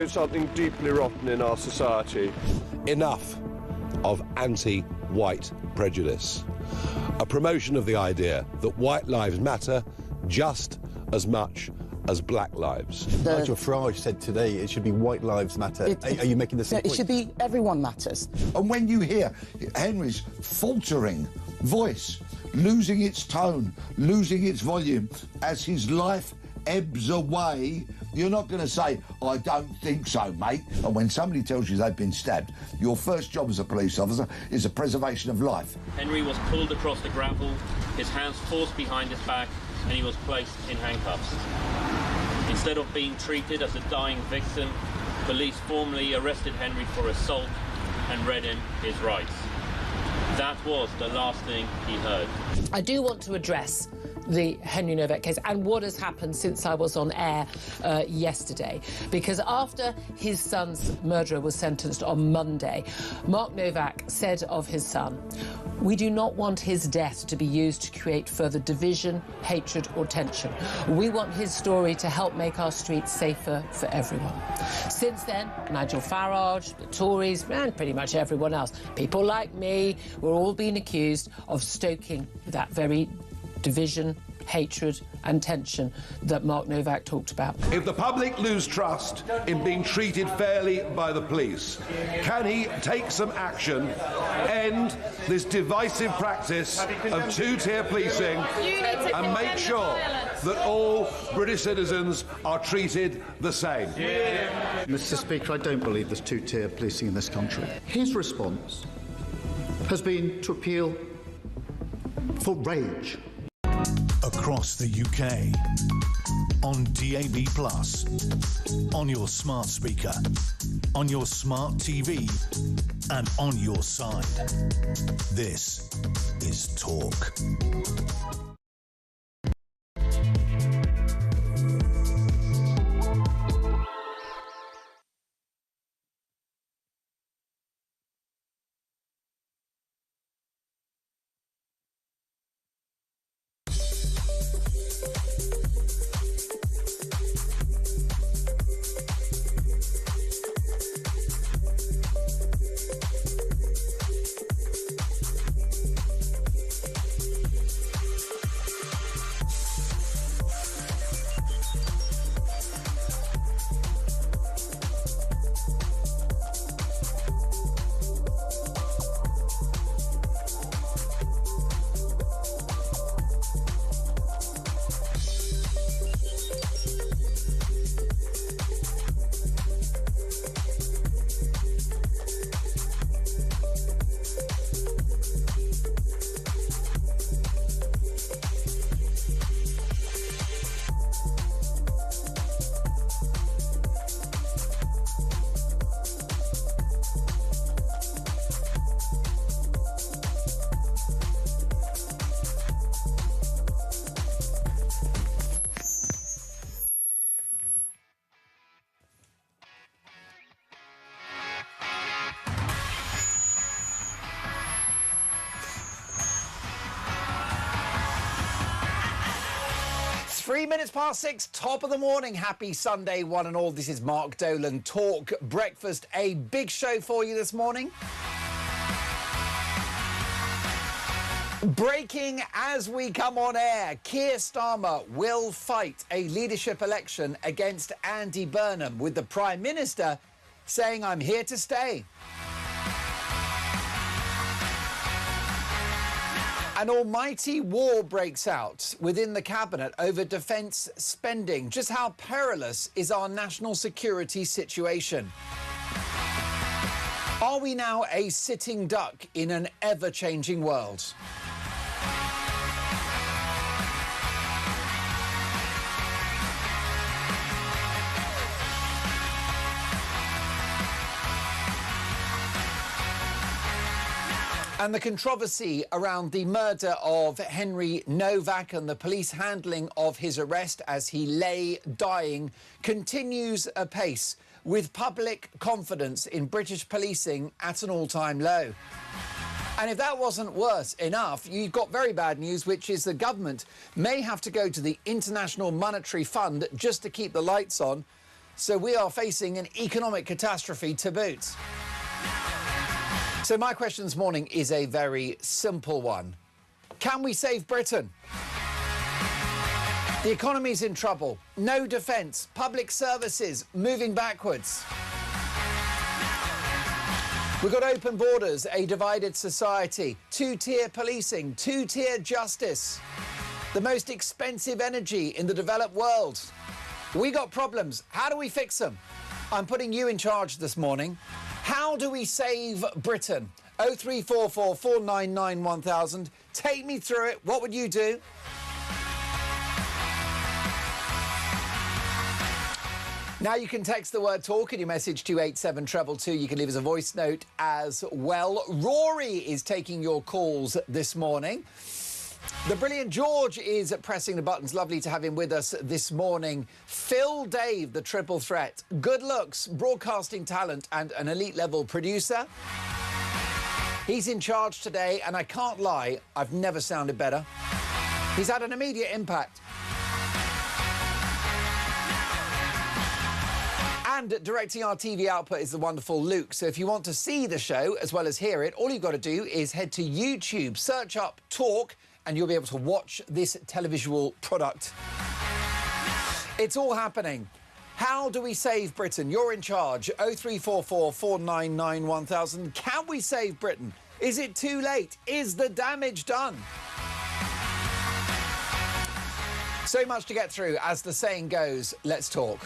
It's something deeply rotten in our society. Enough of anti-white prejudice. A promotion of the idea that white lives matter just as much as black lives. Nigel Farage said today it should be white lives matter. Are you making the same point? It should be everyone matters. And when you hear Henry's faltering voice, losing its tone, losing its volume as his life ebbs away, you're not going to say, I don't think so, mate. And when somebody tells you they've been stabbed, your first job as a police officer is the preservation of life. Henry was pulled across the gravel, his hands forced behind his back, and he was placed in handcuffs. Instead of being treated as a dying victim, police formally arrested Henry for assault and read him his rights. That was the last thing he heard. I do want to address the Henry Novak case and what has happened since I was on air yesterday. Because after his son's murderer was sentenced on Monday, Mark Novak said of his son, "We do not want his death to be used to create further division, hatred or tension. We want his story to help make our streets safer for everyone." Since then, Nigel Farage, the Tories and pretty much everyone else, people like me, we're all being accused of stoking that very division, hatred and tension that Mark Novak talked about. If the public lose trust in being treated fairly by the police, can he take some action, end this divisive practice of two-tier policing and make sure that all British citizens are treated the same? Mr. Speaker, I don't believe there's two-tier policing in this country. His response has been to appeal for rage. Across the UK, on DAB+, on your smart speaker, on your smart TV, and on your side. This is Talk. Three minutes past 6, top of the morning. Happy Sunday, one and all. This is Mark Dolan, Talk Breakfast. A big show for you this morning. Breaking as we come on air, Keir Starmer will fight a leadership election against Andy Burnham, with the Prime Minister saying, "I'm here to stay." An almighty war breaks out within the cabinet over defence spending. Just how perilous is our national security situation? Are we now a sitting duck in an ever-changing world? And the controversy around the murder of Henry Novak and the police handling of his arrest as he lay dying continues apace, with public confidence in British policing at an all-time low. And if that wasn't worse enough, you've got very bad news, which is the government may have to go to the International Monetary Fund just to keep the lights on. So we are facing an economic catastrophe to boot. So my question this morning is a very simple one. Can we save Britain? The economy's in trouble. No defence. Public services moving backwards. We've got open borders, a divided society, two-tier policing, two-tier justice, the most expensive energy in the developed world. We got problems. How do we fix them? I'm putting you in charge this morning. How do we save Britain? 0344 499 1000. Take me through it. What would you do? Now you can text the word talk in your message to 87222. You can leave us a voice note as well. Rory is taking your calls this morning. The brilliant George is pressing the buttons. Lovely to have him with us this morning. Phil Dave, the triple threat. Good looks, broadcasting talent and an elite level producer. He's in charge today, and I can't lie, I've never sounded better. He's had an immediate impact. And directing our TV output is the wonderful Luke. So if you want to see the show as well as hear it, all you've got to do is head to YouTube, search up Talk, and you'll be able to watch this televisual product. It's all happening. How do we save Britain? You're in charge. 0344 499 1000. Can we save Britain? Is it too late? Is the damage done? So much to get through. As the saying goes, let's talk.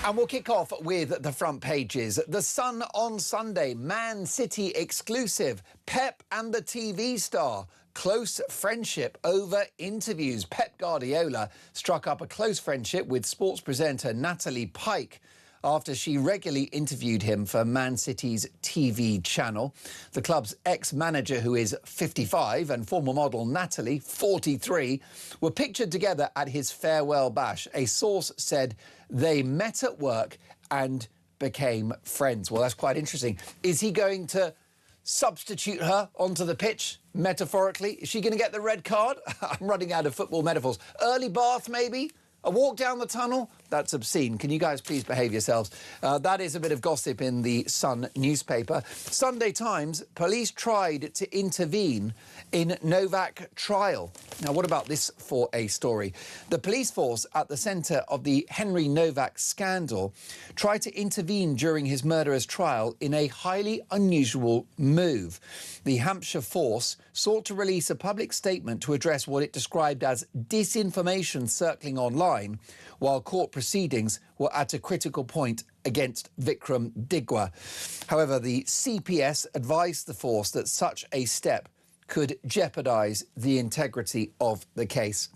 And we'll kick off with the front pages. The Sun on Sunday, Man City exclusive. Pep and the TV star. Close friendship over interviews. Pep Guardiola struck up a close friendship with sports presenter Natalie Pike after she regularly interviewed him for Man City's TV channel. The club's ex-manager, who is 55, and former model Natalie, 43, were pictured together at his farewell bash. A source said they met at work and became friends. Well, that's quite interesting. Is he going to substitute her onto the pitch, metaphorically? Is she going to get the red card? I'm running out of football metaphors. Early bath, maybe? A walk down the tunnel? That's obscene. Can you guys please behave yourselves? That is a bit of gossip in the Sun newspaper. Sunday Times, police tried to intervene in Novak trial. Now, what about this for a story? The police force at the centre of the Henry Novak scandal tried to intervene during his murderer's trial in a highly unusual move. The Hampshire force sought to release a public statement to address what it described as disinformation circling online, while court proceedings were at a critical point against Vikram Digwa. However, the CPS advised the force that such a step could jeopardise the integrity of the case.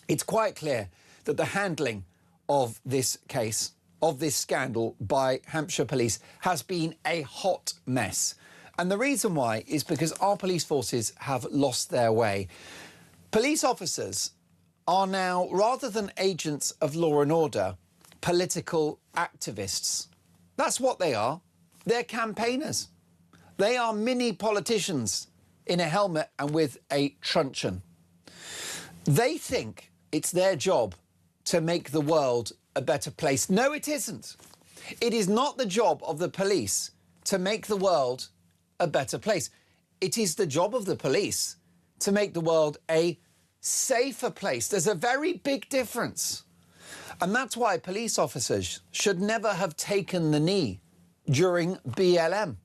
It's quite clear that the handling of this case, of this scandal by Hampshire police, has been a hot mess. And the reason why is because our police forces have lost their way. Police officers are now, rather than agents of law and order, political activists. That's what they are. They're campaigners. They are mini politicians in a helmet and with a truncheon. They think it's their job to make the world a better place. No, it isn't. It is not the job of the police to make the world a better place. It is the job of the police to make the world a safer place. There's a very big difference. And that's why police officers should never have taken the knee during BLM,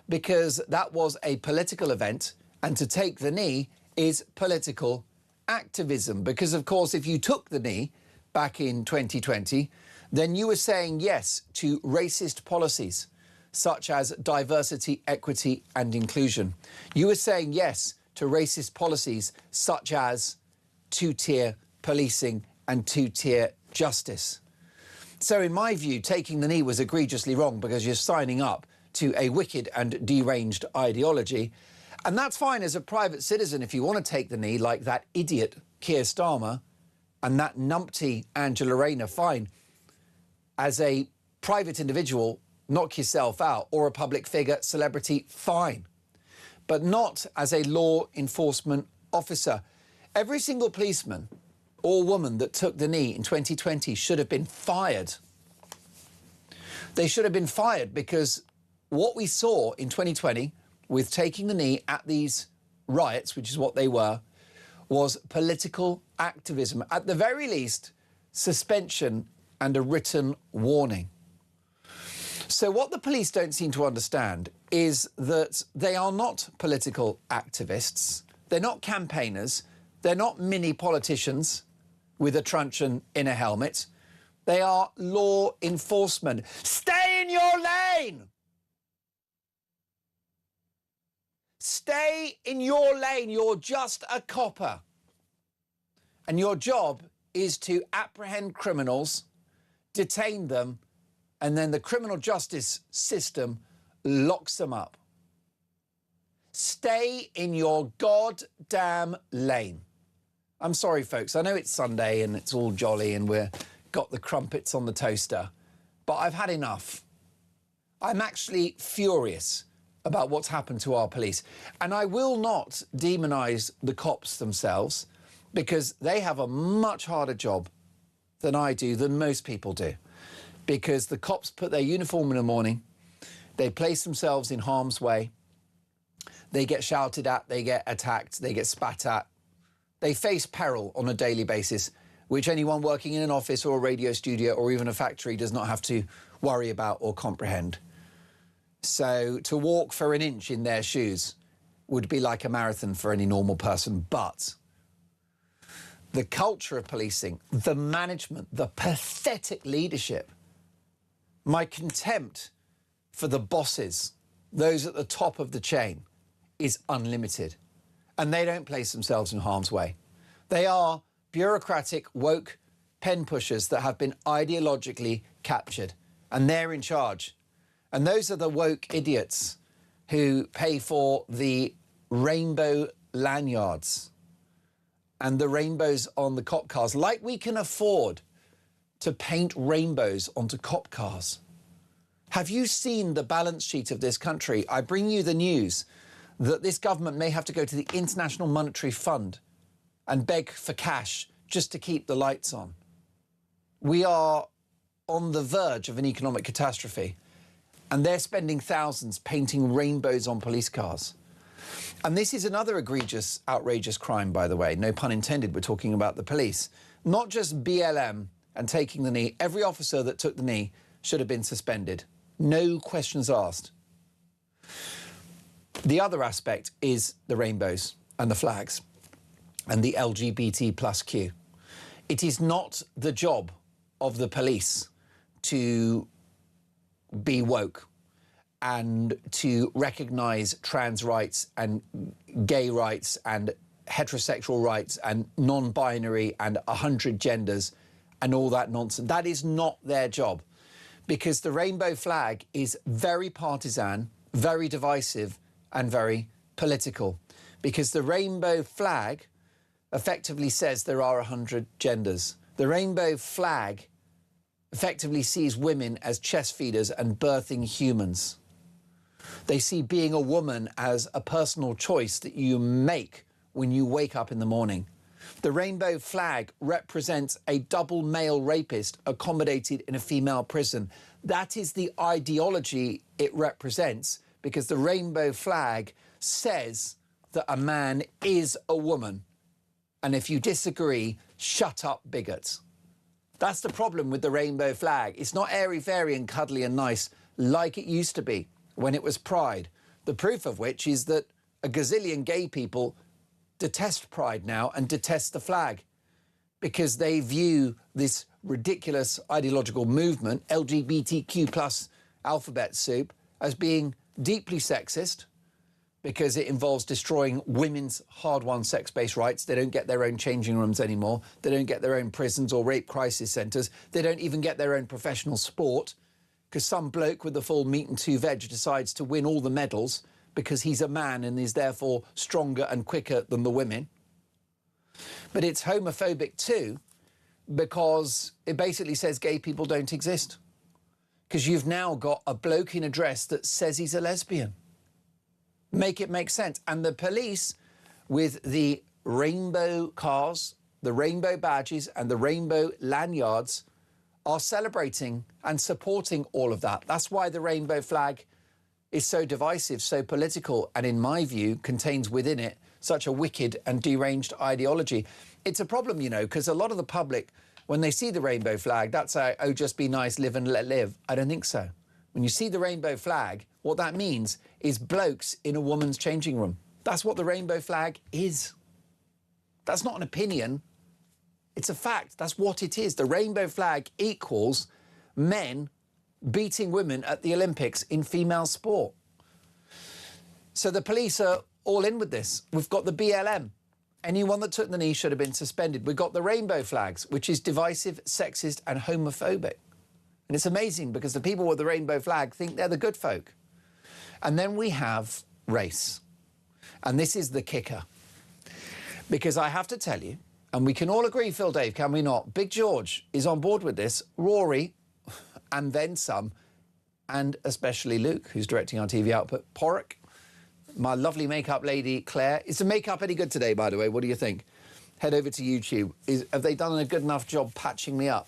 because that was a political event, and to take the knee is political activism. Because, of course, if you took the knee back in 2020, then you were saying yes to racist policies such as diversity, equity and inclusion. You were saying yes to racist policies such as two-tier policing and two-tier justice. So in my view, taking the knee was egregiously wrong, because you're signing up to a wicked and deranged ideology. And that's fine as a private citizen if you want to take the knee, like that idiot Keir Starmer and that numpty Angela Rayner, fine. As a private individual, knock yourself out, or a public figure, celebrity, fine. But not as a law enforcement officer. Every single policeman or woman that took the knee in 2020 should have been fired. They should have been fired because what we saw in 2020 with taking the knee at these riots, which is what they were, was political activism. At the very least, suspension and a written warning. So what the police don't seem to understand is that they are not political activists. They're not campaigners. They're not mini politicians with a truncheon in a helmet. They are law enforcement. Stay in your lane! Stay in your lane. You're just a copper. And your job is to apprehend criminals, detain them, and then the criminal justice system locks them up. Stay in your goddamn lane. I'm sorry, folks. I know it's Sunday and it's all jolly and we've got the crumpets on the toaster, but I've had enough. I'm actually furious about what's happened to our police. And I will not demonise the cops themselves because they have a much harder job than I do, than most people do. Because the cops put their uniform in the morning, they place themselves in harm's way, they get shouted at, they get attacked, they get spat at. They face peril on a daily basis, which anyone working in an office or a radio studio or even a factory does not have to worry about or comprehend. So to walk for an inch in their shoes would be like a marathon for any normal person. But the culture of policing, the management, the pathetic leadership, my contempt for the bosses, those at the top of the chain, is unlimited. And they don't place themselves in harm's way. They are bureaucratic, woke pen pushers that have been ideologically captured, and they're in charge. And those are the woke idiots who pay for the rainbow lanyards and the rainbows on the cop cars, like we can afford to paint rainbows onto cop cars. Have you seen the balance sheet of this country? I bring you the news that this government may have to go to the International Monetary Fund and beg for cash just to keep the lights on. We are on the verge of an economic catastrophe, and they're spending thousands painting rainbows on police cars. And this is another egregious, outrageous crime, by the way. No pun intended, we're talking about the police. Not just BLM and taking the knee. Every officer that took the knee should have been suspended. No questions asked. The other aspect is the rainbows and the flags and the LGBT plus Q. It is not the job of the police to be woke and to recognise trans rights and gay rights and heterosexual rights and non-binary and 100 genders and all that nonsense. That is not their job, because the rainbow flag is very partisan, very divisive and very political, because the rainbow flag effectively says there are 100 genders. The rainbow flag effectively sees women as chest feeders and birthing humans. They see being a woman as a personal choice that you make when you wake up in the morning. The rainbow flag represents a double male rapist accommodated in a female prison. That is the ideology it represents, because the rainbow flag says that a man is a woman. And if you disagree, shut up, bigots. That's the problem with the rainbow flag. It's not airy-fairy and cuddly and nice like it used to be when it was Pride. The proof of which is that a gazillion gay people detest Pride now and detest the flag, because they view this ridiculous ideological movement, LGBTQ plus alphabet soup, as being deeply sexist, because it involves destroying women's hard-won sex-based rights. They don't get their own changing rooms anymore. They don't get their own prisons or rape crisis centres. They don't even get their own professional sport, because some bloke with the full meat and two veg decides to win all the medals because he's a man and is therefore stronger and quicker than the women. But it's homophobic too, because it basically says gay people don't exist, because you've now got a bloke in a dress that says he's a lesbian. Make it make sense. And the police, with the rainbow cars the rainbow badges and the rainbow lanyards are celebrating and supporting all of that. That's why the rainbow flag is so divisive, so political, and in my view, contains within it such a wicked and deranged ideology. It's a problem, you know, because a lot of the public, when they see the rainbow flag, that's a, oh, just be nice, live and let live. I don't think so. When you see the rainbow flag, what that means is blokes in a woman's changing room. That's what the rainbow flag is. That's not an opinion. It's a fact. That's what it is. The rainbow flag equals men beating women at the Olympics in female sport. So the police are all in with this. We've got the BLM. Anyone that took the knee should have been suspended. We've got the rainbow flags, which is divisive, sexist and homophobic. And it's amazing because the people with the rainbow flag think they're the good folk. And then we have race. And this is the kicker. Because I have to tell you, and we can all agree, Phil Dave, can we not? Big George is on board with this. Rory, and then some, and especially Luke, who's directing our TV output. Porrick, my lovely makeup lady, Claire. Is the makeup any good today, by the way? What do you think? Head over to YouTube. Have they done a good enough job patching me up?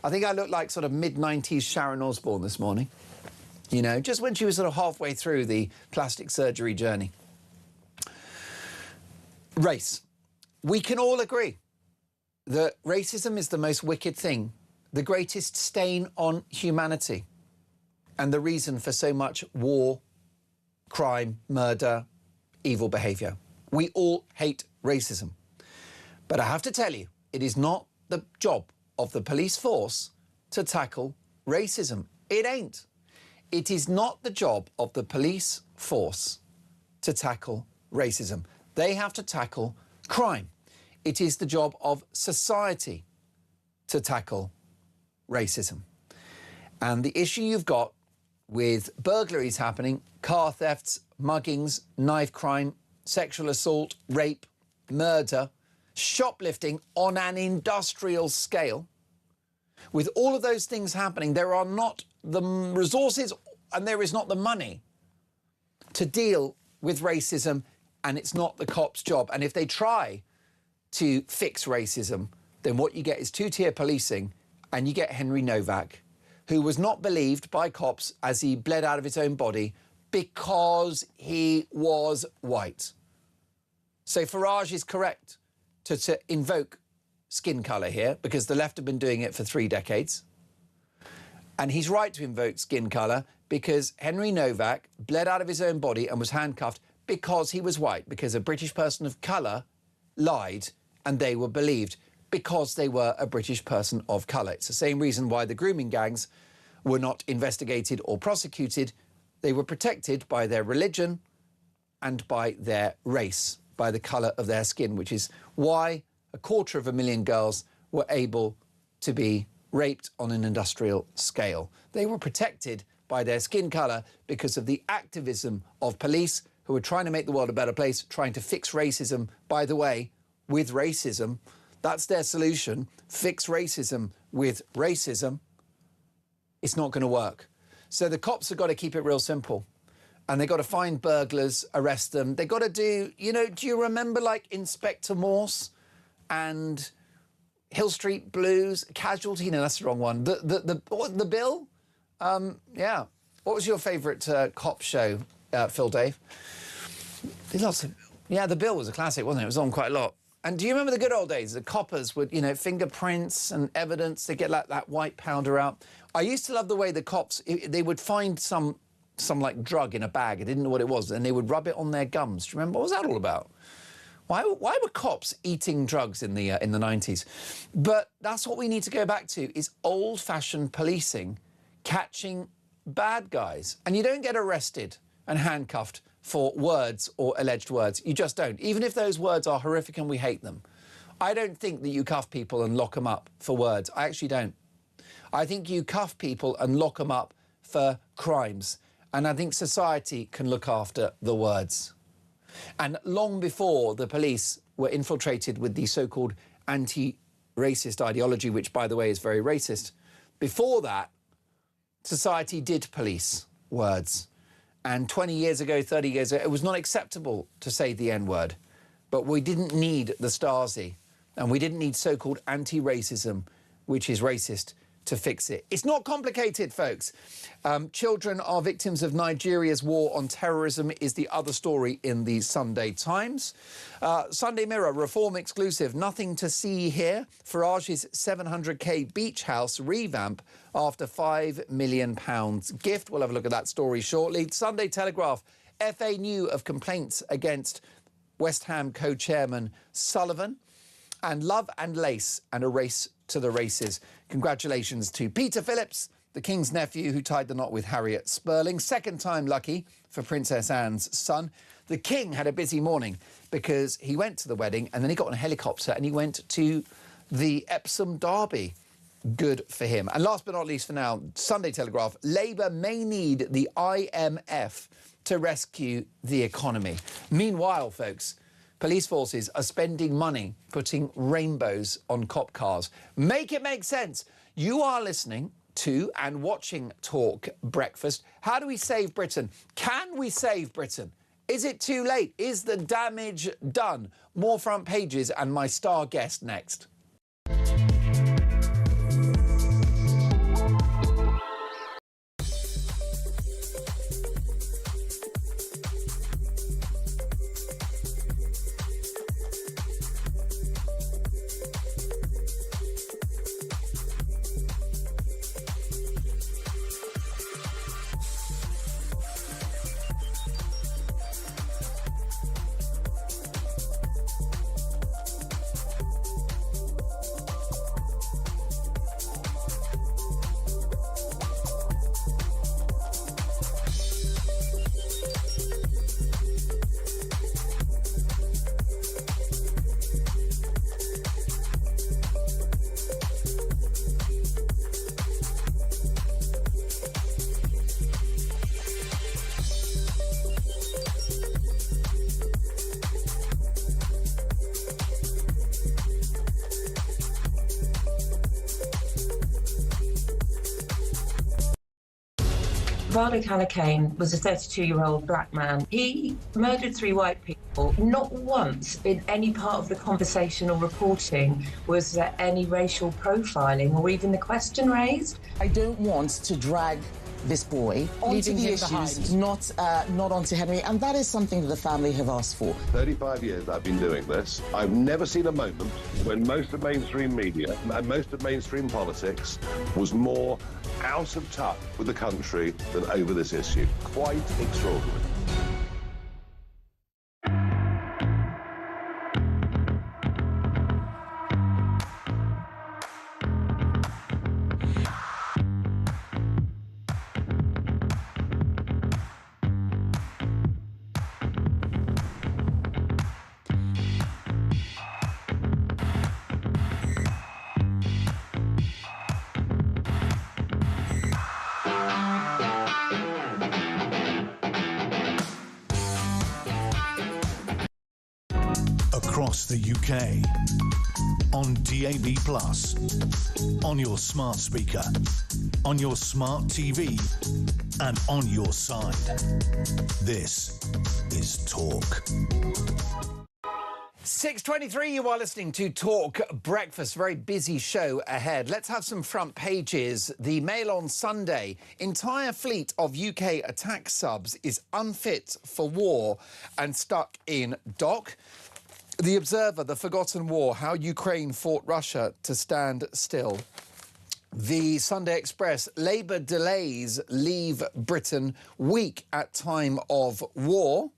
I think I look like sort of mid-90s Sharon Osbourne this morning. You know, just when she was sort of halfway through the plastic surgery journey. Race. We can all agree that racism is the most wicked thing, the greatest stain on humanity, and the reason for so much war, crime, murder, evil behaviour. We all hate racism. But I have to tell you, it is not the job of the police force to tackle racism. It ain't. It is not the job of the police force to tackle racism. They have to tackle crime. It is the job of society to tackle racism. And the issue you've got with burglaries happening, car thefts, muggings, knife crime, sexual assault, rape, murder, shoplifting on an industrial scale, with all of those things happening, there are not the resources and there is not the money to deal with racism, and it's not the cops' job. And if they try to fix racism, then what you get is two-tier policing, and you get Henry Novak, who was not believed by cops as he bled out of his own body because he was white. So Farage is correct to invoke skin colour here, because the left have been doing it for 3 decades. And he's right to invoke skin colour because Henry Novak bled out of his own body and was handcuffed because he was white, because a British person of colour lied and they were believed because they were a British person of colour. It's the same reason why the grooming gangs were not investigated or prosecuted. They were protected by their religion and by their race, by the colour of their skin, which is why 250,000 girls were able to be raped on an industrial scale. They were protected by their skin colour because of the activism of police who were trying to make the world a better place, trying to fix racism, by the way, with racism. That's their solution. Fix racism with racism. It's not going to work. So the cops have got to keep it real simple. And they've got to find burglars, arrest them. They've got to do, you know, do you remember like Inspector Morse and Hill Street Blues, Casualty? No, that's the wrong one. The Bill? Yeah. What was your favourite cop show, Phil Dave? There's lots of... Yeah, The Bill was a classic, wasn't it? It was on quite a lot. And do you remember the good old days? The coppers would, you know, fingerprints and evidence. They get like that white powder out. I used to love the way the cops, they would find some like drug in a bag. I didn't know what it was, and they would rub it on their gums. Do you remember? What was that all about? Why were cops eating drugs in the 90s? But that's what we need to go back to, is old-fashioned policing, catching bad guys. And you don't get arrested and handcuffed for words or alleged words. You just don't. Even if those words are horrific and we hate them. I don't think that you cuff people and lock them up for words. I actually don't. I think you cuff people and lock them up for crimes. And I think society can look after the words. And long before the police were infiltrated with the so-called anti-racist ideology, which, by the way, is very racist, before that, society did police words. And 20 years ago, 30 years ago, it was not acceptable to say the N-word. But we didn't need the Stasi and we didn't need so-called anti-racism, which is racist, to fix it. It's not complicated, folks. Children are victims of Nigeria's war on terrorism is the other story in the Sunday Times. Sunday Mirror, reform exclusive, nothing to see here. Farage's 700k beach house revamp after £5 million gift. We'll have a look at that story shortly. Sunday Telegraph, FA knew of complaints against West Ham co-chairman Sullivan. And Love and Lace and a race to the races. Congratulations to Peter Phillips, the King's nephew who tied the knot with Harriet Spurling. Second time lucky for Princess Anne's son. The King had a busy morning because he went to the wedding and then he got on a helicopter and he went to the Epsom Derby. Good for him. And last but not least for now, Sunday Telegraph, Labour may need the IMF to rescue the economy. Meanwhile, folks, police forces are spending money putting rainbows on cop cars. Make it make sense. You are listening to and watching Talk Breakfast. How do we save Britain? Can we save Britain? Is it too late? Is the damage done? More front pages and my star guest next. Varlic Halakane was a 32-year-old black man. He murdered 3 white people. Not once in any part of the conversation or reporting was there any racial profiling or even the question raised. I don't want to drag this boy onto the issues, not onto Henry, and that is something that the family have asked for. 35 years I've been doing this. I've never seen a moment when most of mainstream media and most of mainstream politics was more out of touch with the country than over this issue. Quite extraordinary. Across the UK, on DAB+, on your smart speaker, on your smart TV, and on your side. This is Talk. 6:23, you are listening to Talk Breakfast. Very busy show ahead. Let's have some front pages. The Mail on Sunday. Entire fleet of UK attack subs is unfit for war and stuck in dock. The Observer, The Forgotten War, how Ukraine fought Russia to stand still. The Sunday Express, Labour delays leave Britain weak at time of war.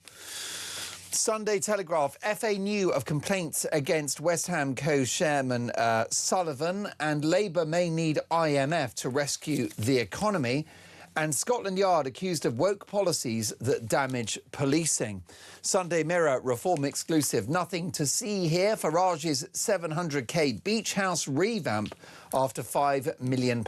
Sunday Telegraph, FA knew of complaints against West Ham co-chairman Sullivan, and Labour may need IMF to rescue the economy. And Scotland Yard accused of woke policies that damage policing. Sunday Mirror, reform exclusive. Nothing to see here. Farage's 700k beach house revamp after £5 million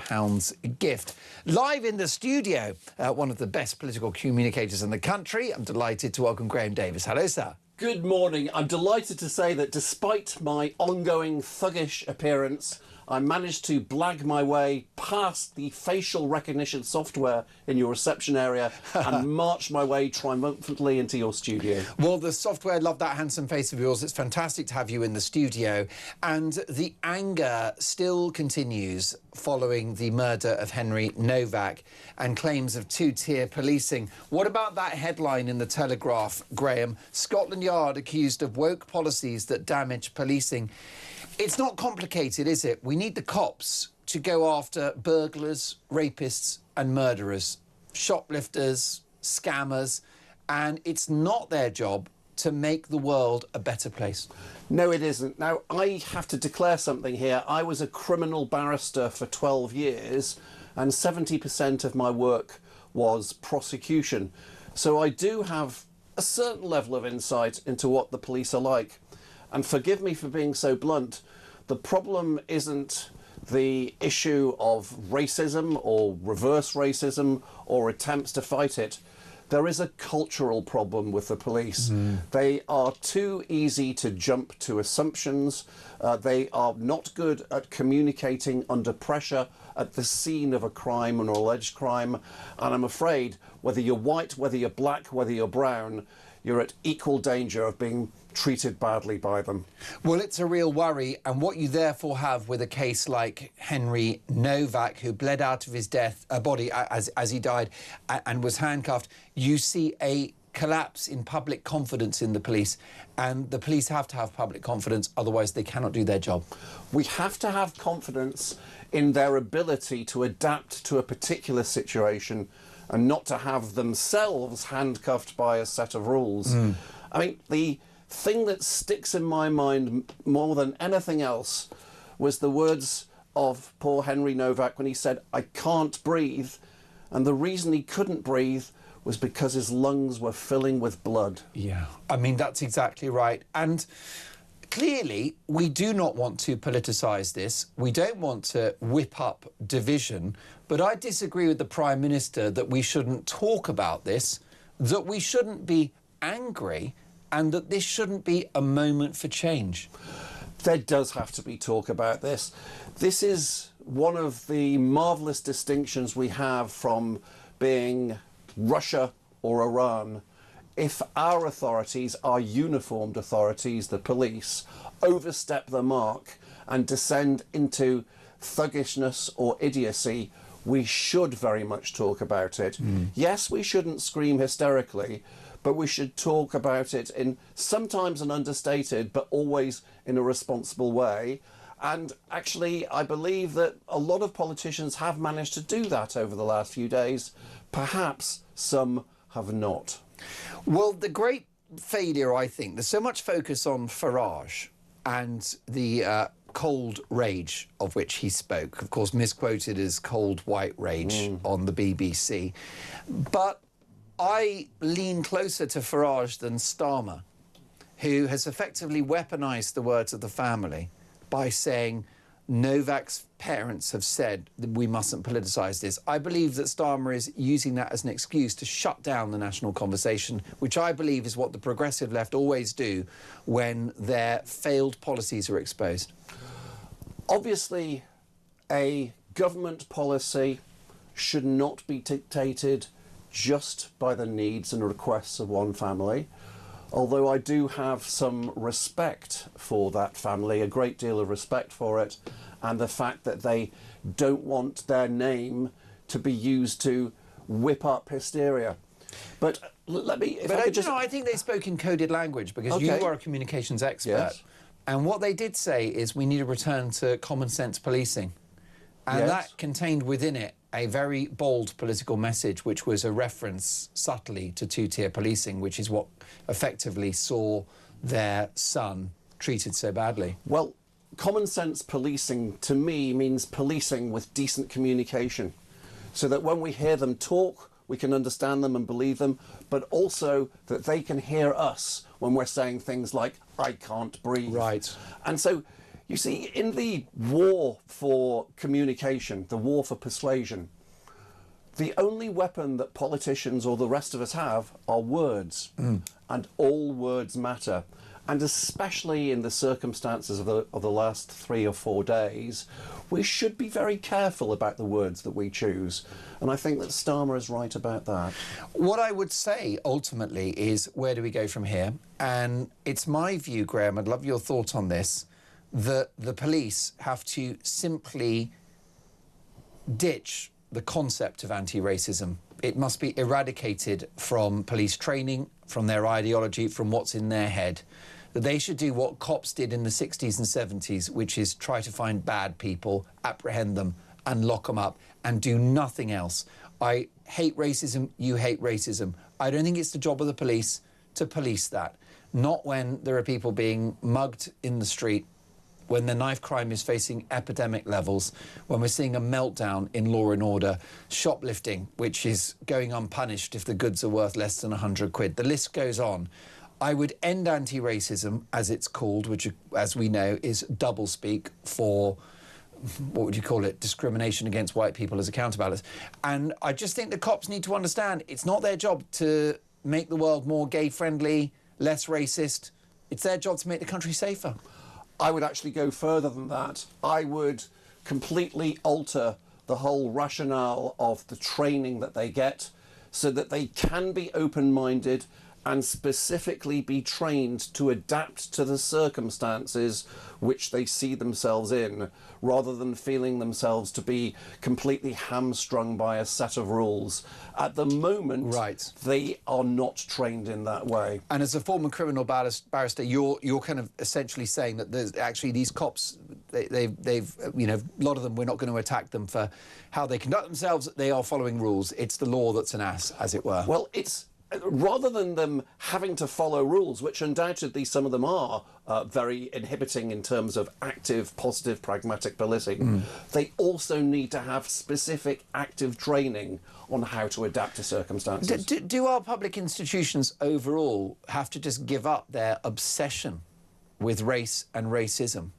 gift. Live in the studio, one of the best political communicators in the country. I'm delighted to welcome Graham Davis. Hello, sir. Good morning. I'm delighted to say that despite my ongoing thuggish appearance, I managed to blag my way past the facial recognition software in your reception area and march my way triumphantly into your studio. Well, the software loved that handsome face of yours. It's fantastic to have you in the studio. And the anger still continues following the murder of Henry Novak and claims of two-tier policing. What about that headline in the Telegraph, Graham? Scotland Yard accused of woke policies that damage policing. It's not complicated, is it? We need the cops to go after burglars, rapists and murderers, shoplifters, scammers, and it's not their job to make the world a better place. No, it isn't. Now, I have to declare something here. I was a criminal barrister for 12 years and 70% of my work was prosecution. So I do have a certain level of insight into what the police are like. And forgive me for being so blunt, the problem isn't the issue of racism or reverse racism or attempts to fight it. There is a cultural problem with the police. They are too easy to jump to assumptions. They are not good at communicating under pressure at the scene of a crime, an alleged crime. And I'm afraid whether you're white, whether you're black, whether you're brown, you're at equal danger of being treated badly by them. Well, it's a real worry, and what you therefore have with a case like Henry Novak, who bled out of his body as he died and was handcuffed, you see a collapse in public confidence in the police, and the police have to have public confidence, otherwise they cannot do their job. We have to have confidence in their ability to adapt to a particular situation and not to have themselves handcuffed by a set of rules. I mean, the thing that sticks in my mind more than anything else was the words of poor Henry Novak when he said, "I can't breathe." And the reason he couldn't breathe was because his lungs were filling with blood. Yeah, I mean, that's exactly right. And clearly, we do not want to politicise this. We don't want to whip up division. But I disagree with the Prime Minister that we shouldn't talk about this, that we shouldn't be angry, and that this shouldn't be a moment for change. There does have to be talk about this. This is one of the marvellous distinctions we have from being Russia or Iran. If our authorities, our uniformed authorities, the police, overstep the mark and descend into thuggishness or idiocy, we should very much talk about it. Yes, we shouldn't scream hysterically, but we should talk about it in sometimes an understated, but always in a responsible way. And actually, I believe that a lot of politicians have managed to do that over the last few days. Perhaps some have not. Well, the great failure, I think, there's so much focus on Farage and the cold rage of which he spoke, of course misquoted as cold white rage on the BBC. But I lean closer to Farage than Starmer, who has effectively weaponised the words of the family by saying Novak's parents have said that we mustn't politicise this. I believe that Starmer is using that as an excuse to shut down the national conversation, which I believe is what the progressive left always do when their failed policies are exposed. Obviously, a government policy should not be dictated just by the needs and requests of one family, although I do have some respect for that family, a great deal of respect for it, and the fact that they don't want their name to be used to whip up hysteria. But let me... I think they spoke in coded language, because you are a communications expert. Yes. And what they did say is we need a return to common sense policing. And that contained within it a very bold political message, which was a reference subtly to two-tier policing, which is what effectively saw their son treated so badly. Well, common sense policing to me means policing with decent communication, so that when we hear them talk, we can understand them and believe them, but also that they can hear us when we're saying things like, "I can't breathe." Right. And so, you see, in the war for communication, the war for persuasion, the only weapon that politicians or the rest of us have are words. And all words matter. And especially in the circumstances of the last 3 or 4 days, we should be very careful about the words that we choose. And I think that Starmer is right about that. What I would say ultimately is, where do we go from here? And it's my view, Graham, I'd love your thought on this, that the police have to simply ditch the concept of anti-racism. It must be eradicated from police training, from their ideology, from what's in their head. That they should do what cops did in the 60s and 70s, which is try to find bad people, apprehend them and lock them up and do nothing else. I hate racism, you hate racism. I don't think it's the job of the police to police that. Not when there are people being mugged in the street, when the knife crime is facing epidemic levels, when we're seeing a meltdown in law and order, shoplifting, which is going unpunished if the goods are worth less than 100 quid. The list goes on. I would end anti-racism, as it's called, which, as we know, is doublespeak for, what would you call it, discrimination against white people as a counterbalance. And I just think the cops need to understand it's not their job to make the world more gay-friendly, less racist. It's their job to make the country safer. I would actually go further than that. I would completely alter the whole rationale of the training that they get so that they can be open-minded and specifically be trained to adapt to the circumstances which they see themselves in, rather than feeling themselves to be completely hamstrung by a set of rules. At the moment, right, they are not trained in that way. And as a former criminal barrister, you're kind of essentially saying that there's actually these cops, they've you know, a lot of them, we're not going to attack them for how they conduct themselves. They are following rules. It's the law that's an ass, as it were. Well, it's rather than them having to follow rules, which undoubtedly some of them are very inhibiting in terms of active, positive, pragmatic policing, they also need to have specific active training on how to adapt to circumstances. Do our public institutions overall have to just give up their obsession with race and racism?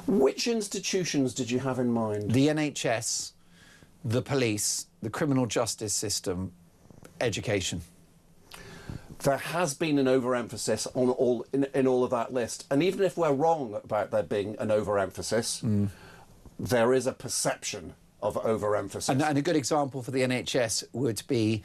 Which institutions did you have in mind? The NHS, the police, the criminal justice system, education. There has been an overemphasis on in all of that list. And even if we're wrong about there being an overemphasis, there is a perception of overemphasis. And a good example for the NHS would be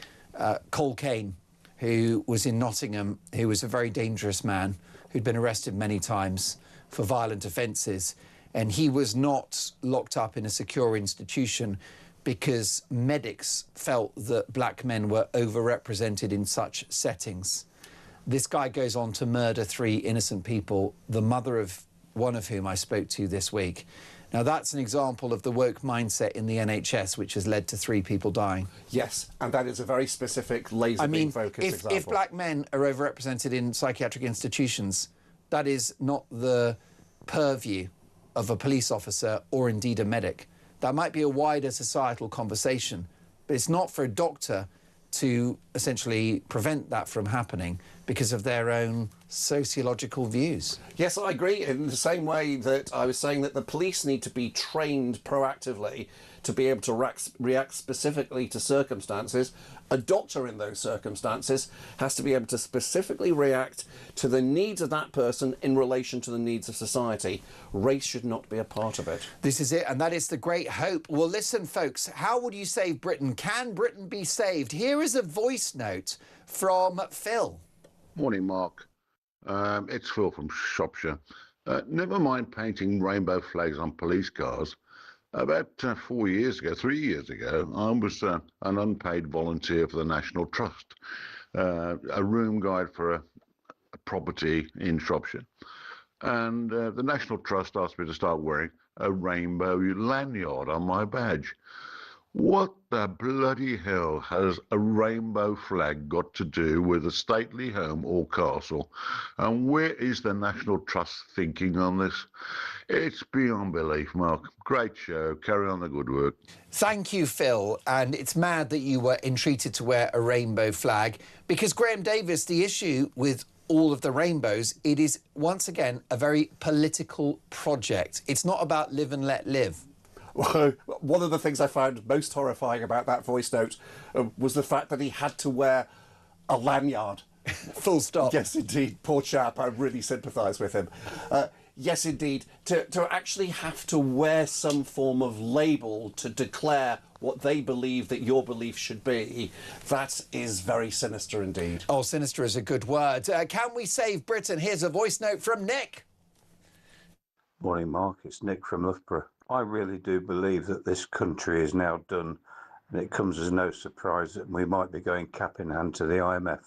Cole Kane, who was in Nottingham, who was a very dangerous man, who'd been arrested many times for violent offences. And he was not locked up in a secure institution because medics felt that black men were overrepresented in such settings. This guy goes on to murder 3 innocent people, the mother of one of whom I spoke to this week. Now, that's an example of the woke mindset in the NHS, which has led to 3 people dying. Yes, and that is a very specific laser-beam-focused example. If black men are overrepresented in psychiatric institutions, that is not the purview of a police officer or indeed a medic. That might be a wider societal conversation, but it's not for a doctor to essentially prevent that from happening because of their own sociological views. Yes, I agree, in the same way that I was saying that the police need to be trained proactively to be able to react specifically to circumstances. A doctor in those circumstances has to be able to specifically react to the needs of that person in relation to the needs of society. Race should not be a part of it. This is it, and that is the great hope. Well, listen, folks, how would you save Britain? Can Britain be saved? Here is a voice note from Phil. Morning, Mark. It's Phil from Shropshire. Never mind painting rainbow flags on police cars. About 3 years ago, I was an unpaid volunteer for the National Trust, a room guide for a property in Shropshire. And the National Trust asked me to start wearing a rainbow lanyard on my badge. What the bloody hell has a rainbow flag got to do with a stately home or castle? And where is the National Trust thinking on this? It's beyond belief, Mark. Great show. Carry on the good work. Thank you, Phil. And it's mad that you were entreated to wear a rainbow flag because, Graham Davis, the issue with all of the rainbows, it is, once again, a very political project. It's not about live and let live. One of the things I found most horrifying about that voice note was the fact that he had to wear a lanyard. Full stop. Yes, indeed. Poor chap. I really sympathise with him. Yes, indeed. To actually have to wear some form of label to declare what they believe that your belief should be, that is very sinister indeed. Oh, sinister is a good word. Can we save Britain? Here's a voice note from Nick. Morning, Mark. It's Nick from Loughborough. I really do believe that this country is now done, and it comes as no surprise that we might be going cap in hand to the IMF.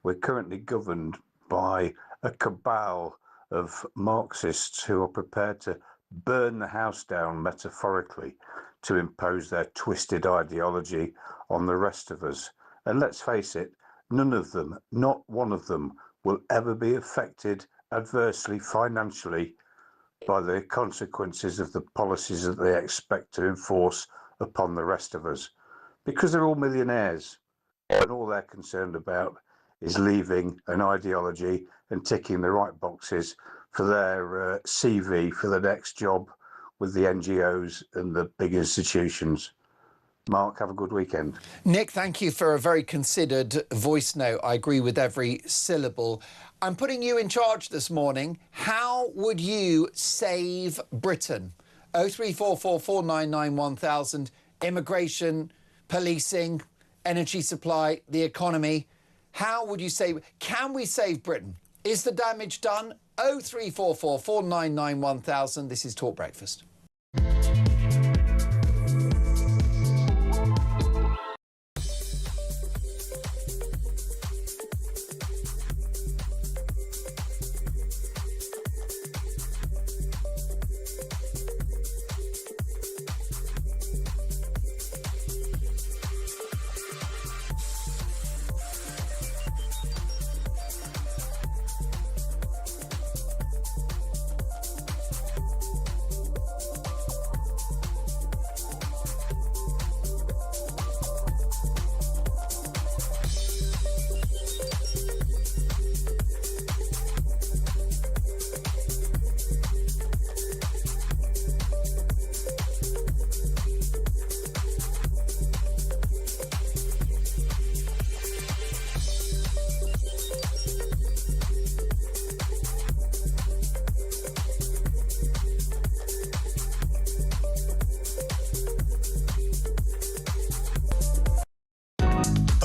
We're currently governed by a cabal of Marxists who are prepared to burn the house down metaphorically to impose their twisted ideology on the rest of us. And let's face it, none of them, not one of them, will ever be affected adversely financially by the consequences of the policies that they expect to enforce upon the rest of us, because they're all millionaires and all they're concerned about is leaving an ideology and ticking the right boxes for their CV for the next job with the NGOs and the big institutions. Mark, have a good weekend. Nick, thank you for a very considered voice note. I agree with every syllable. I'm putting you in charge this morning. How would you save Britain? 0344 499 1000, immigration, policing, energy supply, the economy. How would you save? Can we save Britain? Is the damage done? 0344 499 1000. This is Talk Breakfast.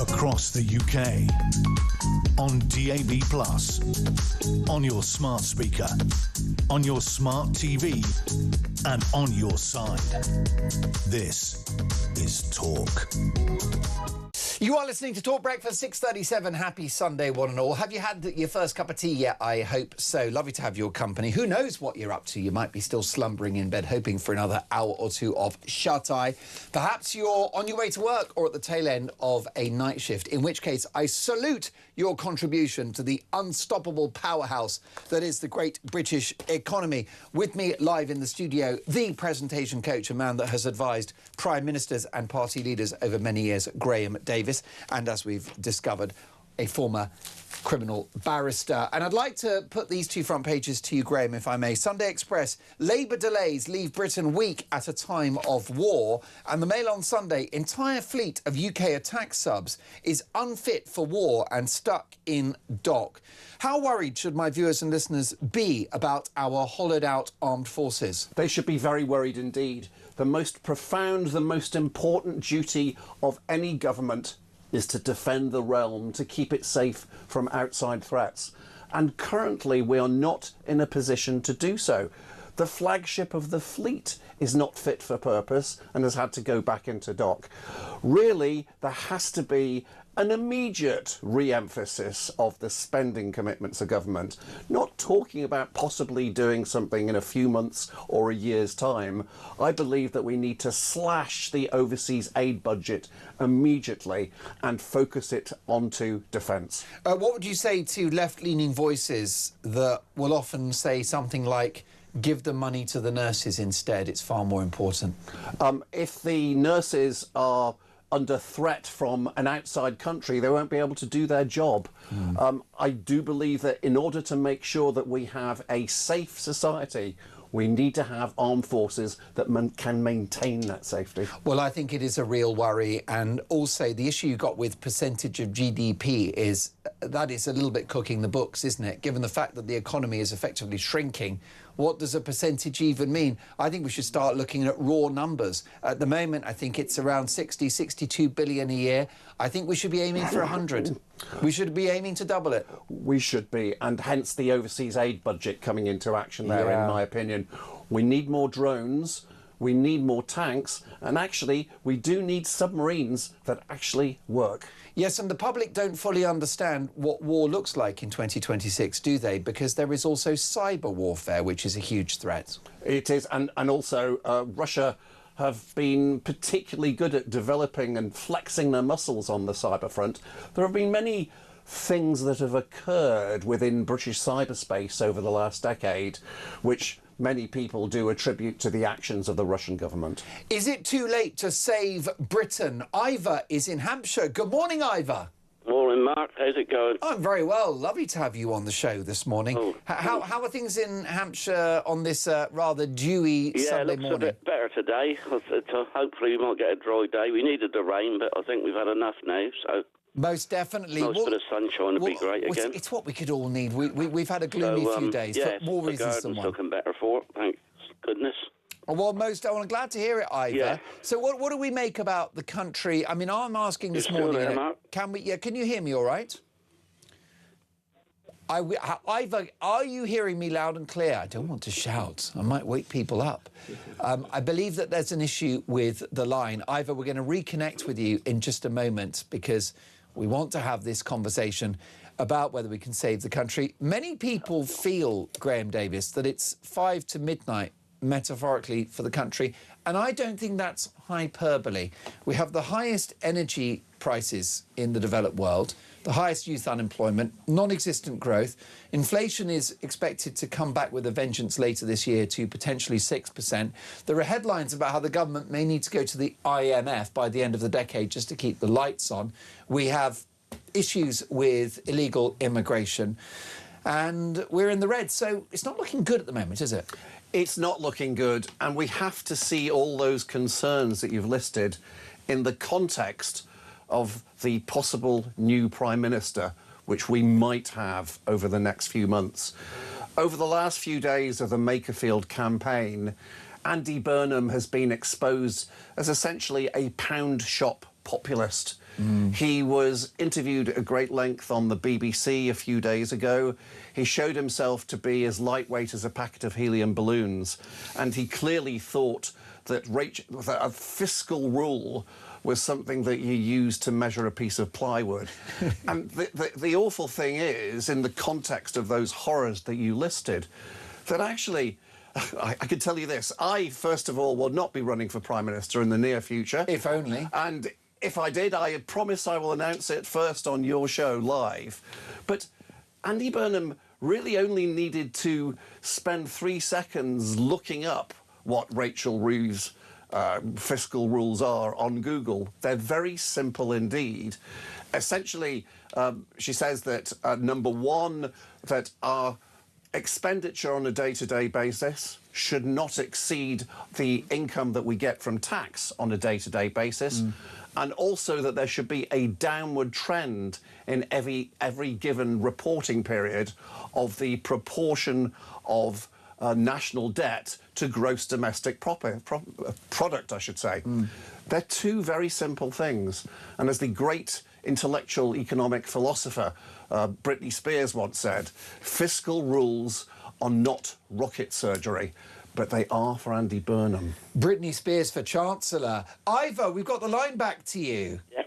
Across the UK, on DAB+, on your smart speaker, on your smart TV, and on your side. This is Talk. You are listening to Talk Breakfast, 6:37. Happy Sunday, one and all. Have you had your first cup of tea yet? I hope so. Lovely to have your company. Who knows what you're up to? You might be still slumbering in bed, hoping for another hour or two of shut-eye. Perhaps you're on your way to work or at the tail end of a night shift, in which case I salute your contribution to the unstoppable powerhouse that is the great British economy. With me live in the studio, the presentation coach, a man that has advised prime ministers and party leaders over many years, Graham Davis. And as we've discovered, a former criminal barrister. And I'd like to put these two front pages to you, Graham, if I may. Sunday Express: Labour delays leave Britain weak at a time of war. And the Mail on Sunday: entire fleet of UK attack subs is unfit for war and stuck in dock. How worried should my viewers and listeners be about our hollowed out armed forces? They should be very worried indeed. The most profound, the most important duty of any government is to defend the realm, to keep it safe from outside threats. And currently we are not in a position to do so. The flagship of the fleet is not fit for purpose and has had to go back into dock. Really, there has to be an immediate re-emphasis of the spending commitments of government, not talking about possibly doing something in a few months or a year's time. I believe that we need to slash the overseas aid budget immediately and focus it onto defence. What would you say to left-leaning voices that will often say something like, give the money to the nurses instead, it's far more important? If the nurses are under threat from an outside country, they won't be able to do their job. I do believe that in order to make sure that we have a safe society We need to have armed forces that can maintain that safety. Well, I think it is a real worry, and also the issue you got with percentage of GDP is that is a little bit cooking the books, isn't it? Given the fact that the economy is effectively shrinking, what does a percentage even mean? I think we should start looking at raw numbers. At the moment, I think it's around 60, 62 billion a year. I think we should be aiming for 100. We should be aiming to double it. We should be, and hence the overseas aid budget coming into action there, in my opinion. We need more drones, we need more tanks, and actually we do need submarines that actually work. Yes, and the public don't fully understand what war looks like in 2026, do they? Because there is also cyber warfare, which is a huge threat. It is, and also Russia have been particularly good at developing and flexing their muscles on the cyber front. There have been many things that have occurred within British cyberspace over the last decade, which many people do attribute to the actions of the Russian government. Is it too late to save Britain? Ivor is in Hampshire. Good morning, Ivor. Morning, Mark. How's it going? I'm very well. Lovely to have you on the show this morning. Oh, how are things in Hampshire on this rather dewy Sunday morning? Yeah, it looks a bit better today. Hopefully we might get a dry day. We needed the rain, but I think we've had enough now, so... Most definitely. Nice bit of sunshine would be great again. It's what we could all need. We've had a gloomy few days for more reasons than one. Yeah, the garden's looking better for it, thank goodness. Well, I'm glad to hear it, Ivor. Yeah. So what do we make about the country? I mean, I'm asking this morning... There, Mark? Can you hear me all right? Ivor, are you hearing me loud and clear? I don't want to shout. I might wake people up. I believe that there's an issue with the line. Ivor, we're going to reconnect with you in just a moment because we want to have this conversation about whether we can save the country. Many people feel, Graham Davis, that it's 5 to midnight, metaphorically, for the country. And I don't think that's hyperbole. We have the highest energy prices in the developed world, the highest youth unemployment, non-existent growth. Inflation is expected to come back with a vengeance later this year to potentially 6%. There are headlines about how the government may need to go to the IMF by the end of the decade just to keep the lights on. We have issues with illegal immigration, and we're in the red. So it's not looking good at the moment, is it? It's not looking good, and we have to see all those concerns that you've listed in the context of the possible new Prime Minister, which we might have over the next few months. Over the last few days of the Makerfield campaign, Andy Burnham has been exposed as essentially a pound shop populist. He was interviewed at great length on the BBC a few days ago. He showed himself to be as lightweight as a packet of helium balloons, and he clearly thought that a fiscal rule was something that you use to measure a piece of plywood. And the awful thing is, in the context of those horrors that you listed, that actually... I can tell you this. I, first of all, will not be running for Prime Minister in the near future. If only. And if I did, I promise I will announce it first on your show live. But Andy Burnham really only needed to spend 3 seconds looking up what Rachel Reeves' fiscal rules are on Google. They're very simple indeed. Essentially, she says that, number one, that our expenditure on a day-to-day basis should not exceed the income that we get from tax on a day-to-day basis, and also that there should be a downward trend in every given reporting period of the proportion of national debt to gross domestic product, I should say. They're two very simple things. And as the great intellectual economic philosopher Britney Spears once said, fiscal rules are not rocket surgery, but they are for Andy Burnham. Britney Spears for Chancellor. Ivor, we've got the line back to you. Yeah,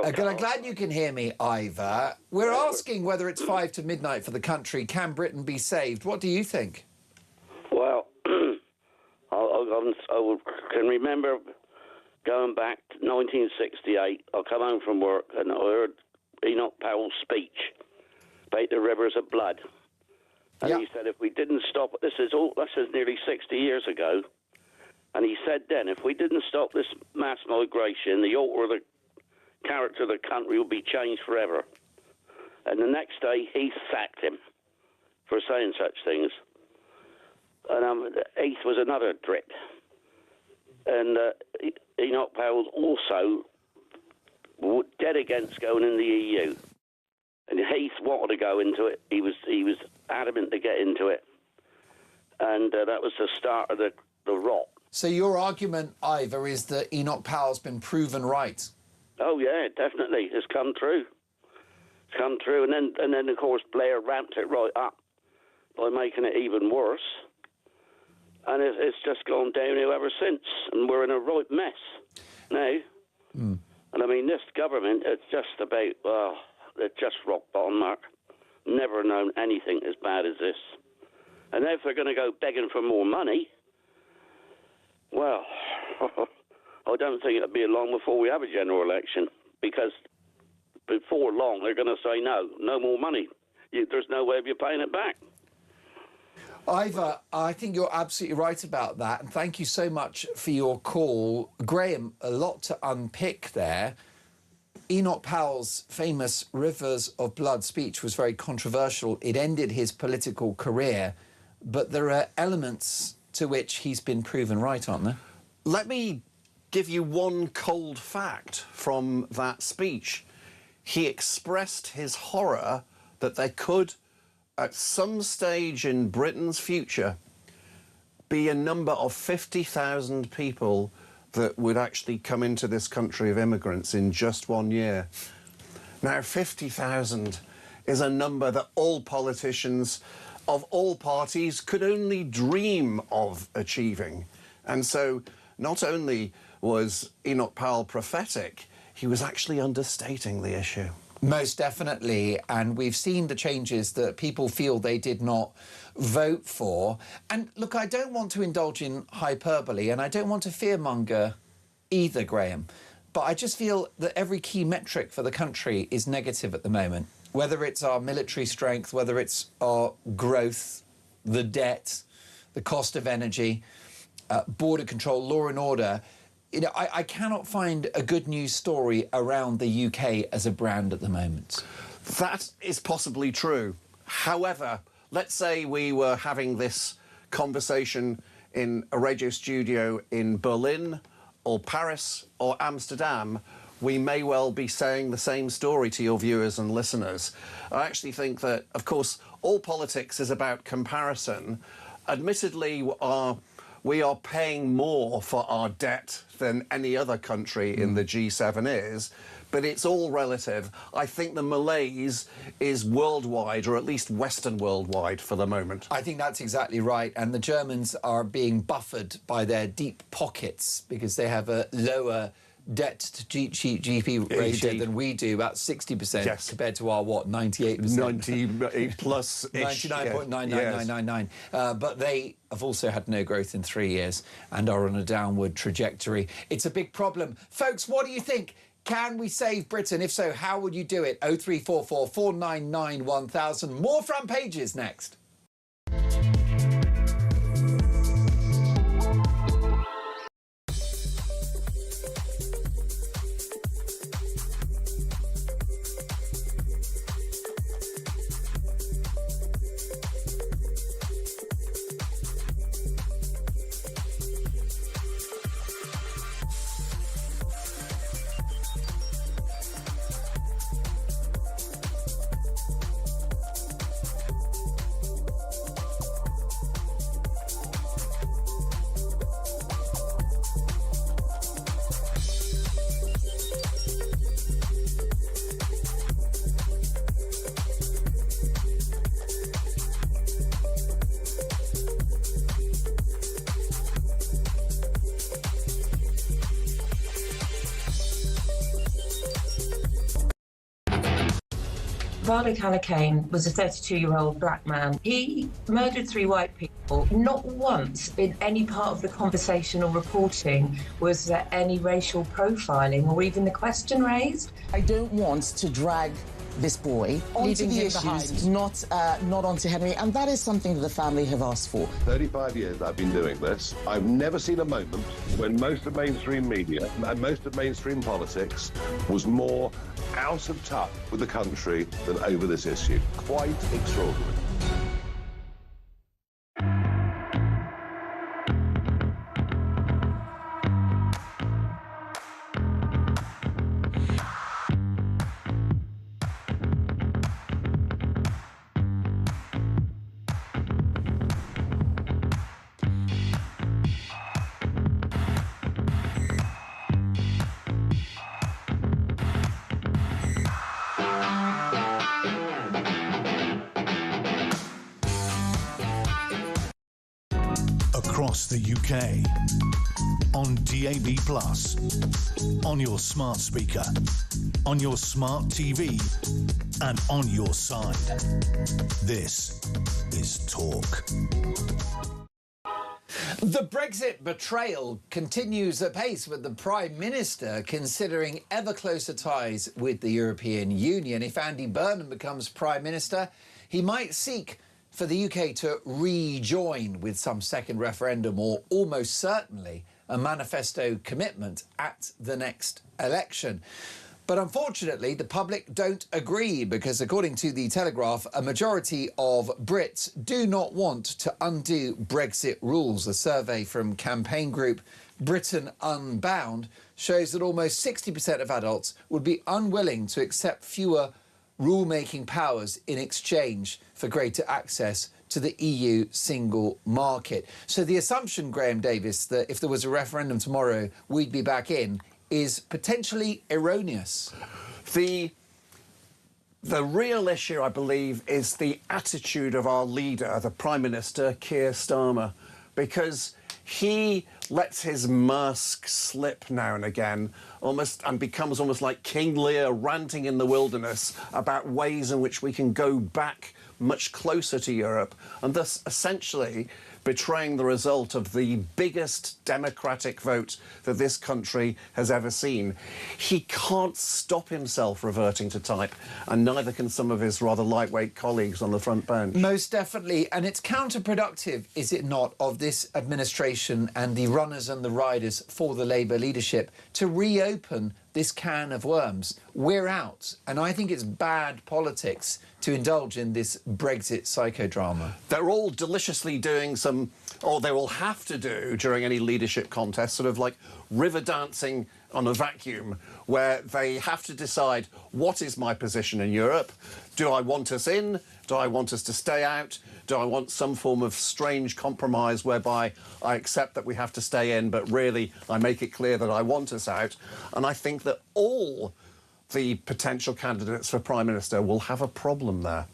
I'm glad you can hear me, Ivor. We're asking whether it's 5 to midnight for the country. Can Britain be saved? What do you think? Well, I can remember going back to 1968. I come home from work and I heard Enoch Powell's speech about the rivers of blood. And he said if we didn't stop, this is nearly 60 years ago, and he said then, if we didn't stop this mass migration, the character of the country will be changed forever. And the next day, he sacked him for saying such things. And the eighth was another drip. And Enoch Powell's also dead against going in the EU. And Heath wanted to go into it. He was adamant to get into it. And that was the start of the rot. So your argument, Ivor, is that Enoch Powell's been proven right? Oh, yeah, definitely. It's come true. It's come true. And then of course, Blair ramped it right up by making it even worse. And it's just gone downhill ever since. And we're in a right mess now. And I mean, this government, it's just about, it's just rock bottom, Mark. Never known anything as bad as this. And if they're going to go begging for more money, well, I don't think it'll be long before we have a general election, because before long they're going to say no more money. There's no way of you paying it back. Ivor, I think you're absolutely right about that, and thank you so much for your call. Graham, a lot to unpick there. Enoch Powell's famous Rivers of Blood speech was very controversial. It ended his political career, but there are elements to which he's been proven right, aren't there? Let me give you one cold fact from that speech. He expressed his horror that there could, at some stage in Britain's future, be a number of 50,000 people that would actually come into this country of immigrants in just 1 year. Now, 50,000 is a number that all politicians of all parties could only dream of achieving. And so not only was Enoch Powell prophetic, he was actually understating the issue. Most definitely, and we've seen the changes that people feel they did not vote for. And look, I don't want to indulge in hyperbole, and I don't want to fearmonger either, Graham, but I just feel that every key metric for the country is negative at the moment, whether it's our military strength, whether it's our growth, the debt, the cost of energy, border control, law and order. You know, I cannot find a good news story around the UK as a brand at the moment. That is possibly true. However, let's say we were having this conversation in a radio studio in Berlin or Paris or Amsterdam, we may well be saying the same story to your viewers and listeners. I actually think that, of course, all politics is about comparison. Admittedly, we are paying more for our debt than any other country in the G7 is, but it's all relative. I think the malaise is worldwide, or at least Western worldwide for the moment. I think that's exactly right, and the Germans are being buffered by their deep pockets because they have a lower debt to GDP ratio than we do, about 60%, compared to our, 98%? 98 plus 99.99999. But they have also had no growth in 3 years and are on a downward trajectory. It's a big problem. Folks, what do you think? Can we save Britain? If so, how would you do it? 0344 499 1000. More front pages next. Varda Kalakane was a 32-year-old black man. He murdered 3 white people. Not once in any part of the conversation or reporting was there any racial profiling or even the question raised. I don't want to drag this boy onto the issues, not onto Henry, and that is something that the family have asked for. 35 years I've been doing this. I've never seen a moment when most of mainstream media and most of mainstream politics was more out of touch with the country than over this issue. Quite extraordinary. across the UK. On DAB+, on your smart speaker, on your smart TV, and on your side. This is Talk. The Brexit betrayal continues apace, with the Prime Minister considering ever closer ties with the European Union. If Andy Burnham becomes Prime Minister, he might seek for the UK to rejoin with some second referendum, or almost certainly a manifesto commitment at the next election. But unfortunately, the public don't agree, because according to The Telegraph, a majority of Brits do not want to undo Brexit rules. A survey from campaign group Britain Unbound shows that almost 60% of adults would be unwilling to accept fewer rule-making powers in exchange for greater access to the EU single market. So the assumption, Graham Davis, that if there was a referendum tomorrow, we'd be back in, is potentially erroneous. The real issue, I believe, is the attitude of our leader, the Prime Minister, Keir Starmer, because he lets his mask slip now and again, and becomes almost like King Lear ranting in the wilderness about ways in which we can go back much closer to Europe, and thus essentially betraying the result of the biggest democratic vote that this country has ever seen. He can't stop himself reverting to type, and neither can some of his rather lightweight colleagues on the front bench. Most definitely, and it's counterproductive, is it not, of this administration and the runners and the riders for the Labour leadership to reopen this can of worms. We're out, and I think it's bad politics to indulge in this Brexit psychodrama. They're all deliciously doing some, or they will have to do during any leadership contest, sort of like river dancing on a vacuum, where they have to decide, what is my position in Europe? Do I want us in? Do I want us to stay out? Do I want some form of strange compromise whereby I accept that we have to stay in, but really I make it clear that I want us out? And I think that all the potential candidates for Prime Minister will have a problem there.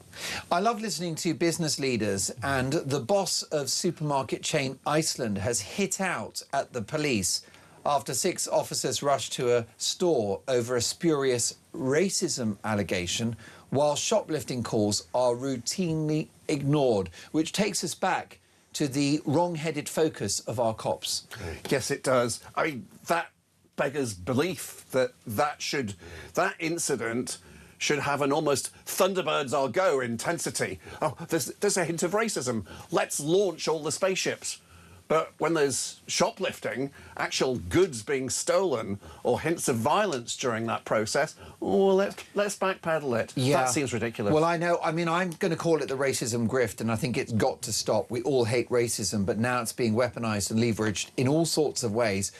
I love listening to business leaders, and the boss of supermarket chain Iceland has hit out at the police after 6 officers rushed to a store over a spurious racism allegation, while shoplifting calls are routinely ignored, which takes us back to the wrong-headed focus of our cops. Yes, it does. I mean, that beggars belief that that incident should have an almost Thunderbirds I'll go intensity. Oh, there's a hint of racism. Let's launch all the spaceships. But when there's shoplifting, actual goods being stolen, or hints of violence during that process, oh, let's backpedal it. Yeah. That seems ridiculous. Well, I know. I mean, I'm going to call it the racism grift, and I think it's got to stop. We all hate racism, but now it's being weaponised and leveraged in all sorts of ways.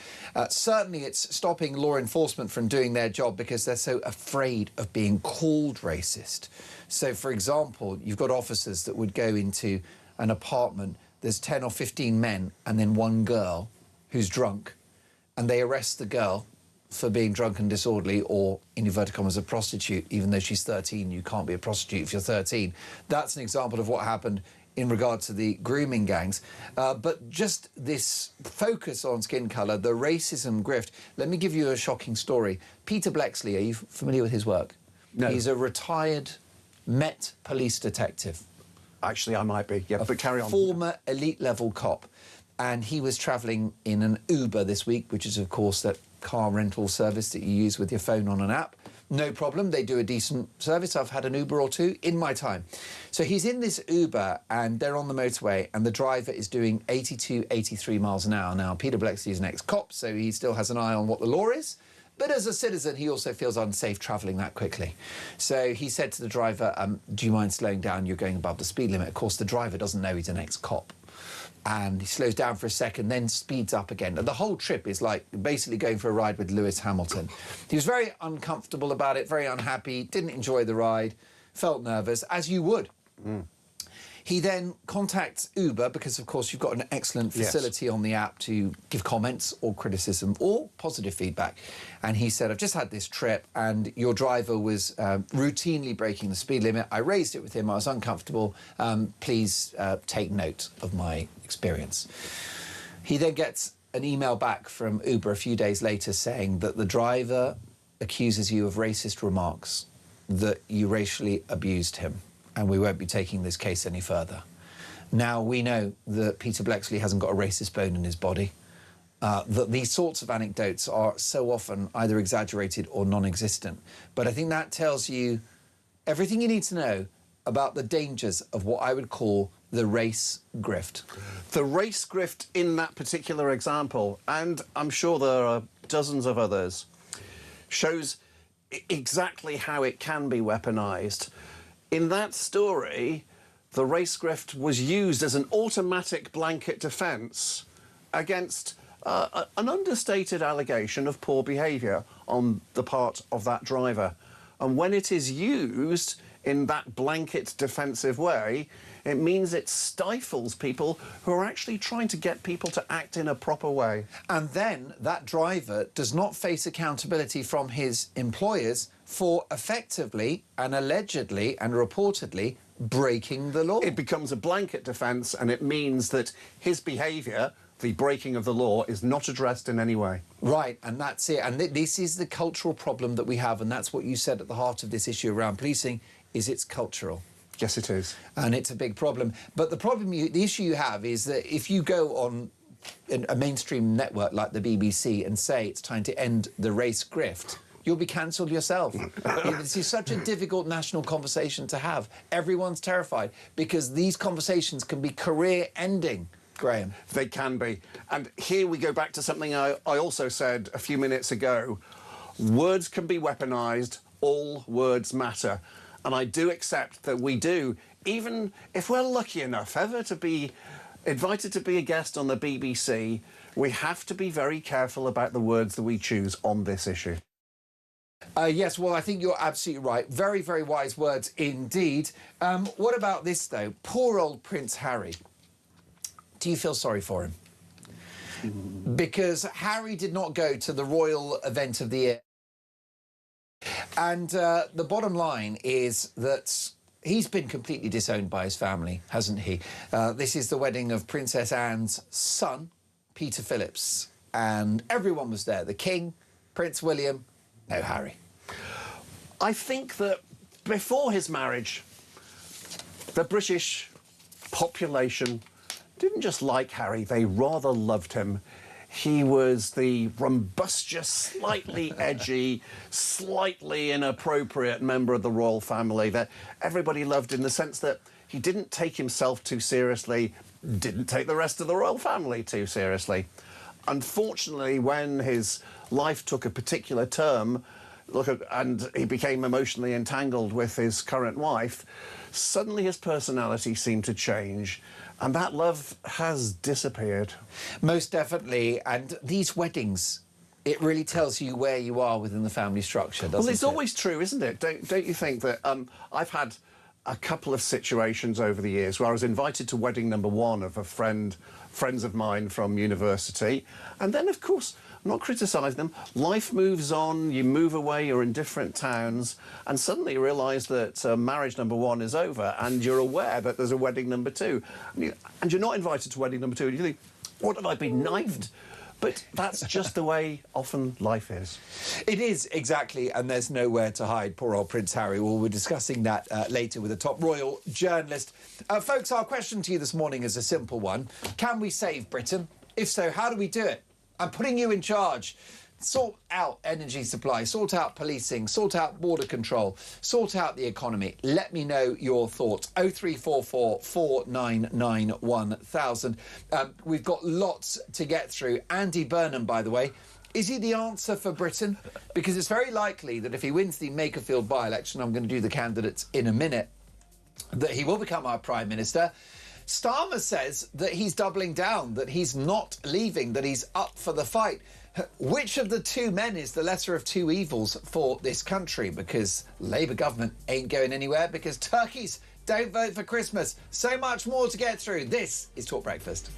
Certainly, it's stopping law enforcement from doing their job because they're so afraid of being called racist. So, for example, you've got officers that would go into an apartment. There's 10 or 15 men and then one girl who's drunk, and they arrest the girl for being drunk and disorderly, or, in inverted commas, a prostitute, even though she's 13. You can't be a prostitute if you're 13. That's an example of what happened in regard to the grooming gangs. But just this focus on skin colour, the racism grift. Let me give you a shocking story. Peter Blexley, are you familiar with his work? No. He's a retired Met police detective. Actually, I might be, yeah, but carry on. Former elite-level cop. And he was travelling in an Uber this week, which is, of course, that car rental service that you use with your phone on an app. No problem, they do a decent service. I've had an Uber or two in my time. So he's in this Uber, and they're on the motorway, and the driver is doing 82, 83 miles an hour. Now, Peter Blexley is an ex-cop, so he still has an eye on what the law is. But as a citizen, he also feels unsafe travelling that quickly. So he said to the driver, do you mind slowing down? You're going above the speed limit. Of course, the driver doesn't know he's an ex-cop. And he slows down for a second, then speeds up again. And the whole trip is like basically going for a ride with Lewis Hamilton. He was very uncomfortable about it, very unhappy, didn't enjoy the ride, felt nervous, as you would. Mm. He then contacts Uber because, of course, you've got an excellent facility on the app to give comments or criticism or positive feedback. And he said, I've just had this trip and your driver was routinely breaking the speed limit. I raised it with him. I was uncomfortable. Please take note of my experience. He then gets an email back from Uber a few days later saying that the driver accuses you of racist remarks, that you racially abused him, and we won't be taking this case any further. Now, we know that Peter Blexley hasn't got a racist bone in his body, that these sorts of anecdotes are so often either exaggerated or non-existent. But I think that tells you everything you need to know about the dangers of what I would call the race grift. The race grift in that particular example, and I'm sure there are dozens of others, shows exactly how it can be weaponised. In that story, the race grift was used as an automatic blanket defence against an understated allegation of poor behaviour on the part of that driver. And when it is used in that blanket defensive way, it means it stifles people who are actually trying to get people to act in a proper way. And then that driver does not face accountability from his employers for effectively and allegedly and reportedly breaking the law. It becomes a blanket defence, and it means that his behaviour, the breaking of the law, is not addressed in any way. Right, and that's it. And this is the cultural problem that we have, and that's what you said at the heart of this issue around policing, is it's cultural. Yes, it is. And it's a big problem. But the problem, the issue you have is that if you go on a mainstream network like the BBC and say it's time to end the race grift, you'll be cancelled yourself. This is such a difficult national conversation to have. Everyone's terrified because these conversations can be career-ending, Graham. They can be. And here we go back to something I also said a few minutes ago. Words can be weaponised. All words matter. And I do accept that we do, even if we're lucky enough ever to be invited to be a guest on the BBC, we have to be very careful about the words that we choose on this issue. Yes, well, I think you're absolutely right. Very, very wise words indeed. What about this, though? Poor old Prince Harry. Do you feel sorry for him? Because Harry did not go to the royal event of the year. And the bottom line is that he's been completely disowned by his family, hasn't he? This is the wedding of Princess Anne's son, Peter Phillips, and everyone was there. The King, Prince William, no Harry. I think that before his marriage, the British population didn't just like Harry, they rather loved him. He was the rumbustious, slightly edgy, slightly inappropriate member of the royal family that everybody loved in the sense that he didn't take himself too seriously, didn't take the rest of the royal family too seriously. Unfortunately, when his life took a particular turn, and he became emotionally entangled with his current wife, suddenly his personality seemed to change. And that love has disappeared. Most definitely. And these weddings, it really tells you where you are within the family structure, doesn't it? Well, it's always true, isn't it? Don't you think that I've had a couple of situations over the years where I was invited to wedding number one of friends of mine from university. And then, of course, I'm not criticising them. Life moves on, you move away, you're in different towns, and suddenly you realise that marriage number one is over, and you're aware that there's a wedding number two. And you're not invited to wedding number two, and you think, what, have I been knifed? But that's just the way often life is. It is, exactly, and there's nowhere to hide. Poor old Prince Harry. Well, we're discussing that later with a top royal journalist. Folks, our question to you this morning is a simple one. Can we save Britain? If so, how do we do it? I'm putting you in charge. Sort out energy supply, sort out policing, sort out border control, sort out the economy. Let me know your thoughts. 0344 499 1000. We've got lots to get through. Andy Burnham, by the way, is he the answer for Britain? Because it's very likely that if he wins the Makerfield by-election, I'm going to do the candidates in a minute, that he will become our Prime Minister. Starmer says that he's doubling down, that he's not leaving, that he's up for the fight. Which of the two men is the lesser of two evils for this country? Because Labour government ain't going anywhere, because turkeys don't vote for Christmas. So much more to get through. This is Talk Breakfast.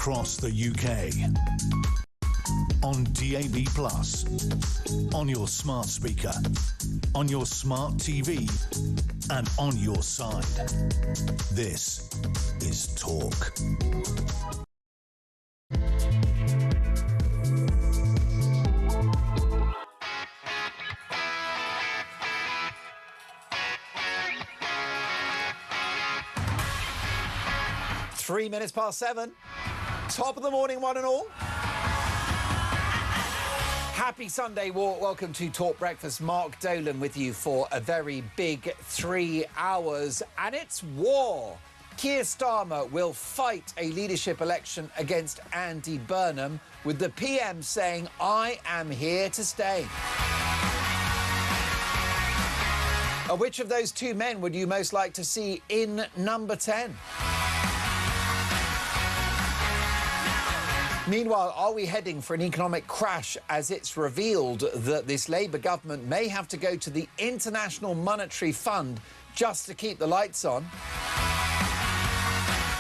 across the UK. On DAB+, on your smart speaker, on your smart TV, and on your side. This is Talk. Three minutes past 7. Top of the morning, one and all. Happy Sunday, welcome to Talk Breakfast. Mark Dolan with you for a very big 3 hours, and it's war. Keir Starmer will fight a leadership election against Andy Burnham, with the PM saying, I am here to stay. Which of those two men would you most like to see in number 10? Meanwhile, are we heading for an economic crash as it's revealed that this Labour government may have to go to the International Monetary Fund just to keep the lights on?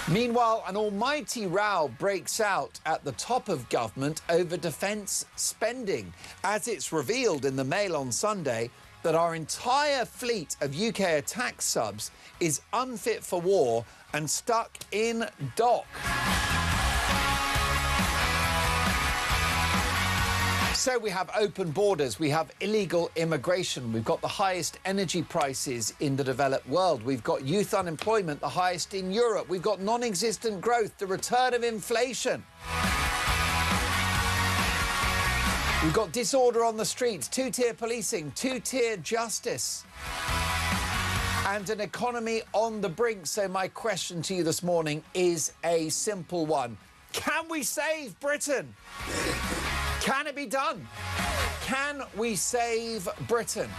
Meanwhile, an almighty row breaks out at the top of government over defence spending, as it's revealed in the Mail on Sunday that our entire fleet of UK attack subs is unfit for war and stuck in dock. So we have open borders, we have illegal immigration, we've got the highest energy prices in the developed world, we've got youth unemployment, the highest in Europe, we've got non-existent growth, the return of inflation. We've got disorder on the streets, two-tier policing, two-tier justice, and an economy on the brink. So my question to you this morning is a simple one. Can we save Britain? Can it be done? Can we save Britain?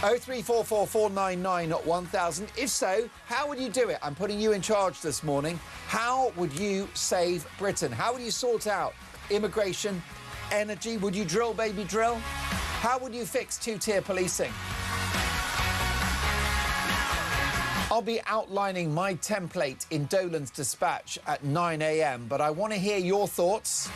0344 499 1000. If so, how would you do it? I'm putting you in charge this morning. How would you save Britain? How would you sort out immigration, energy? Would you drill, baby, drill? How would you fix two-tier policing? I'll be outlining my template in Dolan's Dispatch at 9 a.m, but I want to hear your thoughts.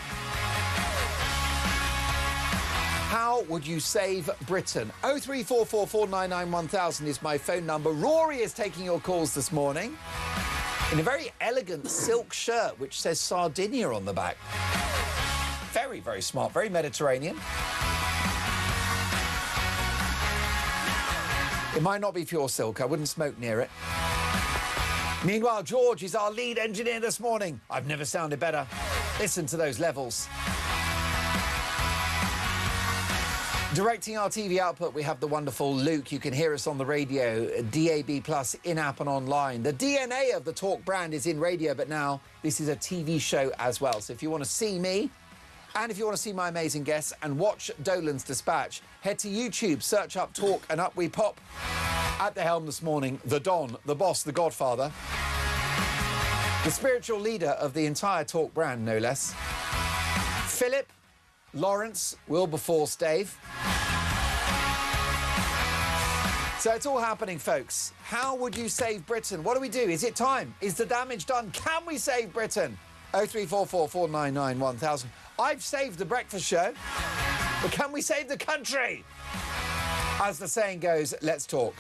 How would you save Britain? 0344 499 1000 is my phone number. Rory is taking your calls this morning in a very elegant silk shirt which says Sardinia on the back. Very, very smart, very Mediterranean. It might not be pure silk. I wouldn't smoke near it. Meanwhile, George is our lead engineer this morning. I've never sounded better. Listen to those levels. Directing our TV output, we have the wonderful Luke. You can hear us on the radio, DAB+, in-app and online. The DNA of the Talk brand is in radio, but now this is a TV show as well. So if you want to see me, and if you want to see my amazing guests and watch Dolan's Dispatch, head to YouTube, search up Talk, and up we pop. At the helm this morning, the Don, the boss, the Godfather, the spiritual leader of the entire Talk brand, no less. Philip, Lawrence, Wilberforce, Dave. So it's all happening, folks. How would you save Britain? What do we do? Is it time? Is the damage done? Can we save Britain? 0344 499 1000. I've saved the breakfast show, but can we save the country? As the saying goes, let's talk.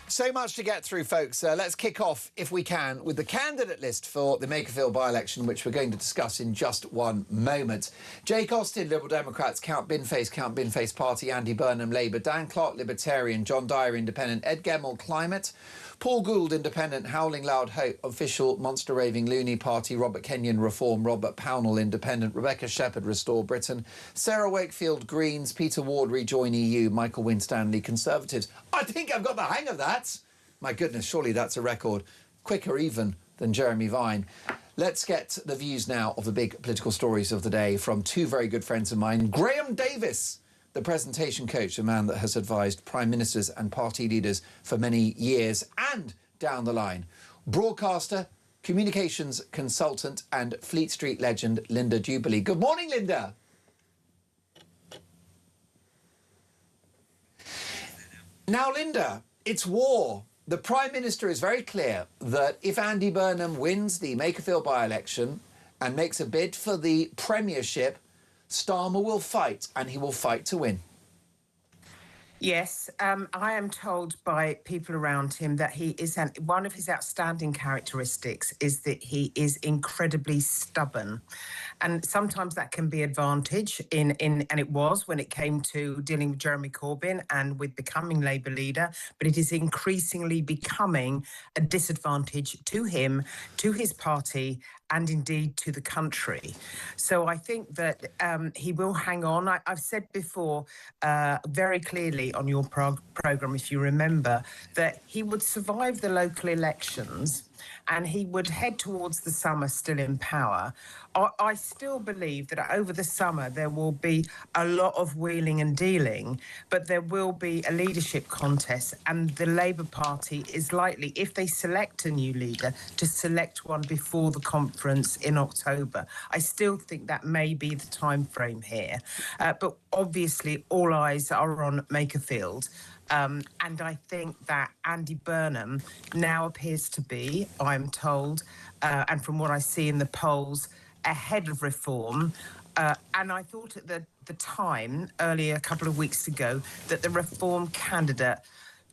So much to get through, folks. Let's kick off, if we can, with the candidate list for the Makerfield by-election, which we're going to discuss in just one moment. Jake Austin, Liberal Democrats, Count Binface Party, Andy Burnham, Labour, Dan Clark, Libertarian, John Dyer, Independent, Ed Gemmell, Climate, Paul Gould, Independent, Howling Loud, Hope, Official, Monster Raving, Looney Party, Robert Kenyon, Reform, Robert Pownell, Independent, Rebecca Shepherd, Restore Britain, Sarah Wakefield, Greens, Peter Ward, Rejoin EU, Michael Winstanley, Conservatives. I think I've got the hang of that. My goodness, surely that's a record. Quicker even than Jeremy Vine. Let's get the views now of the big political stories of the day from two very good friends of mine. Graham Davis, the presentation coach, a man that has advised prime ministers and party leaders for many years and down the line. Broadcaster, communications consultant and Fleet Street legend, Linda Jubilee. Good morning, Linda. Now, Linda, it's war. the Prime Minister is very clear that if Andy Burnham wins the Makerfield by-election and makes a bid for the premiership, Starmer will fight, and he will fight to win. Yes, I am told by people around him that he is one of his outstanding characteristics is that he is incredibly stubborn. And sometimes that can be advantage and it was when it came to dealing with Jeremy Corbyn and with becoming Labour leader, but it is increasingly becoming a disadvantage to him, to his party, and indeed to the country. So I think that he will hang on. I've said before very clearly on your programme, if you remember, that he would survive the local elections and he would head towards the summer still in power. I still believe that over the summer there will be a lot of wheeling and dealing, but there will be a leadership contest, and the Labour Party is likely, if they select a new leader, to select one before the conference in October. I still think that may be the time frame here, but obviously all eyes are on Makerfield. And I think that Andy Burnham now appears to be, I'm told, and from what I see in the polls, ahead of Reform. And I thought at the time, earlier, a couple of weeks ago, that the Reform candidate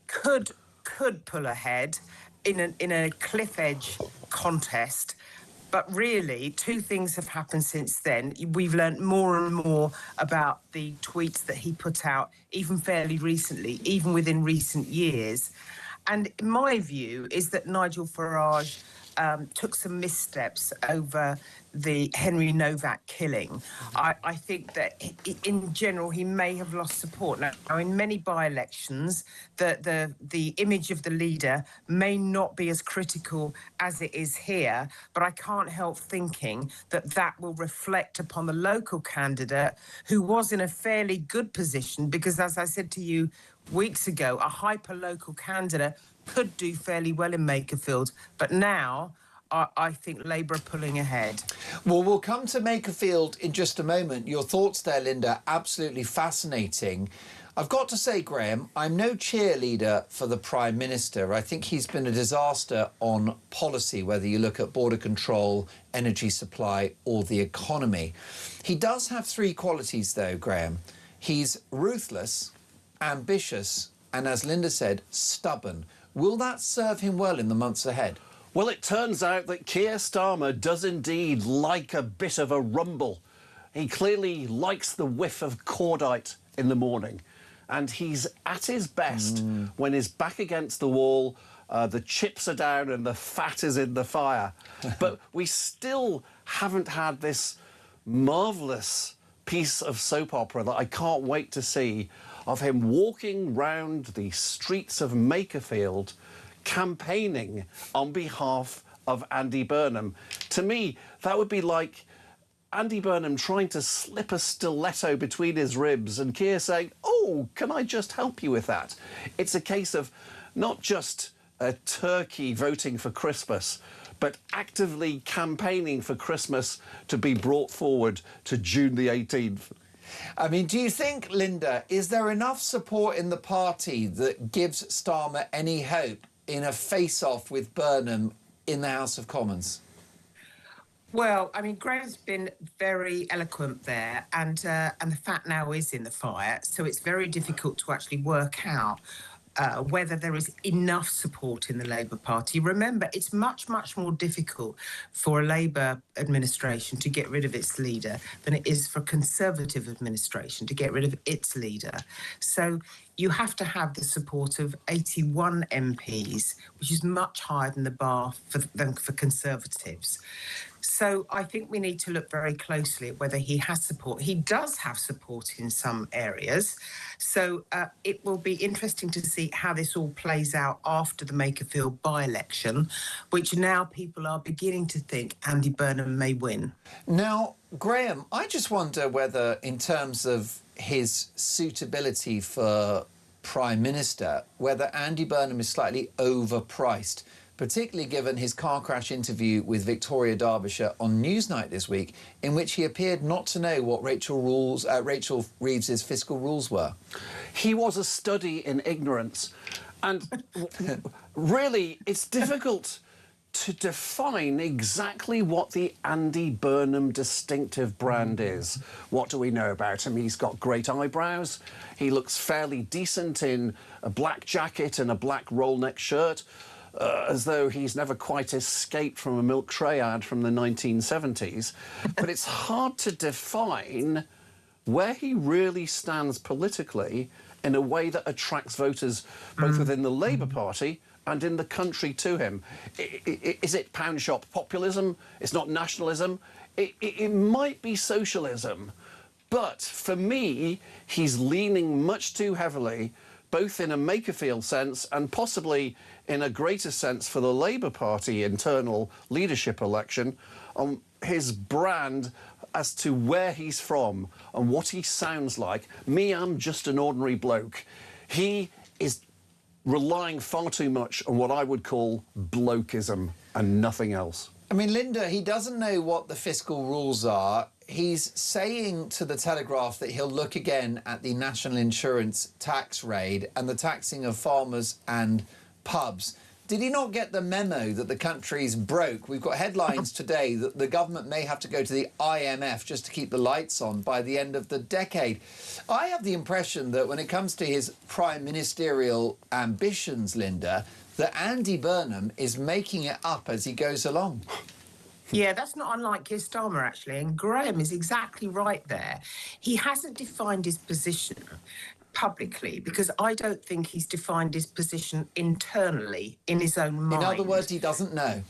could pull ahead in a cliff edge contest. But really, two things have happened since then. We've learned more and more about the tweets that he put out, even fairly recently, even within recent years. And my view is that Nigel Farage took some missteps over the Henry Novak killing. I think that in general he may have lost support. Now in many by-elections the image of the leader may not be as critical as it is here, but I can't help thinking that that will reflect upon the local candidate who was in a fairly good position, because as I said to you weeks ago, a hyper-local candidate could do fairly well in Makerfield, but now I think Labour are pulling ahead. Well, we'll come to Makerfield in just a moment. Your thoughts there, Linda, absolutely fascinating. I've got to say, Graham, I'm no cheerleader for the Prime Minister. I think he's been a disaster on policy, whether you look at border control, energy supply or the economy. He does have three qualities, though, Graham. He's ruthless, ambitious and, as Linda said, stubborn. Will that serve him well in the months ahead? Well, it turns out that Keir Starmer does indeed like a bit of a rumble. He clearly likes the whiff of cordite in the morning, and he's at his best when he's back against the wall, the chips are down and the fat is in the fire. But we still haven't had this marvellous piece of soap opera that I can't wait to see, of him walking round the streets of Makerfield campaigning on behalf of Andy Burnham. To me, that would be like Andy Burnham trying to slip a stiletto between his ribs and Keir saying, "Oh, can I just help you with that?" It's a case of not just a turkey voting for Christmas, but actively campaigning for Christmas to be brought forward to June the 18th. I mean, do you think, Linda, is there enough support in the party that gives Starmer any hope in a face-off with Burnham in the House of Commons? Well, I mean, Graham's been very eloquent there, and the fat now is in the fire, so it's very difficult to actually work out whether there is enough support in the Labour Party. Remember, it's much, much more difficult for a Labour administration to get rid of its leader than it is for a Conservative administration to get rid of its leader. So you have to have the support of 81 MPs, which is much higher than the bar than for Conservatives. So I think we need to look very closely at whether he has support. He does have support in some areas. So it will be interesting to see how this all plays out after the Makerfield by-election, which now people are beginning to think Andy Burnham may win. Now, Graham, I just wonder whether, in terms of his suitability for Prime Minister, whether Andy Burnham is slightly overpriced, particularly given his car crash interview with Victoria Derbyshire on Newsnight this week, in which he appeared not to know what Rachel Reeves's fiscal rules were. He was a study in ignorance, And really, it's difficult to define exactly what the Andy Burnham distinctive brand is. What do we know about him? He's got great eyebrows. He looks fairly decent in a black jacket and a black roll-neck shirt, as though he's never quite escaped from a milk tray ad from the 1970s. But it's hard to define where he really stands politically in a way that attracts voters both within the Labour Party and in the country to him. Is it pound shop populism? It's not nationalism. It might be socialism. But for me, he's leaning much too heavily, both in a make-a-feel sense and possibly in a greater sense for the Labour Party internal leadership election, on his brand as to where he's from and what he sounds like. Me, I'm just an ordinary bloke. He is relying far too much on what I would call blokeism and nothing else. I mean, Linda, he doesn't know what the fiscal rules are. He's saying to the Telegraph that he'll look again at the national insurance tax raid and the taxing of farmers and pubs. Did he not get the memo that the country's broke? We've got headlines today that the government may have to go to the IMF just to keep the lights on by the end of the decade. I have the impression that when it comes to his prime ministerial ambitions, Linda, that Andy Burnham is making it up as he goes along. Yeah, that's not unlike Keir Starmer, actually, and Graham is exactly right there. He hasn't defined his position publicly because I don't think he's defined his position internally in his own mind. In other words, he doesn't know.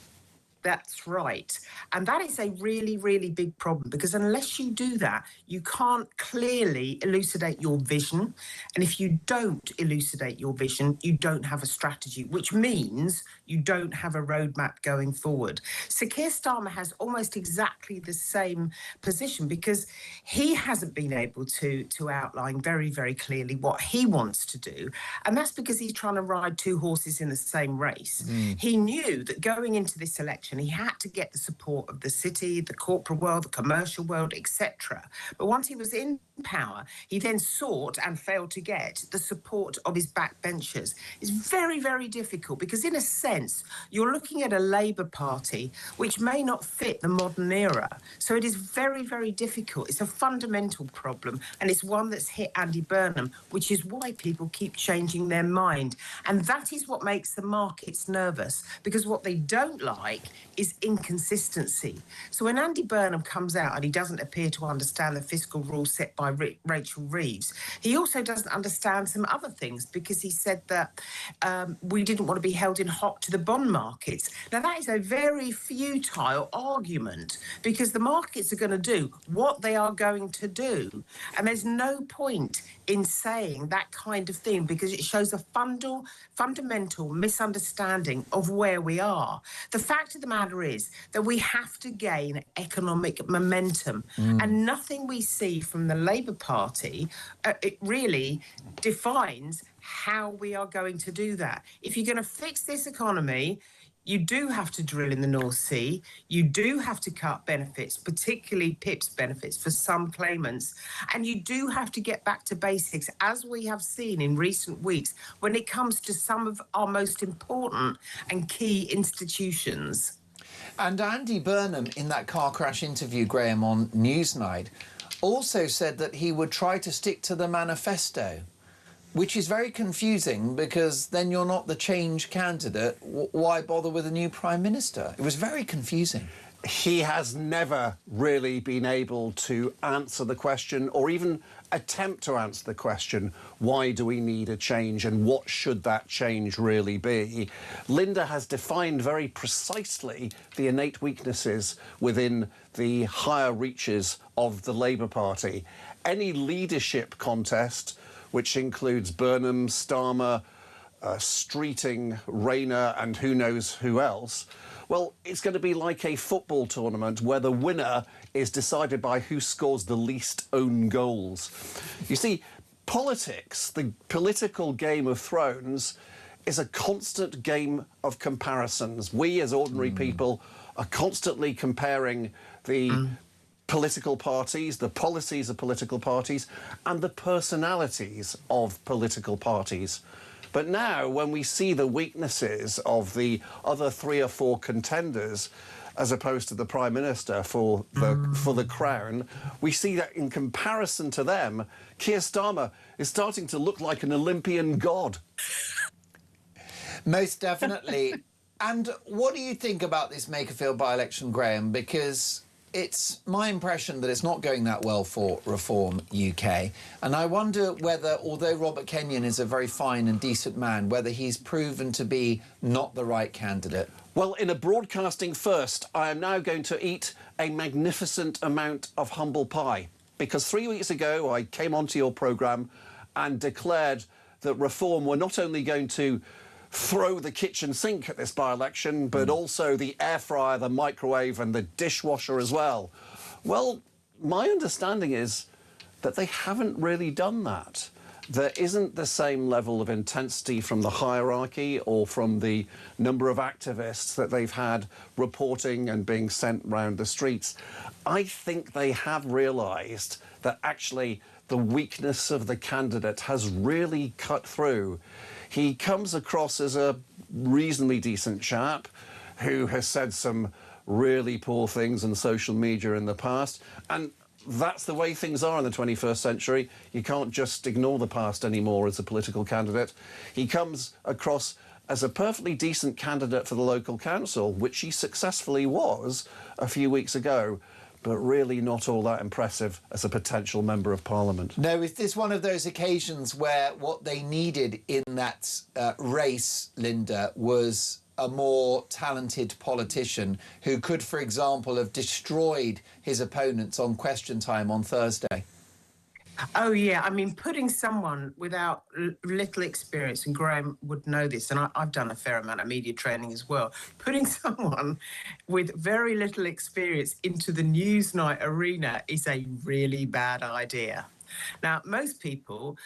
That's right. And that is a really, really big problem because unless you do that, you can't clearly elucidate your vision. And if you don't elucidate your vision, you don't have a strategy, which means you don't have a roadmap going forward. So Keir Starmer has almost exactly the same position because he hasn't been able to outline very, very clearly what he wants to do. And that's because he's trying to ride two horses in the same race. He knew that going into this election, he had to get the support of the city, the corporate world, the commercial world, etc. But once he was in power, he then sought and failed to get the support of his backbenchers. It's very, very difficult because in a sense, you're looking at a Labour Party which may not fit the modern era. So it is very, very difficult. It's a fundamental problem and it's one that's hit Andy Burnham, which is why people keep changing their mind. And that is what makes the markets nervous because what they don't like is inconsistency. So when Andy Burnham comes out and he doesn't appear to understand the fiscal rules set by Rachel Reeves, he also doesn't understand some other things because he said that we didn't want to be held in hock to the bond markets. Now, that is a very futile argument because the markets are going to do what they are going to do. And there's no point in saying that kind of thing because it shows a fundamental misunderstanding of where we are. The fact of the matter is that we have to gain economic momentum and nothing we see from the Labour Party, it really defines how we are going to do that. If you're going to fix this economy, you do have to drill in the North Sea. You do have to cut benefits, particularly PIP's benefits for some claimants. And you do have to get back to basics, as we have seen in recent weeks, when it comes to some of our most important and key institutions. And Andy Burnham, in that car crash interview, Graham, on Newsnight, also said that he would try to stick to the manifesto, which is very confusing because then you're not the change candidate. Why bother with a new Prime Minister? It was very confusing. He has never really been able to answer the question or even attempt to answer the question, why do we need a change and what should that change really be? Linda has defined very precisely the innate weaknesses within the higher reaches of the Labour Party. Any leadership contest, which includes Burnham, Starmer, Streeting, Rayner and who knows who else, well, it's going to be like a football tournament where the winner is decided by who scores the least own goals. You see, politics, the political Game of Thrones, is a constant game of comparisons. We, as ordinary people, are constantly comparing the political parties, the policies of political parties, and the personalities of political parties. But now, when we see the weaknesses of the other 3 or 4 contenders, as opposed to the Prime Minister for the crown, we see that in comparison to them, Keir Starmer is starting to look like an Olympian god. Most definitely. And what do you think about this Makerfield by-election, Graham? Because it's my impression that it's not going that well for Reform UK. And I wonder whether, although Robert Kenyon is a very fine and decent man, whether he's proven to be not the right candidate. Well, in a broadcasting first, I am now going to eat a magnificent amount of humble pie. Because 3 weeks ago, I came onto your programme and declared that Reform were not only going to throw the kitchen sink at this by-election, but also the air fryer, the microwave and the dishwasher as well. Well, my understanding is that they haven't really done that. There isn't the same level of intensity from the hierarchy or from the number of activists that they've had reporting and being sent round the streets. I think they have realised that actually the weakness of the candidate has really cut through. He comes across as a reasonably decent chap who has said some really poor things on social media in the past, and that's the way things are in the 21st century. You can't just ignore the past anymore as a political candidate. He comes across as a perfectly decent candidate for the local council, which he successfully was a few weeks ago, but really not all that impressive as a potential Member of Parliament. No, is this one of those occasions where what they needed in that race, Linda, was a more talented politician who could, for example, have destroyed his opponents on Question Time on Thursday? Oh, yeah. I mean, putting someone without little experience, and Graham would know this, and I've done a fair amount of media training as well, putting someone with very little experience into the Newsnight arena is a really bad idea. Now, most people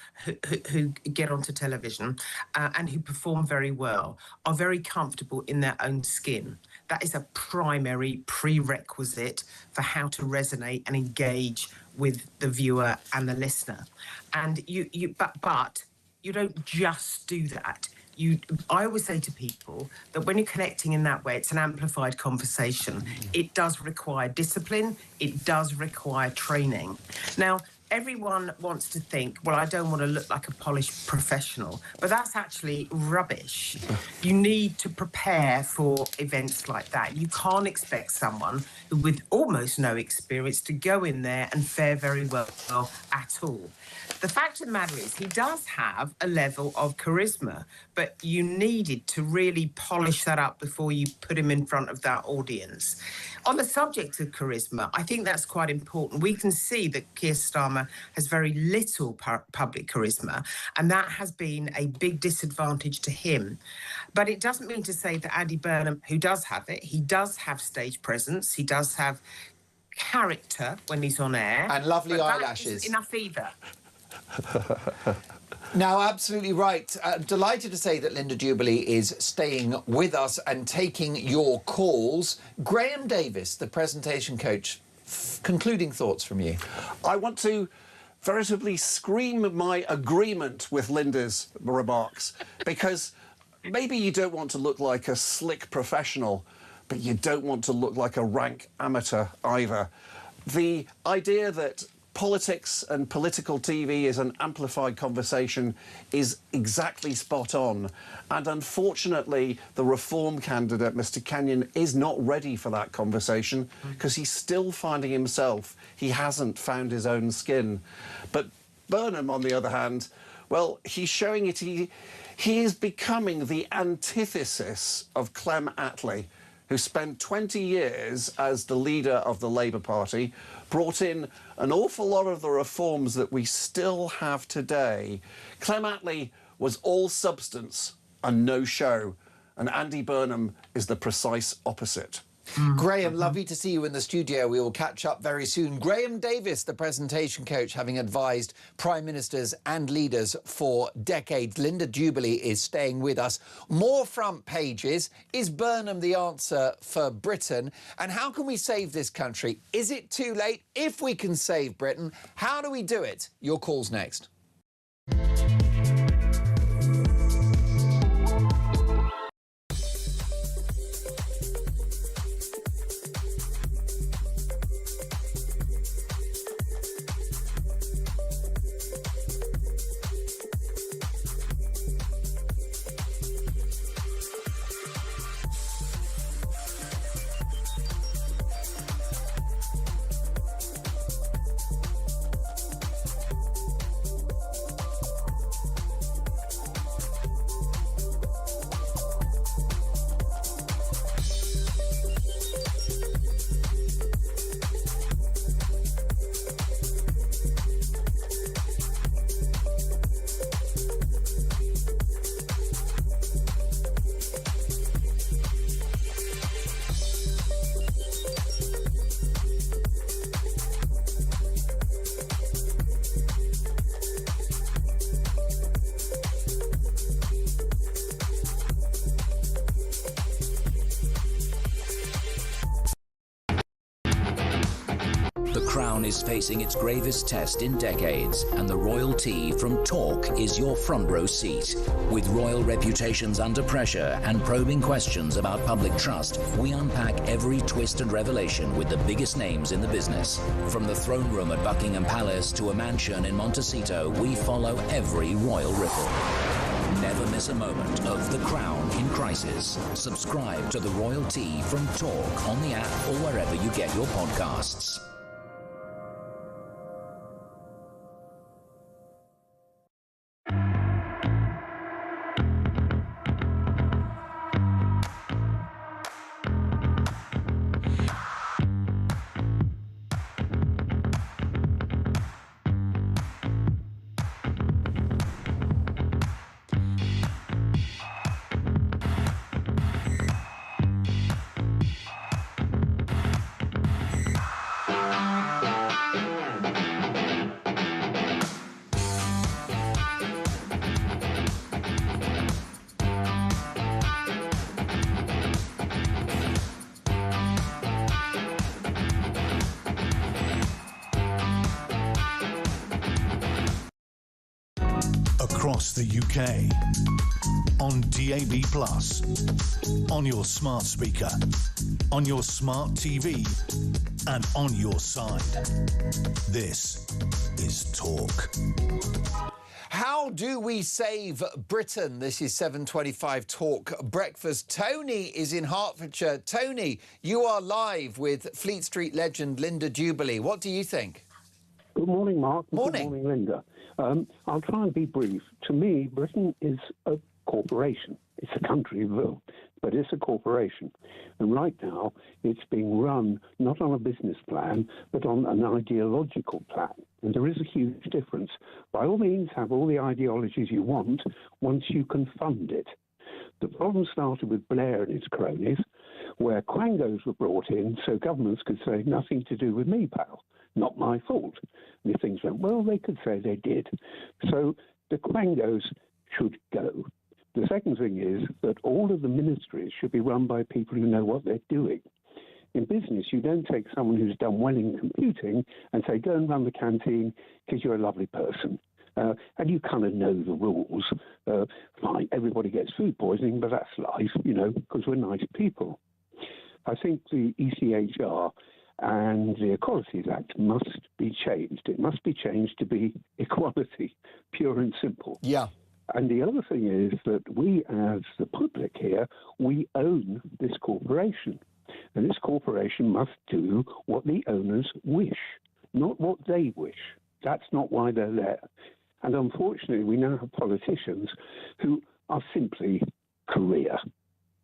who get onto television and who perform very well are very comfortable in their own skin. That is a primary prerequisite for how to resonate and engage with the viewer and the listener. And but you don't just do that. I always say to people that when you're connecting in that way, it's an amplified conversation. It does require discipline. It does require training. Now, everyone wants to think, well, I don't want to look like a polished professional, but that's actually rubbish. You need to prepare for events like that. You can't expect someone with almost no experience to go in there and fare very well at all. The fact of the matter is he does have a level of charisma, but you needed to really polish that up before you put him in front of that audience. On the subject of charisma, I think that's quite important. We can see that Keir Starmer has very little public charisma, and that has been a big disadvantage to him. But it doesn't mean to say that Andy Burnham, who does have it, he does have stage presence, he does have character when he's on air. And lovely eyelashes. That isn't enough either. Now, absolutely right. Delighted to say that Linda Jubilee is staying with us and taking your calls. Graham Davis, the presentation coach, concluding thoughts from you. I want to veritably scream my agreement with Linda's remarks, because maybe you don't want to look like a slick professional, but you don't want to look like a rank amateur either. The idea that politics and political TV is an amplified conversation is exactly spot on. And unfortunately, the Reform candidate, Mr. Kenyon, is not ready for that conversation because he's still finding himself. He hasn't found his own skin. But Burnham, on the other hand, well, he's showing it. He is becoming the antithesis of Clem Attlee, who spent 20 years as the leader of the Labour Party, brought in an awful lot of the reforms that we still have today. Clem Attlee was all substance and no show, and Andy Burnham is the precise opposite. Graham, lovely to see you in the studio. We will catch up very soon. Graham Davis, the presentation coach, having advised prime ministers and leaders for decades. Linda Jubilee is staying with us. More front pages. Is Burnham the answer for Britain? And how can we save this country? Is it too late? If we can save Britain, how do we do it? Your call's next. crown is facing its gravest test in decades, and the royalty from Talk is your front row seat. With royal reputations under pressure and probing questions about public trust, we unpack every twist and revelation with the biggest names in the business. From the throne room at Buckingham Palace to a mansion in Montecito, we follow every royal ripple. Never miss a moment of The Crown in Crisis. Subscribe to The Royal Tea from Talk on the app or wherever you get your podcasts. Across the UK, on DAB+, on your smart speaker, on your smart TV, and on your side. This is Talk. How do we save Britain? This is 7:25 Talk Breakfast. Tony is in Hertfordshire. Tony, you are live with Fleet Street legend Linda Jubilee. What do you think? Good morning, Mark. Morning. Good morning, Linda. I'll try and be brief. To me, Britain is a corporation. It's a country, but it's a corporation. And right now, it's being run not on a business plan, but on an ideological plan. And there is a huge difference. By all means, have all the ideologies you want once you can fund it. The problem started with Blair and his cronies, where quangos were brought in so governments could say, nothing to do with me, pal. Not my fault. And if things went well, they could say they did. So the quangos should go. The second thing is that all of the ministries should be run by people who know what they're doing. In business, you don't take someone who's done well in computing and say, go and run the canteen because you're a lovely person. And you kind of know the rules. Fine, everybody gets food poisoning, but that's life, because we're nice people. I think the ECHR and the Equalities Act must be changed. It must be changed to be equality, pure and simple. Yeah. And the other thing is that we, as the public here, we own this corporation. And this corporation must do what the owners wish, not what they wish. That's not why they're there. And unfortunately, we now have politicians who are simply career.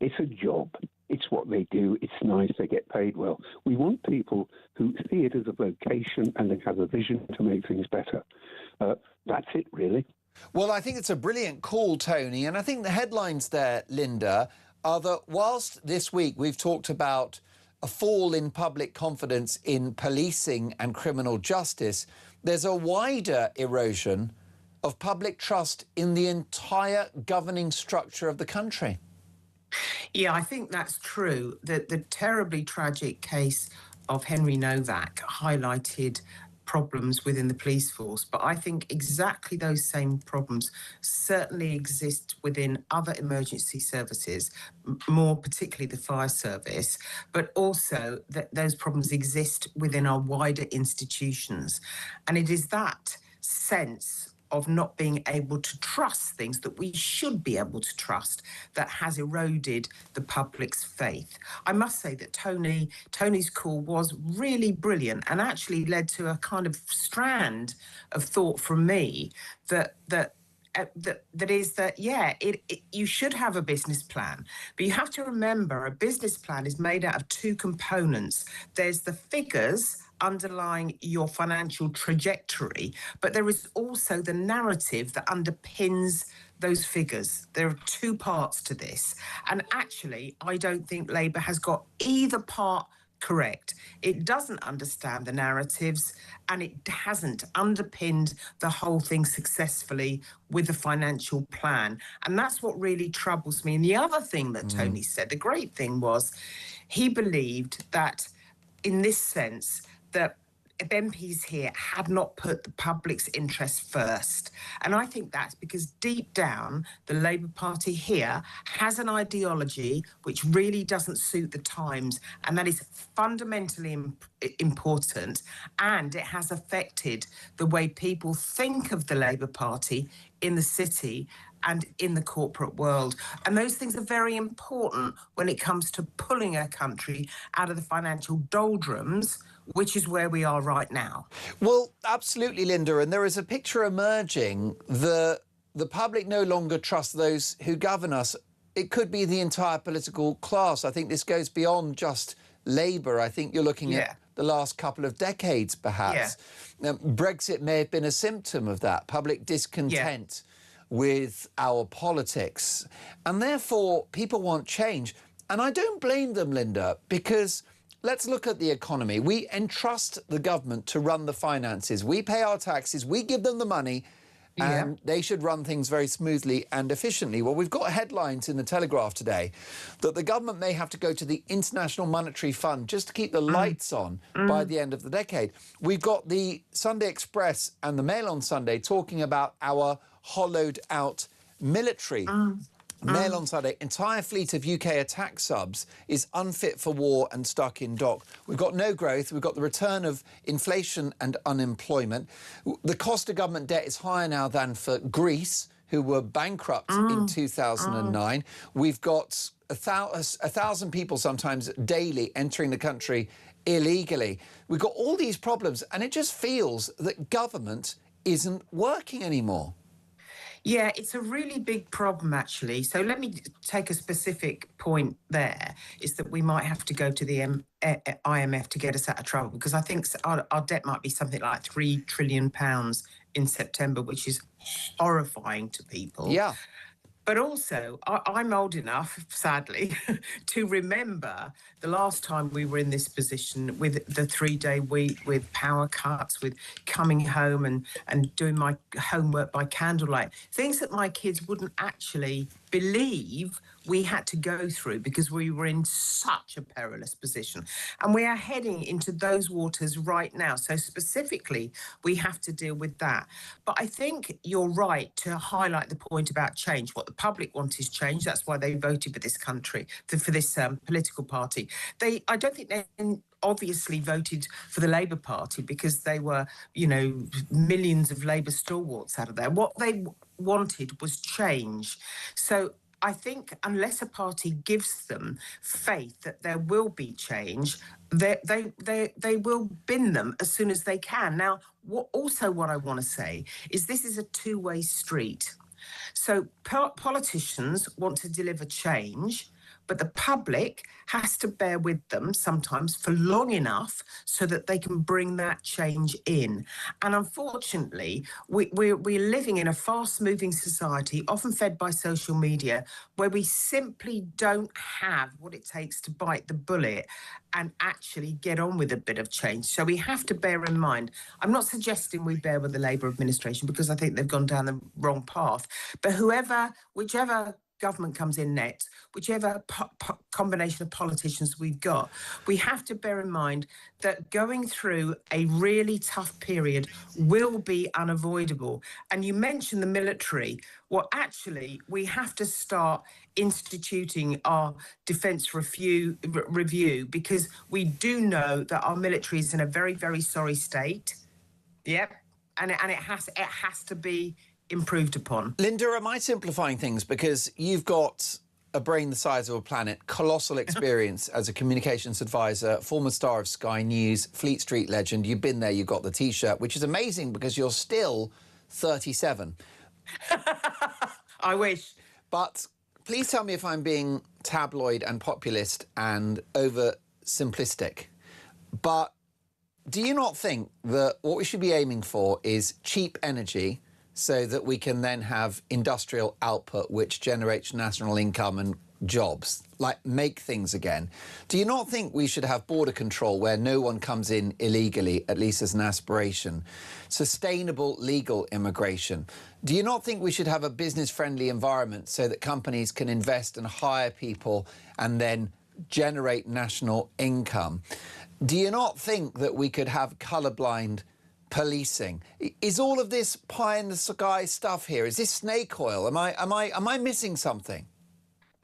It's a job. It's what they do. It's nice. They get paid well. We want people who see it as a vocation and they have a vision to make things better. That's it, really. Well, I think it's a brilliant call, Tony. And I think the headlines there, Linda, are that whilst this week we've talked about a fall in public confidence in policing and criminal justice, there's a wider erosion of public trust in the entire governing structure of the country. Yeah, I think that's true. The terribly tragic case of Henry Novak highlighted problems within the police force, but I think exactly those same problems certainly exist within other emergency services, more particularly the fire service, but also that those problems exist within our wider institutions. And it is that sense of not being able to trust things that we should be able to trust that has eroded the public's faith. I must say that Tony's call was really brilliant and actually led to a kind of strand of thought from me that you should have a business plan, but you have to remember a business plan is made out of two components. There's the figures underlying your financial trajectory, but there is also the narrative that underpins those figures. There are two parts to this. And actually, I don't think Labour has got either part correct. It doesn't understand the narratives and it hasn't underpinned the whole thing successfully with the financial plan. And that's what really troubles me. And the other thing that Tony said, the great thing was he believed that in this sense, that MPs here had not put the public's interest first. And I think that's because deep down, the Labour Party here has an ideology which really doesn't suit the times, and that is fundamentally important, and it has affected the way people think of the Labour Party in the city and in the corporate world. And those things are very important when it comes to pulling a country out of the financial doldrums, which is where we are right now. Well, absolutely, Linda. And there is a picture emerging that the public no longer trust those who govern us. It could be the entire political class. I think this goes beyond just Labour. I think you're looking at the last couple of decades, perhaps. Brexit may have been a symptom of that, public discontent with our politics. And therefore, people want change. And I don't blame them, Linda, because let's look at the economy. We entrust the government to run the finances. We pay our taxes, we give them the money, and they should run things very smoothly and efficiently. Well, we've got headlines in the Telegraph today that the government may have to go to the International Monetary Fund just to keep the lights on by the end of the decade. We've got the Sunday Express and the Mail on Sunday talking about our hollowed out military. Mail on Sunday, entire fleet of UK attack subs is unfit for war and stuck in dock. We've got no growth. We've got the return of inflation and unemployment. The cost of government debt is higher now than for Greece, who were bankrupt in 2009. We've got a thousand people sometimes daily entering the country illegally. We've got all these problems, and it just feels that government isn't working anymore. Yeah, it's a really big problem, actually. So let me take a specific point there, is that we might have to go to the IMF to get us out of trouble, because I think our debt might be something like £3 trillion in September, which is horrifying to people. Yeah. But also, I'm old enough, sadly, to remember the last time we were in this position with the 3-day week, with power cuts, with coming home and doing my homework by candlelight, things that my kids wouldn't actually believe we had to go through because we were in such a perilous position. And we are heading into those waters right now. So specifically, we have to deal with that. But I think you're right to highlight the point about change. What the public want is change. That's why they voted for this country, for this political party. I don't think they obviously voted for the Labour Party because they were, millions of Labour stalwarts out of there. What they wanted was change. So I think unless a party gives them faith that there will be change, they will bin them as soon as they can. Now, what I want to say is this is a two-way street. So politicians want to deliver change, but the public has to bear with them sometimes for long enough so that they can bring that change in. And unfortunately, we're living in a fast-moving society, often fed by social media, where we simply don't have what it takes to bite the bullet and actually get on with a bit of change. So we have to bear in mind, I'm not suggesting we bear with the Labour administration because I think they've gone down the wrong path, but whichever government comes in next, whichever combination of politicians we've got, we have to bear in mind that going through a really tough period will be unavoidable. And you mentioned the military. Well, actually, we have to start instituting our defence review because we do know that our military is in a very, very sorry state. Yep. And it has to be improved upon. Linda, am I simplifying things? Because you've got a brain the size of a planet, colossal experience as a communications advisor, former star of Sky News, Fleet Street legend. You've been there, you've got the T-shirt, which is amazing because you're still 37. I wish. But please tell me if I'm being tabloid and populist and over-simplistic. But do you not think that what we should be aiming for is cheap energy so that we can then have industrial output which generates national income and jobs, like make things again? Do you not think we should have border control where no one comes in illegally, at least as an aspiration? Sustainable legal immigration. Do you not think we should have a business-friendly environment so that companies can invest and hire people and then generate national income? Do you not think that we could have colourblind policing? Is all of this pie in the sky stuff here? Is this snake oil? Am I missing something?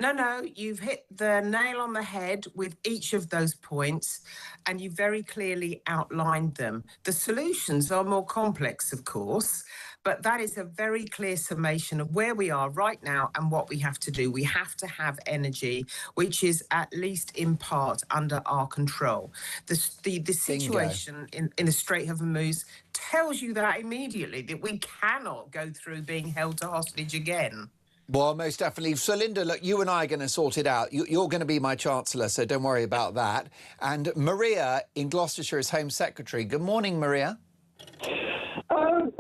No, you've hit the nail on the head with each of those points, and you very clearly outlined them. The solutions are more complex, of course, but that is a very clear summation of where we are right now and what we have to do. We have to have energy, which is at least in part under our control. The situation in the Strait of Hormuz tells you that immediately, that we cannot go through being held to hostage again. Well, most definitely. So, Linda, look, you and I are going to sort it out. You're going to be my Chancellor, so don't worry about that. And Maria in Gloucestershire is Home Secretary. Good morning, Maria.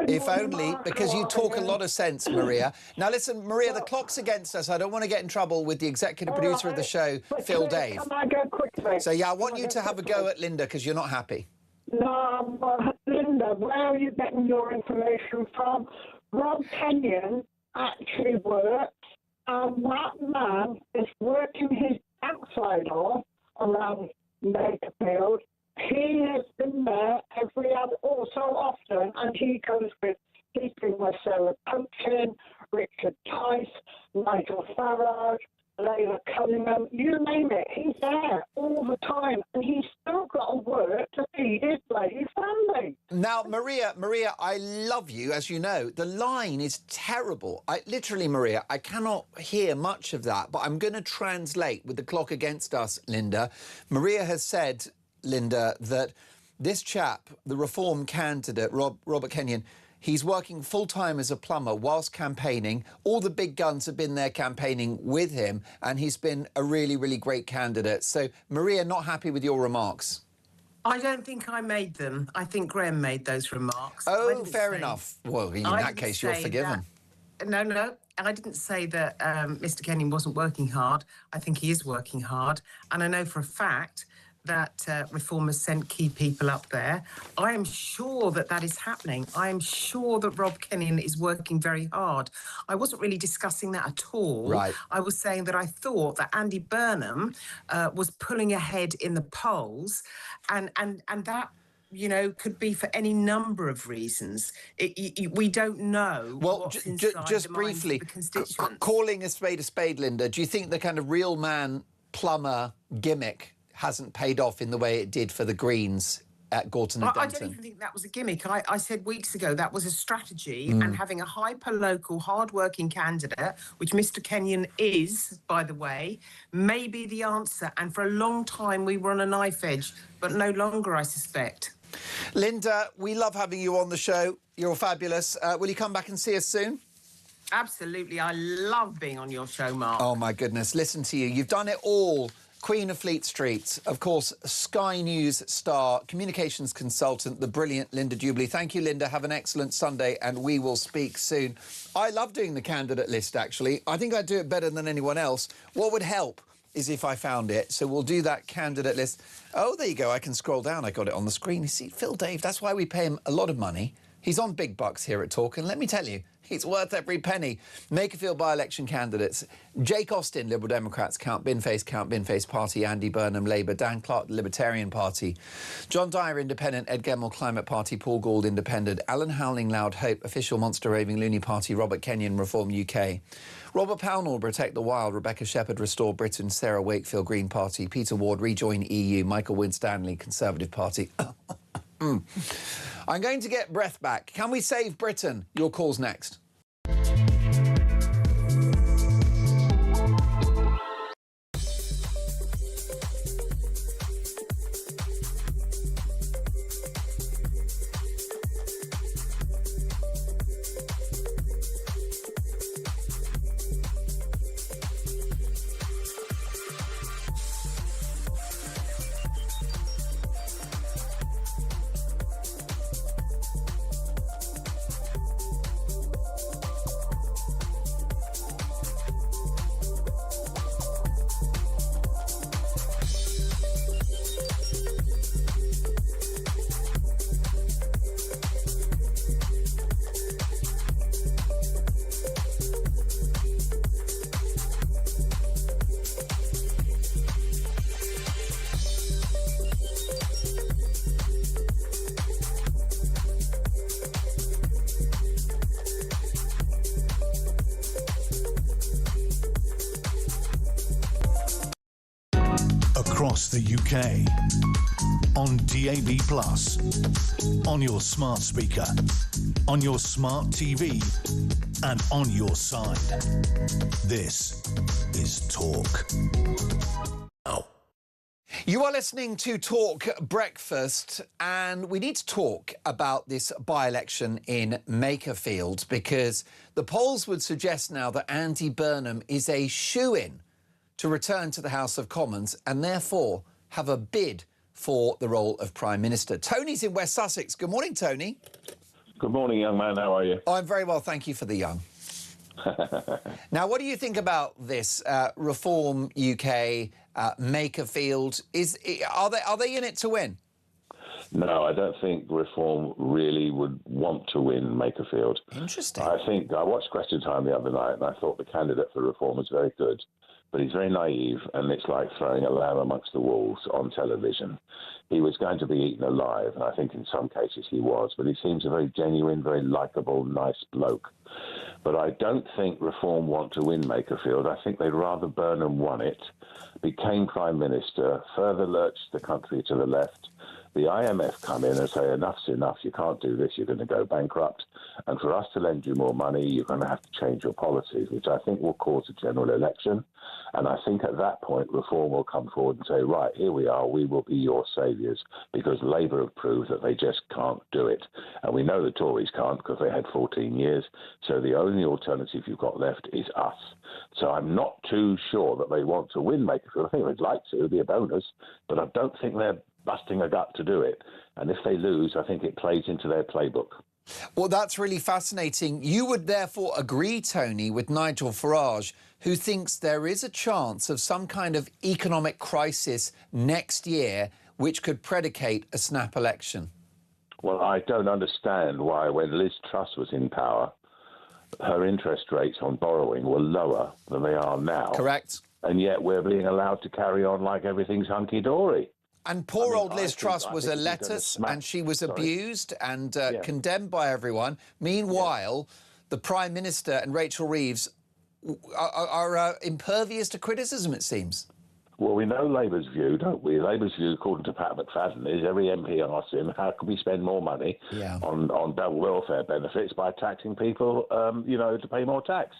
If only, because you talk a lot of sense, Maria. Now, listen, Maria, the clock's against us. I don't want to get in trouble with the executive producer of the show, Phil Dave. Can I go quickly? So, yeah, I want you to have a go at Linda, because you're not happy. No, Linda, where are you getting your information from? Rob Kenyon actually works, and that man is working his backside off around Makerfield. He has been there so often, and he's been with Sarah Pumpkin, Richard Tice, Nigel Farage, Layla Cunningham, you name it, he's there all the time, and he's still got to work to feed his bloody family. Now, Maria, I love you, as you know. The line is terrible. Literally, Maria, I cannot hear much of that, but I'm going to translate with the clock against us, Linda. Maria has said, Linda, that this chap, the Reform candidate, Robert Kenyon, he's working full-time as a plumber whilst campaigning. All the big guns have been there campaigning with him, and he's been a really, really great candidate. So, Maria, not happy with your remarks? I don't think I made them. I think Graham made those remarks. Oh, fair enough. Well, in that case, you're forgiven. No, I didn't say that Mr. Kenyon wasn't working hard. I think he is working hard. And I know for a fact that Reform has sent key people up there. I am sure that that is happening. I am sure that Rob Kenyon is working very hard. I wasn't really discussing that at all. Right. I was saying that I thought that Andy Burnham was pulling ahead in the polls, and that, you know, could be for any number of reasons. We don't know. Well, what's inside just the minds briefly, of the constituents. calling a spade, Linda, do you think the kind of real man plumber gimmick hasn't paid off in the way it did for the Greens at Gorton and I Denton? don't even think that was a gimmick. I said weeks ago that was a strategy, and having a hyper-local, hard-working candidate, which Mr. Kenyon is, by the way, may be the answer. And for a long time we were on a knife edge, but no longer, I suspect. Linda, we love having you on the show. You're fabulous. Will you come back and see us soon? Absolutely. I love being on your show, Mark. Oh, my goodness. Listen to you. You've done it all. Queen of Fleet Street, of course, Sky News star, communications consultant, the brilliant Linda Jubilee. Thank you, Linda. Have an excellent Sunday, and we will speak soon. I love doing the candidate list, actually. I think I do it better than anyone else. What would help is if I found it. So we'll do that candidate list. Oh, there you go. I can scroll down. I got it on the screen. You see, Phil Dave, that's why we pay him a lot of money. He's on big bucks here at Talk, and let me tell you, he's worth every penny. Makerfield by-election candidates. Jake Austin, Liberal Democrats, Count Binface Party, Andy Burnham, Labour, Dan Clark, Libertarian Party, John Dyer, Independent, Ed Gemmell, Climate Party, Paul Gould, Independent, Alan Howling, Loud Hope, Official Monster Raving Loony Party, Robert Kenyon, Reform UK, Robert Pownall, Protect the Wild, Rebecca Shepherd, Restore Britain, Sarah Wakefield, Green Party, Peter Ward, Rejoin EU, Michael Winstanley, Conservative Party. I'm going to get breath back. Can we save Britain? Your call's next. across the UK. On DAB+, on your smart speaker, on your smart TV, and on your side. This is Talk. You are listening to Talk Breakfast, and we need to talk about this by-election in Makerfield, because the polls would suggest now that Andy Burnham is a shoo-in to return to the House of Commons and therefore have a bid for the role of Prime Minister. Tony's in West Sussex. Good morning, Tony. Good morning, young man. How are you? I'm very well, thank you for the young. Now, what do you think about this Reform UK, Makerfield? Are they in it to win? No, I don't think Reform really would want to win Makerfield. Interesting. I think I watched Question Time the other night, and I thought the candidate for Reform was very good, but he's very naive, and it's like throwing a lamb amongst the wolves on television. He was going to be eaten alive, and I think in some cases he was, but he seems a very genuine, very likeable, nice bloke. But I don't think Reform want to win Makerfield. I think they'd rather Burnham won it, became Prime Minister, further lurched the country to the left. The IMF come in and say, enough's enough, you can't do this, you're going to go bankrupt. And for us to lend you more money, you're going to have to change your policies, which I think will cause a general election. And I think at that point, Reform will come forward and say, right, here we are, we will be your saviours, because Labour have proved that they just can't do it. And we know the Tories can't because they had 14 years. So the only alternative you've got left is us. So I'm not too sure that they want to win Makerfield. I think they'd like to, it'd be a bonus, but I don't think they're busting a gut to do it. And if they lose, I think it plays into their playbook. Well, that's really fascinating. You would therefore agree, Tony, with Nigel Farage, who thinks there is a chance of some kind of economic crisis next year which could predicate a snap election. Well, I don't understand why, when Liz Truss was in power, her interest rates on borrowing were lower than they are now. Correct. And yet we're being allowed to carry on like everything's hunky-dory. And poor old Liz Truss was a lettuce, and she was abused and condemned by everyone. Meanwhile, the Prime Minister and Rachel Reeves are impervious to criticism, it seems. Well, we know Labour's view, don't we? Labour's view, according to Pat McFadden, is every MP asks him, how can we spend more money on double welfare benefits by taxing people, to pay more tax?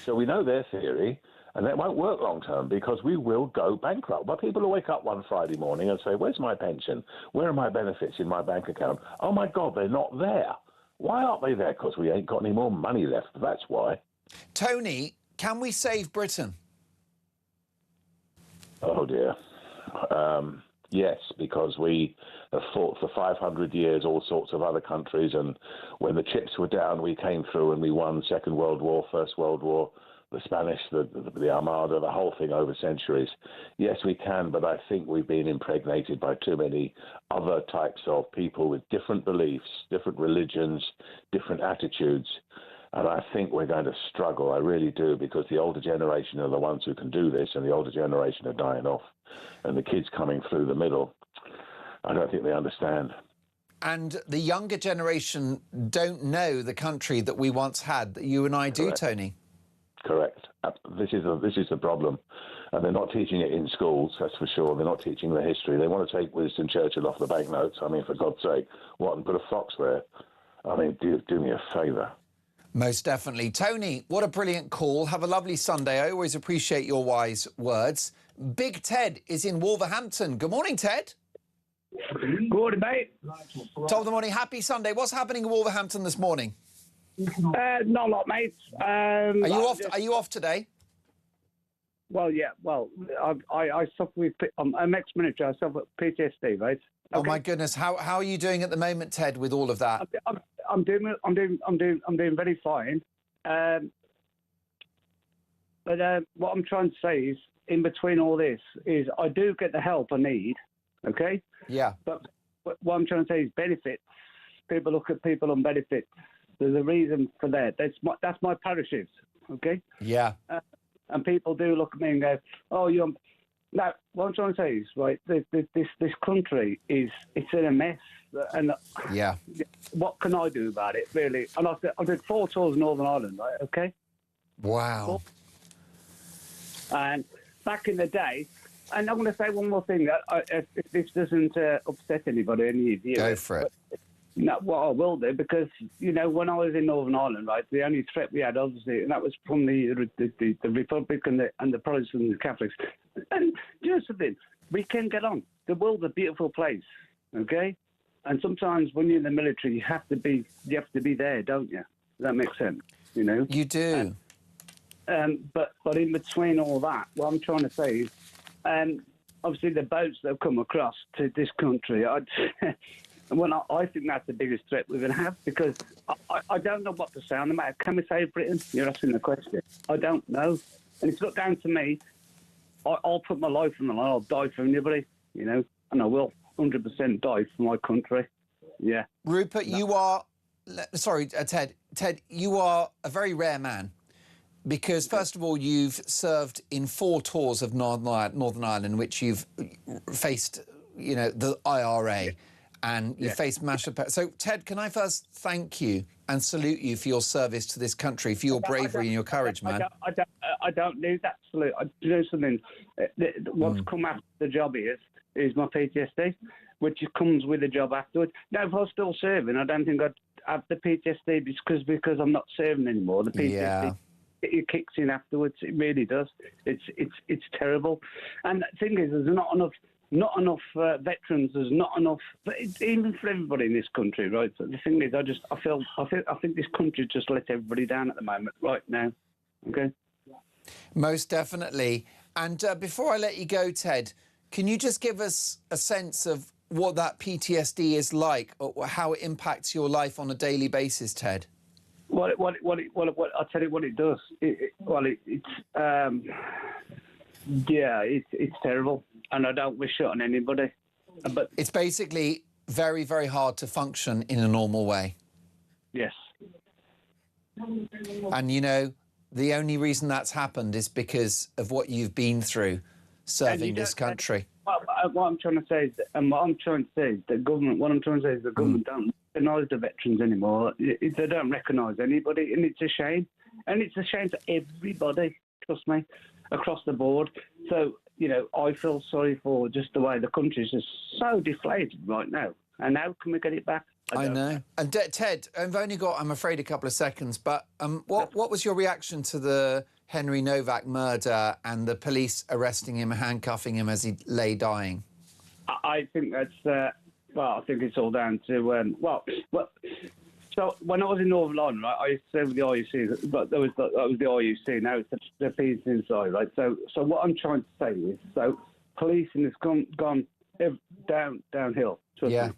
So we know their theory. And that won't work long term because we will go bankrupt. But people will wake up one Friday morning and say, where's my pension? Where are my benefits in my bank account? Oh, my God, they're not there. Why aren't they there? Because we ain't got any more money left. That's why. Tony, can we save Britain? Oh, dear. Yes, because we have fought for 500 years all sorts of other countries. And when the chips were down, we came through and we won Second World War, First World War, the Spanish, the Armada, the whole thing over centuries. Yes, we can, but I think we've been impregnated by too many other types of people with different beliefs, different religions, different attitudes. And I think we're going to struggle. I really do, because the older generation are the ones who can do this, and the older generation are dying off. And the kids coming through the middle, I don't think they understand. And the younger generation don't know the country that we once had, that you and I do, Tony. Correct. This is the problem. And they're not teaching it in schools, that's for sure. They're not teaching the history. They want to take Winston Churchill off the banknotes. I mean, for God's sake, what, and put a fox there? I mean, do me a favour. Most definitely. Tony, what a brilliant call. Have a lovely Sunday. I always appreciate your wise words. Big Ted is in Wolverhampton. Good morning, Ted. Good morning, mate. Top of the morning. Happy Sunday. What's happening in Wolverhampton this morning? Not a lot, mate. Are you off today? Well, yeah. Well, I suffer with. I'm ex-military. I suffer with PTSD, mate. Okay. Oh my goodness. How are you doing at the moment, Ted, with all of that? I'm doing very fine. But what I'm trying to say is, in between all this, is I do get the help I need. Okay. Yeah. But what I'm trying to say is benefits. People look at people on benefits. There's a reason for that. That's my parachute, okay? Yeah. And people do look at me and go, "Oh, you're." Now, what I'm trying to say is, right, this country it's in a mess, and yeah, what can I do about it, really? And I did 4 tours in Northern Ireland, right? Okay. Wow. And back in the day, and I'm going to say one more thing. If this doesn't upset anybody, any of you, go for it. No, what I will do, because, when I was in Northern Ireland, right, the only threat we had, obviously, and that was from the Republic and the Protestants and the Catholics. And just a thing, we can get on. The world's a beautiful place, okay? And sometimes when you're in the military, you have to be there, don't you? Does that make sense? You do. But in between all that, what I'm trying to say is, obviously the boats that have come across to this country, I think that's the biggest threat we're going to have, because I don't know what to say on the matter. Can we save Britain? You're asking the question. I don't know. And it's not down to me. I'll put my life on the line. I'll die for anybody, and I will 100% die for my country. Yeah. Rupert, you are... Sorry, Ted. Ted, you are a very rare man, because, first of all, you've served in 4 tours of Northern Ireland, in which you've faced, the IRA, and you faced mass... So, Ted, can I first thank you and salute you for your service to this country, for your bravery and your courage, man? I don't need that salute. You know something? What's come after the job is my PTSD, which comes with the job afterwards. Now, if I was still serving, I don't think I'd have the PTSD because I'm not serving anymore. The PTSD it kicks in afterwards. It really does. It's terrible. And the thing is, there's not enough veterans. There's not enough, even for everybody in this country, right? But the thing is, I think this country just let everybody down at the moment, right now. Okay. Most definitely. And before I let you go, Ted, can you just give us a sense of what that PTSD is like, or how it impacts your life on a daily basis, Ted? I'll tell you what it does. It's terrible, and I don't wish it on anybody. But it's basically very, very hard to function in a normal way. Yes. And the only reason that's happened is because of what you've been through serving this country. What I'm trying to say is, the government. What I'm trying to say is the government don't recognise the veterans anymore. They don't recognise anybody, and it's a shame. And it's a shame to everybody. Trust me, across the board. So I feel sorry for just the way the country's just so deflated right now. And how can we get it back? I know. And Ted, I've only got, I'm afraid, a couple of seconds. But what was your reaction to the Henry Novak murder and the police arresting him, handcuffing him as he lay dying? I think that's, I think it's all down to, so when I was in Northern Ireland, right, I used to serve with the RUC, but that was the RUC, now it's the police inside, right? So what I'm trying to say is, policing has gone downhill. Yeah.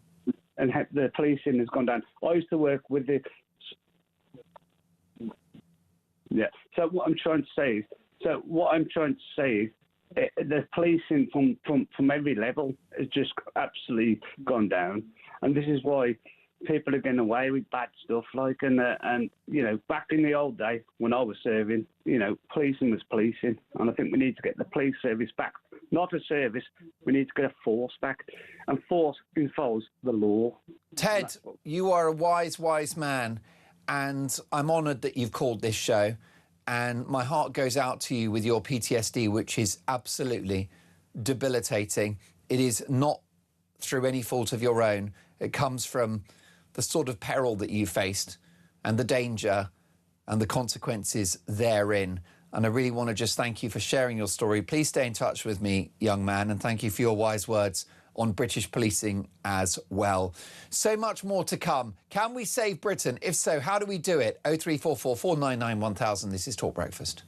And the policing has gone down. I used to work with the... Yeah. So what I'm trying to say is, the policing from every level has just absolutely gone down, and this is why people are getting away with bad stuff. Back in the old day when I was serving, policing was policing, and I think we need to get the police service back. Not a service, we need to get a force back, and force involves the law. Ted, you are a wise man, and I'm honoured that you've called this show. And my heart goes out to you with your PTSD, which is absolutely debilitating. It is not through any fault of your own. It comes from the sort of peril that you faced and the danger and the consequences therein. And I really want to just thank you for sharing your story. Please stay in touch with me, young man, and thank you for your wise words on British policing as well. So much more to come. Can we save Britain? If so, how do we do it? 0344 499 1000. This is Talk Breakfast.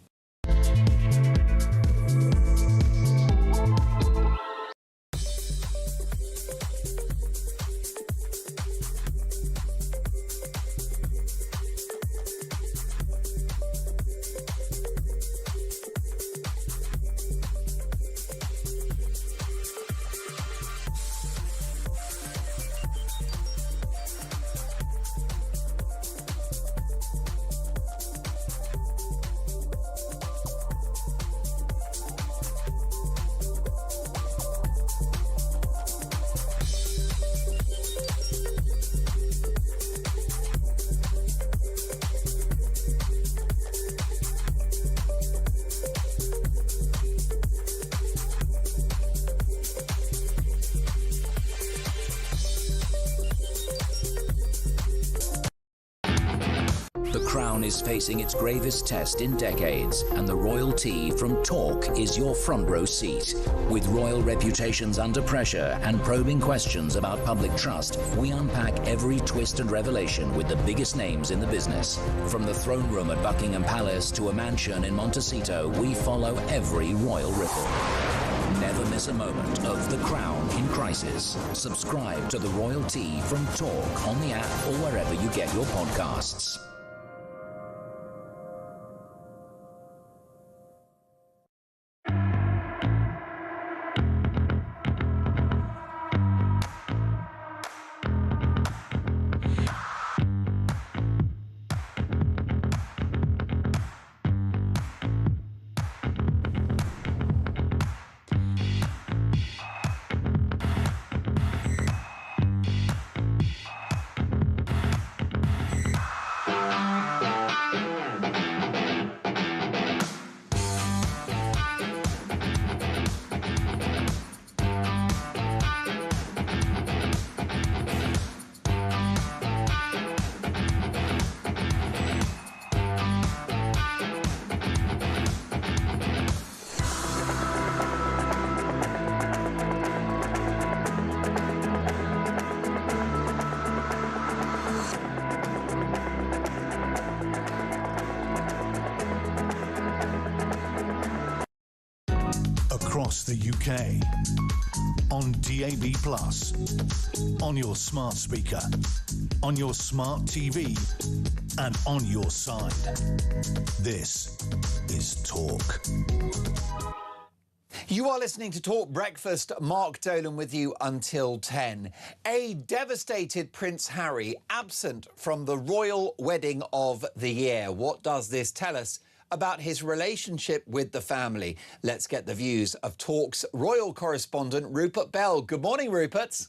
crown is facing its gravest test in decades, and the royalty from Talk is your front row seat. With royal reputations under pressure and probing questions about public trust, we unpack every twist and revelation with the biggest names in the business. From the throne room at Buckingham Palace to a mansion in Montecito, we follow every royal ripple. Never miss a moment of The Crown in Crisis. Subscribe to The Royalty from Talk on the app or wherever you get your podcasts. Across the UK, on DAB+, on your smart speaker, on your smart TV, and on your side. This is Talk. You are listening to Talk Breakfast. Mark Dolan with you until 10. A devastated Prince Harry absent from the royal wedding of the year. What does this tell us about his relationship with the family? Let's get the views of Talk's royal correspondent, Rupert Bell. Good morning, Rupert.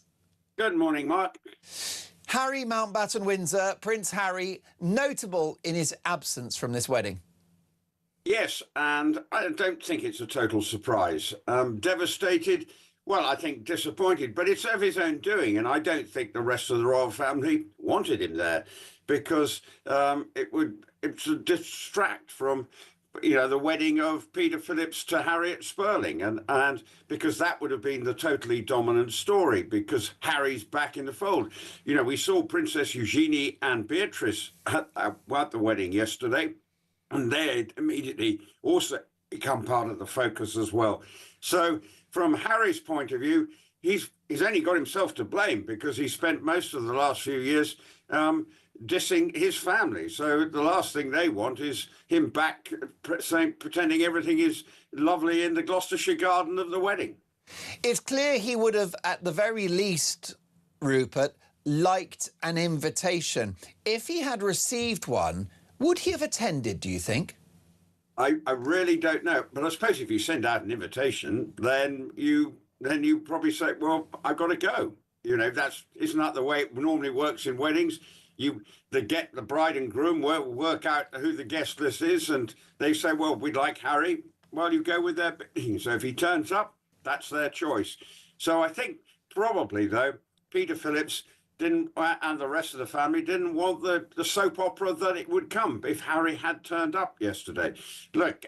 Good morning, Mark. Harry Mountbatten-Windsor, Prince Harry, notable in his absence from this wedding. Yes, and I don't think it's a total surprise. Devastated, well, I think disappointed, but it's of his own doing, and I don't think the rest of the royal family wanted him there, because it would distract from, the wedding of Peter Phillips to Harriet Spurling, and because that would have been the totally dominant story, because Harry's back in the fold. We saw Princess Eugenie and Beatrice at the wedding yesterday, and they immediately also become part of the focus as well. So from Harry's point of view, he's only got himself to blame, because he spent most of the last few years dissing his family. So the last thing they want is him back pretending everything is lovely in the Gloucestershire garden of the wedding. It's clear he would have, at the very least, Rupert, liked an invitation. If he had received one, would he have attended, do you think? I really don't know. But I suppose if you send out an invitation, then you probably say, well, I've got to go. Isn't that the way it normally works in weddings? The bride and groom work out who the guest list is, and they say, well, we'd like Harry. Well, you go with their bidding. So if he turns up, that's their choice. So I think probably, though, Peter Phillips didn't, and the rest of the family didn't want the soap opera that it would come if Harry had turned up yesterday. Look,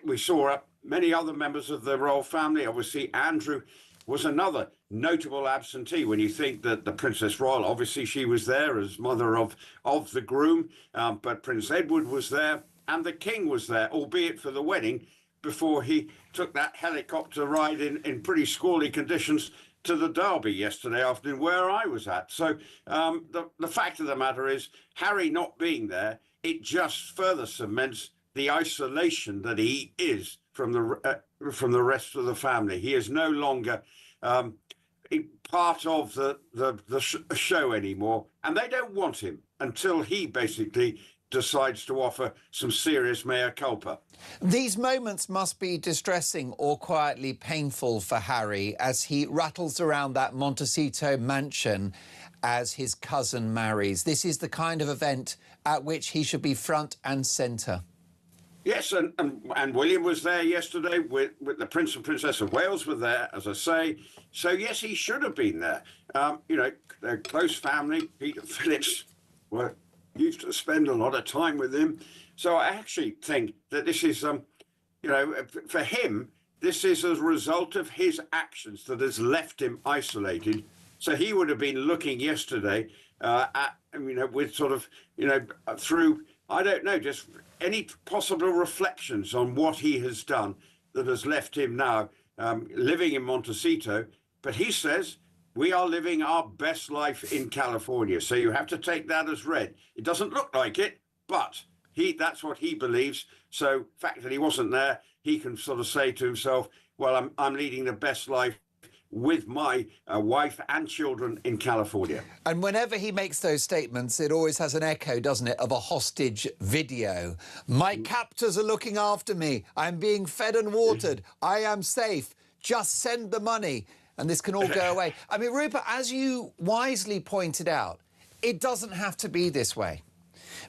we saw many other members of the royal family. Obviously, Andrew was another notable absentee. When you think that the Princess Royal, obviously she was there as mother of the groom, but Prince Edward was there and the King was there, albeit for the wedding, before he took that helicopter ride in pretty squally conditions to the Derby yesterday afternoon, where I was at. So the fact of the matter is, Harry not being there, it just further cements the isolation that he is from the rest of the family. He is no longer part of the show anymore, and they don't want him until he basically decides to offer some serious mea culpa. These moments must be distressing or quietly painful for Harry as he rattles around that Montecito mansion as his cousin marries. This is the kind of event at which he should be front and centre. Yes, and William was there yesterday with the Prince and Princess of Wales were there, as I say. So, yes, he should have been there. Their close family, Peter Phillips, used to spend a lot of time with him. So I actually think that this is, you know, for him, this is a result of his actions that has left him isolated. So he would have been looking yesterday at, you know, with sort of, you know, through, I don't know, just any possible reflections on what he has done that has left him now living in Montecito. But he says, we are living our best life in California. So you have to take that as read. It doesn't look like it, but that's what he believes. So the fact that he wasn't there, he can sort of say to himself, well, I'm leading the best life with my wife and children in California. And whenever he makes those statements, it always has an echo, doesn't it, of a hostage video. My captors are looking after me. I'm being fed and watered. I am safe. Just send the money. And this can all go away. I mean, Rupert, as you wisely pointed out, it doesn't have to be this way.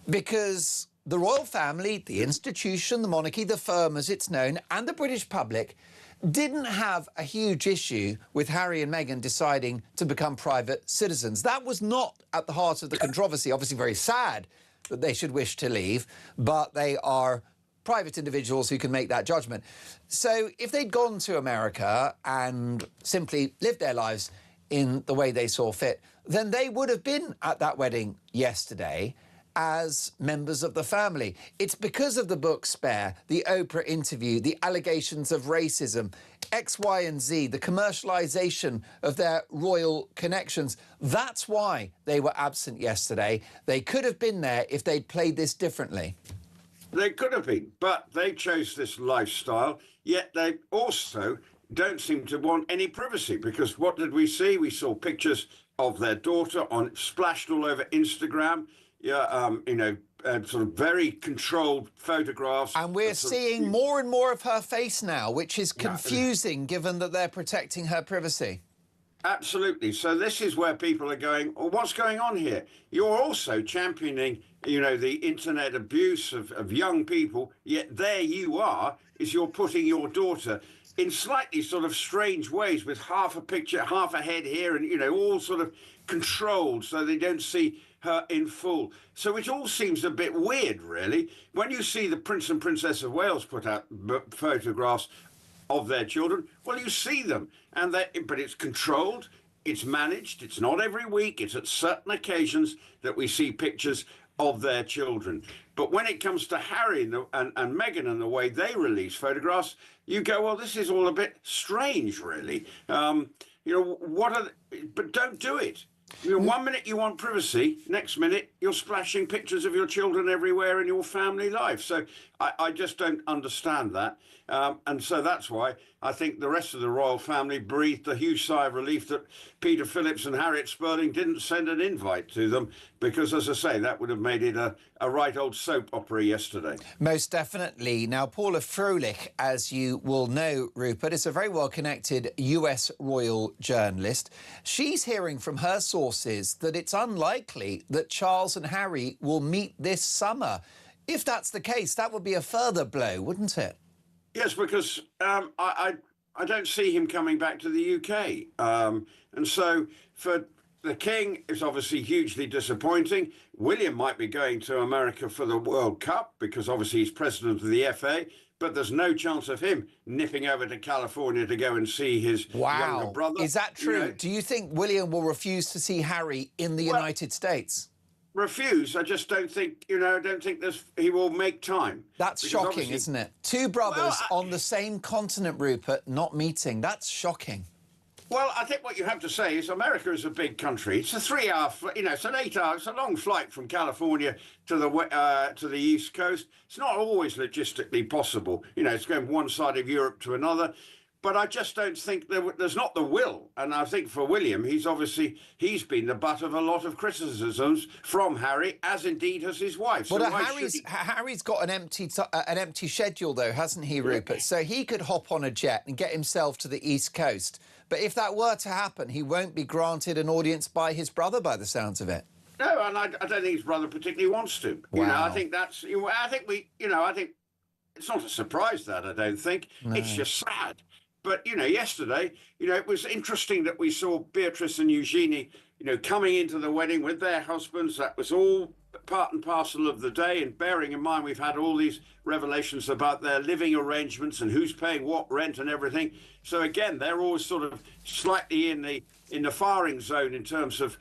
Because the royal family, the institution, the monarchy, the firm as it's known, and the British public didn't have a huge issue with Harry and Meghan deciding to become private citizens. That was not at the heart of the controversy. Obviously very sad that they should wish to leave, but they are private individuals who can make that judgment. So if they'd gone to America and simply lived their lives in the way they saw fit, then they would have been at that wedding yesterday as members of the family. It's because of the book Spare, the Oprah interview, the allegations of racism, X, Y and Z, the commercialisation of their royal connections. That's why they were absent yesterday. They could have been there if they'd played this differently. They could have been, but they chose this lifestyle, yet they also don't seem to want any privacy, because what did we see? We saw pictures of their daughter splashed all over Instagram. Yeah, you know, sort of very controlled photographs. And we're seeing more and more of her face now, which is confusing given that they're protecting her privacy. Absolutely. So this is where people are going, well, what's going on here? You're also championing, you know, the internet abuse of young people, yet there you are, is you're putting your daughter in slightly sort of strange ways with half a picture, half a head here, and, you know, all sort of controlled so they don't see her in full. So it all seems a bit weird, really. When you see the Prince and Princess of Wales put out photographs of their children, well, you see them, but it's controlled, it's managed, it's not every week, it's at certain occasions that we see pictures of their children. But when it comes to Harry and Meghan and the way they release photographs, you go, well, this is all a bit strange, really. You know, but don't do it. You know, 1 minute you want privacy, next minute you're splashing pictures of your children everywhere in your family life. So I just don't understand that. And so that's why I think the rest of the royal family breathed a huge sigh of relief that Peter Phillips and Harriet Spurling didn't send an invite to them, because, as I say, that would have made it a right old soap opera yesterday. Most definitely. Now, Paula Froelich, as you will know, Rupert, is a very well-connected US royal journalist. She's hearing from her sources that it's unlikely that Charles and Harry will meet this summer. If that's the case, that would be a further blow, wouldn't it? Yes, because I don't see him coming back to the UK. And so for the King, it's obviously hugely disappointing. William might be going to America for the World Cup because obviously he's president of the FA, but there's no chance of him nipping over to California to go and see his younger brother. Is that true? You know? Do you think William will refuse to see Harry in the United States? Refuse. I just don't think, you know, I don't think he will make time. That's shocking, isn't it? Two brothers on the same continent, Rupert, not meeting. That's shocking. Well, I think what you have to say is America is a big country. It's a 3-hour, you know, it's an 8-hour, it's a long flight from California to the East Coast. It's not always logistically possible. You know, it's going from one side of Europe to another. But I just don't think there's not the will. And I think for William, he's been the butt of a lot of criticisms from Harry, as indeed has his wife. But Harry's got an empty schedule, though, hasn't he, Rupert? So he could hop on a jet and get himself to the East Coast. But if that were to happen, he won't be granted an audience by his brother, by the sounds of it. No, and I don't think his brother particularly wants to. Wow. You know, I think I think it's not a surprise that I don't think. No. It's just sad. But, you know, yesterday, you know, it was interesting that we saw Beatrice and Eugenie, you know, coming into the wedding with their husbands. That was all part and parcel of the day, and bearing in mind we've had all these revelations about their living arrangements and who's paying what rent and everything. So again, they're always sort of slightly in the firing zone in terms of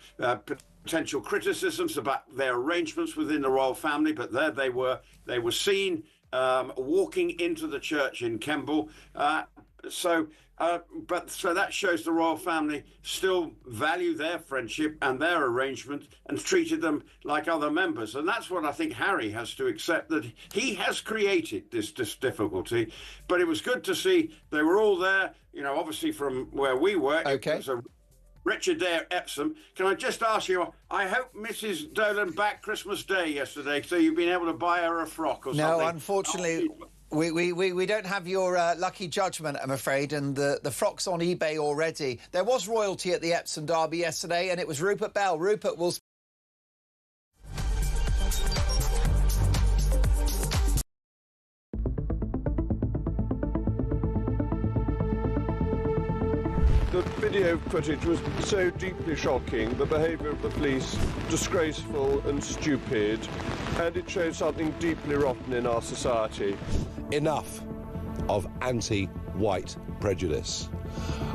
potential criticisms about their arrangements within the royal family. But there they were seen walking into the church in Kemble. So that shows the royal family still value their friendship and their arrangement and treated them like other members. And that's what I think Harry has to accept, that he has created this difficulty. But it was good to see they were all there, you know, obviously from where we were. Okay. It was a Richard Day at Epsom. Can I just ask you, I hope Mrs. Dolan back Christmas Day yesterday, so you've been able to buy her a frock or something? No, unfortunately... We don't have your lucky judgment, I'm afraid, and the frock's on eBay already. There was royalty at the Epsom Derby yesterday, and it was Rupert Bell. Rupert will... The video footage was so deeply shocking, the behaviour of the police disgraceful and stupid, and it shows something deeply rotten in our society. Enough of anti-white prejudice.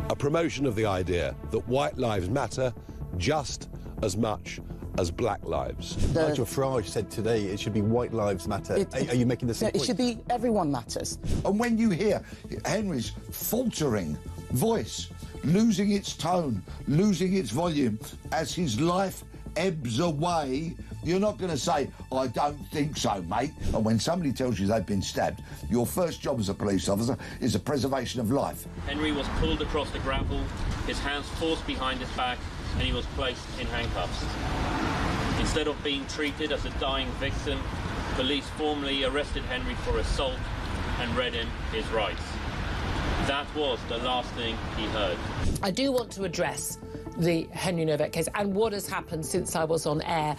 A promotion of the idea that white lives matter just as much as black lives. Nigel Farage said today it should be white lives matter. Are you making the same point? It should be everyone matters. And when you hear Henry's faltering voice, losing its tone, losing its volume as his life ebbs away, you're not going to say, I don't think so, mate. And when somebody tells you they've been stabbed, your first job as a police officer is the preservation of life. Henry was pulled across the gravel, his hands forced behind his back, and he was placed in handcuffs. Instead of being treated as a dying victim, police formally arrested Henry for assault and read him his rights. That was the last thing he heard. I do want to address the Henry Novak case and what has happened since I was on air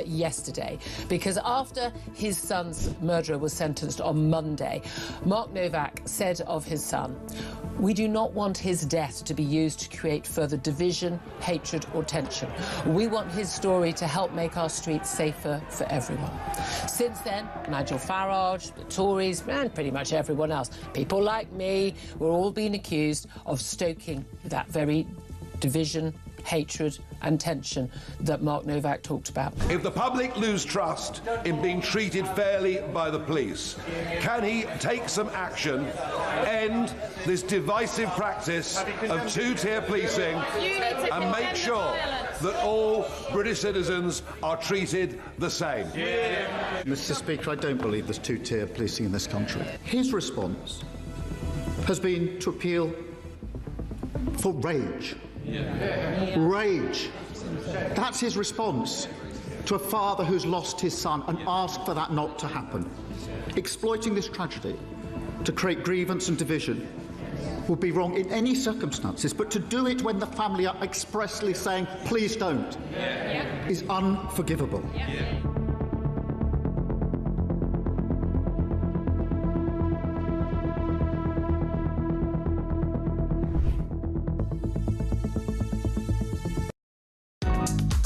yesterday. Because after his son's murderer was sentenced on Monday, Mark Novak said of his son, "We do not want his death to be used to create further division, hatred or tension. We want his story to help make our streets safer for everyone." Since then, Nigel Farage, the Tories and pretty much everyone else, people like me, we're all being accused of stoking that very division, hatred and tension that Mark Novak talked about. If the public lose trust in being treated fairly by the police, can he take some action, end this divisive practice of two-tier policing and make sure that all British citizens are treated the same? Mr. Speaker, I don't believe there's two-tier policing in this country. His response has been to appeal for rage. Rage. That's his response to a father who's lost his son and asked for that not to happen. Exploiting this tragedy to create grievance and division would be wrong in any circumstances, but to do it when the family are expressly saying, please don't, is unforgivable.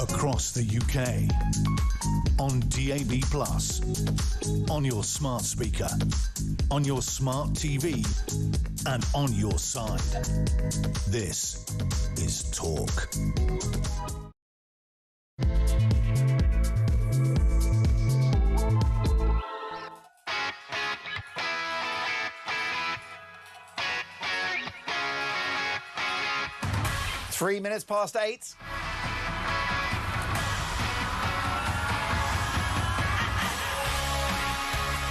Across the UK, on DAB+, on your smart speaker, on your smart TV, and on your side. This is Talk. Three minutes past 8.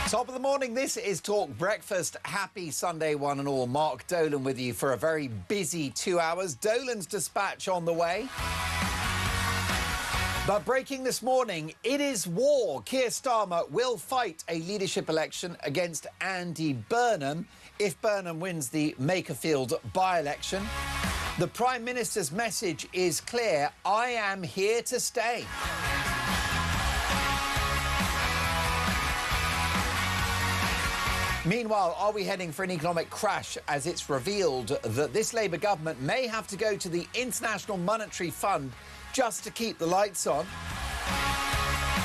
Top of the morning, this is Talk Breakfast. Happy Sunday, one and all. Mark Dolan with you for a very busy 2 hours. Dolan's dispatch on the way. But breaking this morning, it is war. Keir Starmer will fight a leadership election against Andy Burnham if Burnham wins the Makerfield by-election. The Prime Minister's message is clear: I am here to stay. Meanwhile, are we heading for an economic crash as it's revealed that this Labour government may have to go to the International Monetary Fund just to keep the lights on?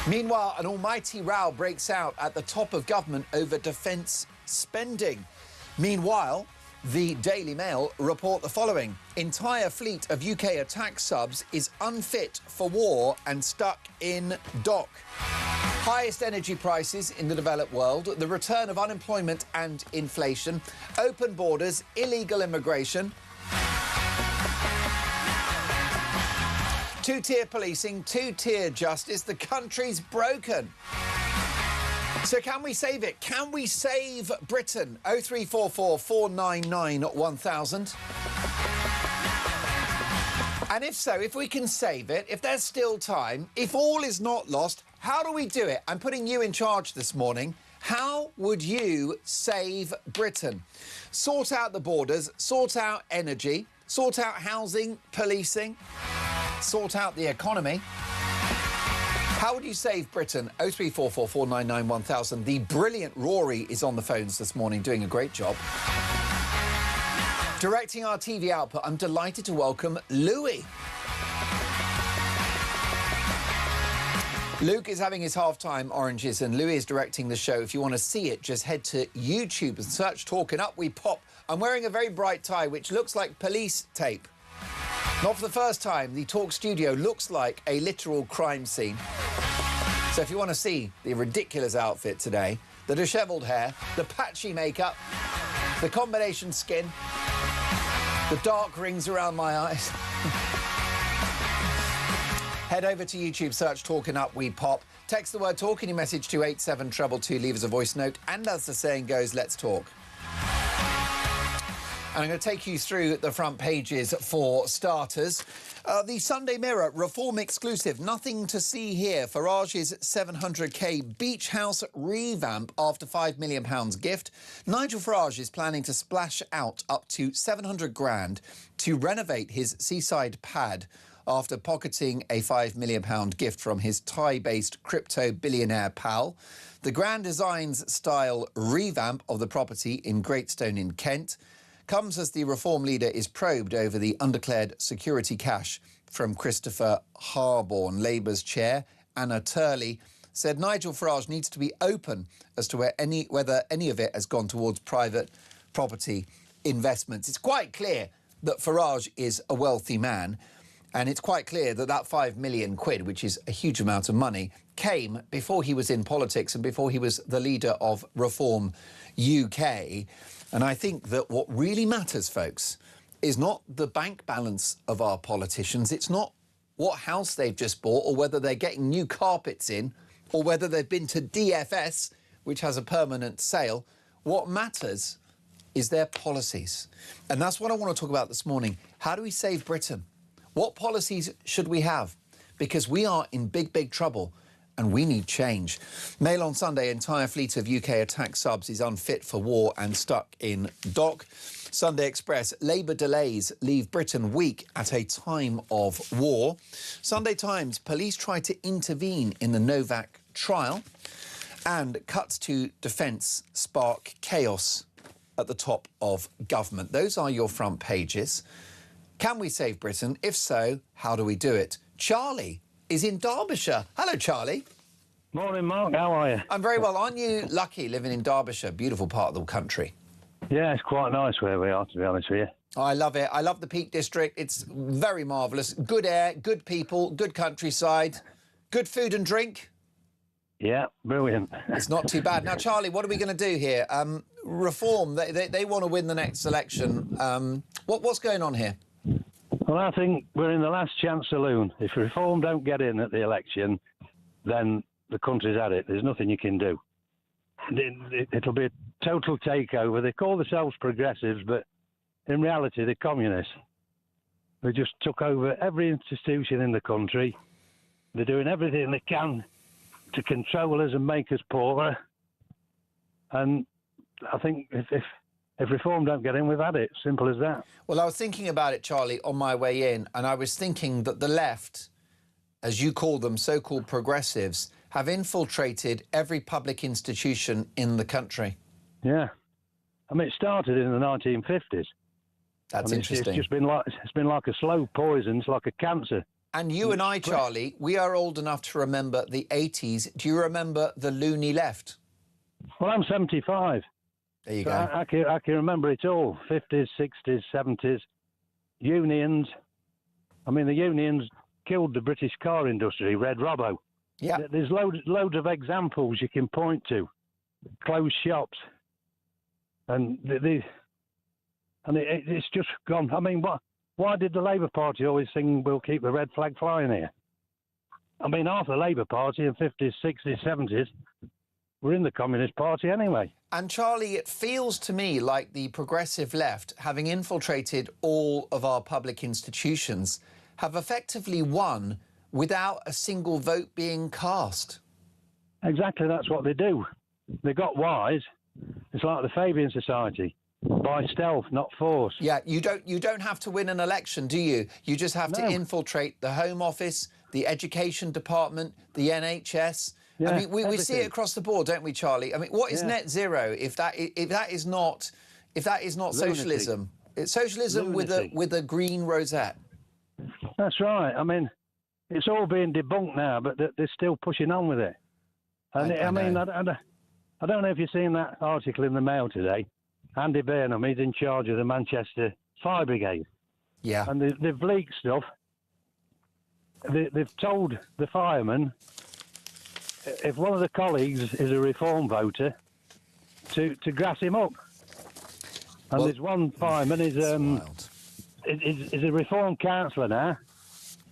Meanwhile, an almighty row breaks out at the top of government over defence spending. Meanwhile, the Daily Mail report the following. Entire fleet of UK attack subs is unfit for war and stuck in dock. Highest energy prices in the developed world, the return of unemployment and inflation, open borders, illegal immigration, two-tier policing, two-tier justice. The country's broken. So can we save it? Can we save Britain? 0344 499 1000. And if so, if we can save it, if there's still time, if all is not lost, how do we do it? I'm putting you in charge this morning. How would you save Britain? Sort out the borders, sort out energy, sort out housing, policing, sort out the economy. How would you save Britain? 0344 499 1000. The brilliant Rory is on the phones this morning, doing a great job. Directing our TV output, I'm delighted to welcome Louis. Luke is having his half-time oranges and Louis is directing the show. If you want to see it, just head to YouTube and search Talk and Up We Pop. I'm wearing a very bright tie, which looks like police tape. Not for the first time, the Talk studio looks like a literal crime scene. So if you want to see the ridiculous outfit today, the dishevelled hair, the patchy makeup, the combination skin, the dark rings around my eyes, head over to YouTube, search Talking Up We Pop. Text the word talk in your message to 87222, leave us a voice note, and as the saying goes, let's talk. And I'm going to take you through the front pages for starters. The Sunday Mirror, Reform exclusive. Nothing to see here. Farage's 700k beach house revamp after £5 million gift. Nigel Farage is planning to splash out up to 700 grand to renovate his seaside pad after pocketing a £5 million gift from his Thai-based crypto billionaire pal. The Grand Designs style revamp of the property in Greatstone in Kent comes as the Reform leader is probed over the undeclared security cash from Christopher Harborne. Labour's chair, Anna Turley, said Nigel Farage needs to be open as to whether any of it has gone towards private property investments. It's quite clear that Farage is a wealthy man, and it's quite clear that that £5 million, which is a huge amount of money, came before he was in politics and before he was the leader of Reform UK. And I think that what really matters, folks, is not the bank balance of our politicians. It's not what house they've just bought or whether they're getting new carpets in or whether they've been to DFS, which has a permanent sale. What matters is their policies. And that's what I want to talk about this morning. How do we save Britain? What policies should we have? Because we are in big, big trouble and we need change. Mail on Sunday, entire fleet of UK attack subs is unfit for war and stuck in dock. Sunday Express, Labour delays leave Britain weak at a time of war. Sunday Times, police try to intervene in the Novak trial. And cuts to defence spark chaos at the top of government. Those are your front pages. Can we save Britain? If so, how do we do it? Charlie is in Derbyshire. Hello, Charlie. Morning, Mark. How are you? I'm very well. Aren't you lucky living in Derbyshire? Beautiful part of the country. Yeah, it's quite nice where we are, to be honest with you. I love it. I love the Peak District. It's very marvellous. Good air, good people, good countryside, good food and drink. Yeah, brilliant. It's not too bad. Now, Charlie, what are we going to do here? Reform, they want to win the next election. What's going on here? Well, I think we're in the last chance saloon. If Reform don't get in at the election, then the country's at it. There's nothing you can do. It'll be a total takeover. They call themselves progressives, but in reality, they're communists. They just took over every institution in the country. They're doing everything they can to control us and make us poorer. And I think if Reform don't get in, we've had it. Simple as that. Well, I was thinking about it, Charlie, on my way in, and I was thinking that the left, as you call them, so-called progressives, have infiltrated every public institution in the country. Yeah. I mean, it started in the 1950s. That's interesting. It's been like a slow poison. It's like a cancer. And you and I, Charlie, we are old enough to remember the 80s. Do you remember the loony left? Well, I'm 75. There you so go. I can remember it all. 50s, 60s, 70s. Unions. I mean, the unions killed the British car industry, Red Robbo. Yeah. There's loads of examples you can point to. Closed shops. And it's just gone. I mean, why did the Labour Party always sing, we'll keep the red flag flying here? I mean, half the Labour Party in 50s, 60s, 70s were in the Communist Party anyway. And Charlie, it feels to me like the progressive left, having infiltrated all of our public institutions, have effectively won without a single vote being cast. Exactly, that's what they do. They got wise. It's like the Fabian Society. By stealth, not force. Yeah, you don't have to win an election, do you? You just have to infiltrate the Home Office, the Education Department, the NHS. Yeah, I mean, we see it across the board, don't we, Charlie? I mean, what is net zero if that is not socialism? It's socialism with a green rosette. That's right. I mean, it's all being debunked now, but they're still pushing on with it. And I don't know if you've seen that article in the Mail today. Andy Burnham, he's in charge of the Manchester Fire Brigade. Yeah. And they've leaked stuff. They've told the firemen, if one of the colleagues is a Reform voter, to grass him up. And there's one fireman is a Reform councillor now,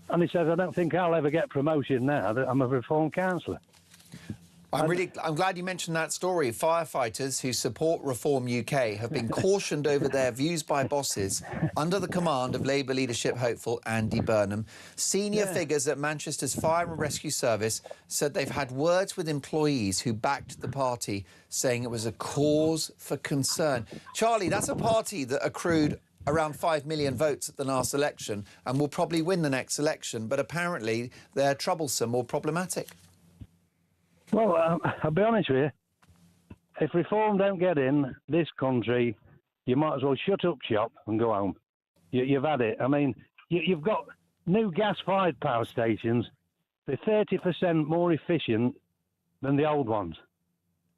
and he says, I don't think I'll ever get promotion now that I'm a Reform councillor. I'm glad you mentioned that story. Firefighters who support Reform UK have been cautioned over their views by bosses under the command of Labour leadership hopeful Andy Burnham. Senior figures at Manchester's Fire and Rescue Service said they've had words with employees who backed the party, saying it was a cause for concern. Charlie, that's a party that accrued around 5 million votes at the last election and will probably win the next election, but apparently they're troublesome or problematic. Well, I'll be honest with you. If Reform don't get in this country, you might as well shut up shop and go home. You've had it. I mean, you've got new gas-fired power stations. They're 30% more efficient than the old ones.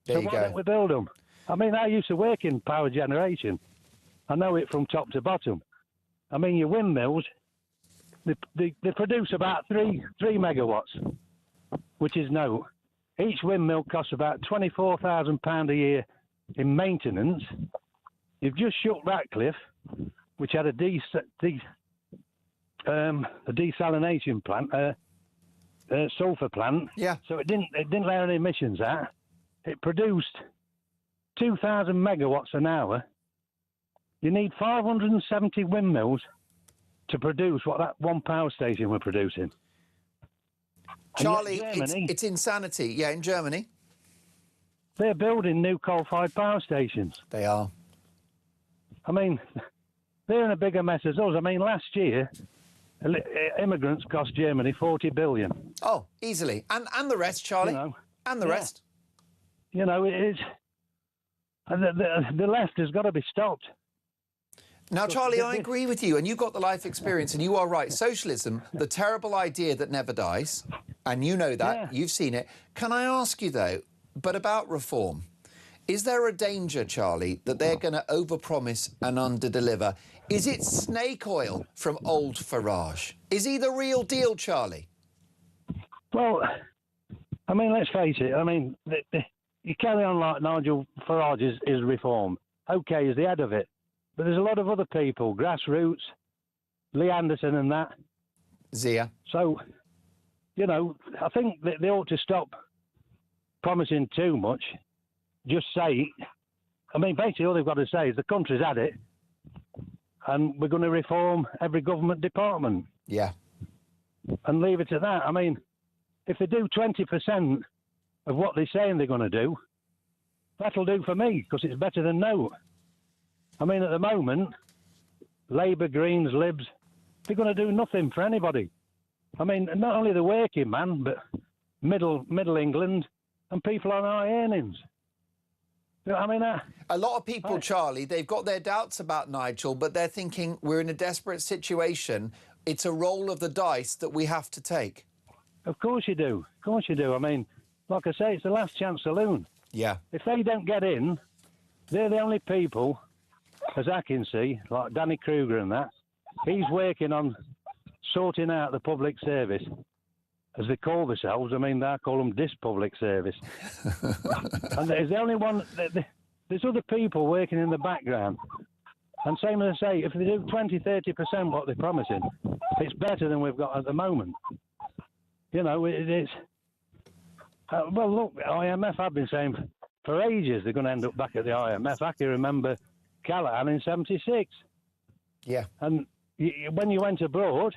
There you why go. don't we build them? I mean, I used to work in power generation. I know it from top to bottom. I mean, your windmills, they produce about 3 megawatts, which is no. Each windmill costs about £24,000 a year in maintenance. You've just shut Ratcliffe, which had a desalination plant, sulphur plant. Yeah. So it didn't let any emissions out. It produced 2,000 megawatts an hour. You need 570 windmills to produce what that one power station were producing. Charlie, it's insanity. Yeah, in Germany. They're building new coal-fired power stations. They are. I mean, they're in a bigger mess as us. I mean, last year, immigrants cost Germany $40 billion. Oh, easily. And the rest, Charlie. And the rest. You know, it is. The left has got to be stopped. Now, Charlie, I agree with you, and you've got the life experience, and you are right. Socialism, the terrible idea that never dies, and you know that, you've seen it. Can I ask you, though, but about Reform, is there a danger, Charlie, that they're going to overpromise and underdeliver? Is it snake oil from old Farage? Is he the real deal, Charlie? Well, I mean, let's face it. I mean, you carry on like Nigel Farage is Reform. OK, he's the head of it. But there's a lot of other people, grassroots, Lee Anderson and that. Zia. So, you know, I think that they ought to stop promising too much. Just say, I mean, basically all they've got to say is the country's had it and we're going to reform every government department. Yeah. And leave it at that. I mean, if they do 20% of what they're saying they're going to do, that'll do for me because it's better than no. I mean, at the moment, Labour, Greens, Libs, they're going to do nothing for anybody. I mean, not only the working man, but middle England and people on high earnings. You know, I mean, a lot of people, Charlie, they've got their doubts about Nigel, but they're thinking we're in a desperate situation. it's a roll of the dice that we have to take. Of course you do. Of course you do. I mean, like I say, it's the last chance saloon. Yeah. If they don't get in, they're the only people, as I can see, like Danny Kruger and that, he's working on sorting out the public service. As they call themselves, I mean, they call them dispublic service. And there's the only one, there's other people working in the background. And same as I say, if they do 20-30% what they're promising, it's better than we've got at the moment. You know, it's... well, look, IMF have been saying for ages they're going to end up back at the IMF. I can remember Callaghan in 76. Yeah. And when you went abroad,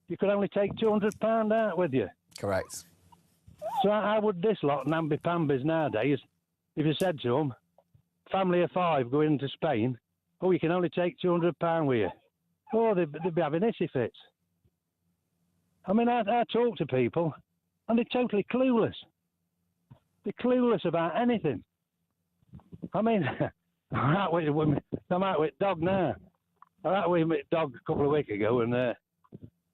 you could only take £200 out with you. Correct. So how would this lot namby-pambies nowadays, if you said to them, family of 5 going into Spain, oh, you can only take £200 with you. Oh, they'd be having hissy fits. I mean, I talk to people, and they're totally clueless. They're clueless about anything. I mean, I'm out with dog now. I was out with dog a couple of weeks ago, and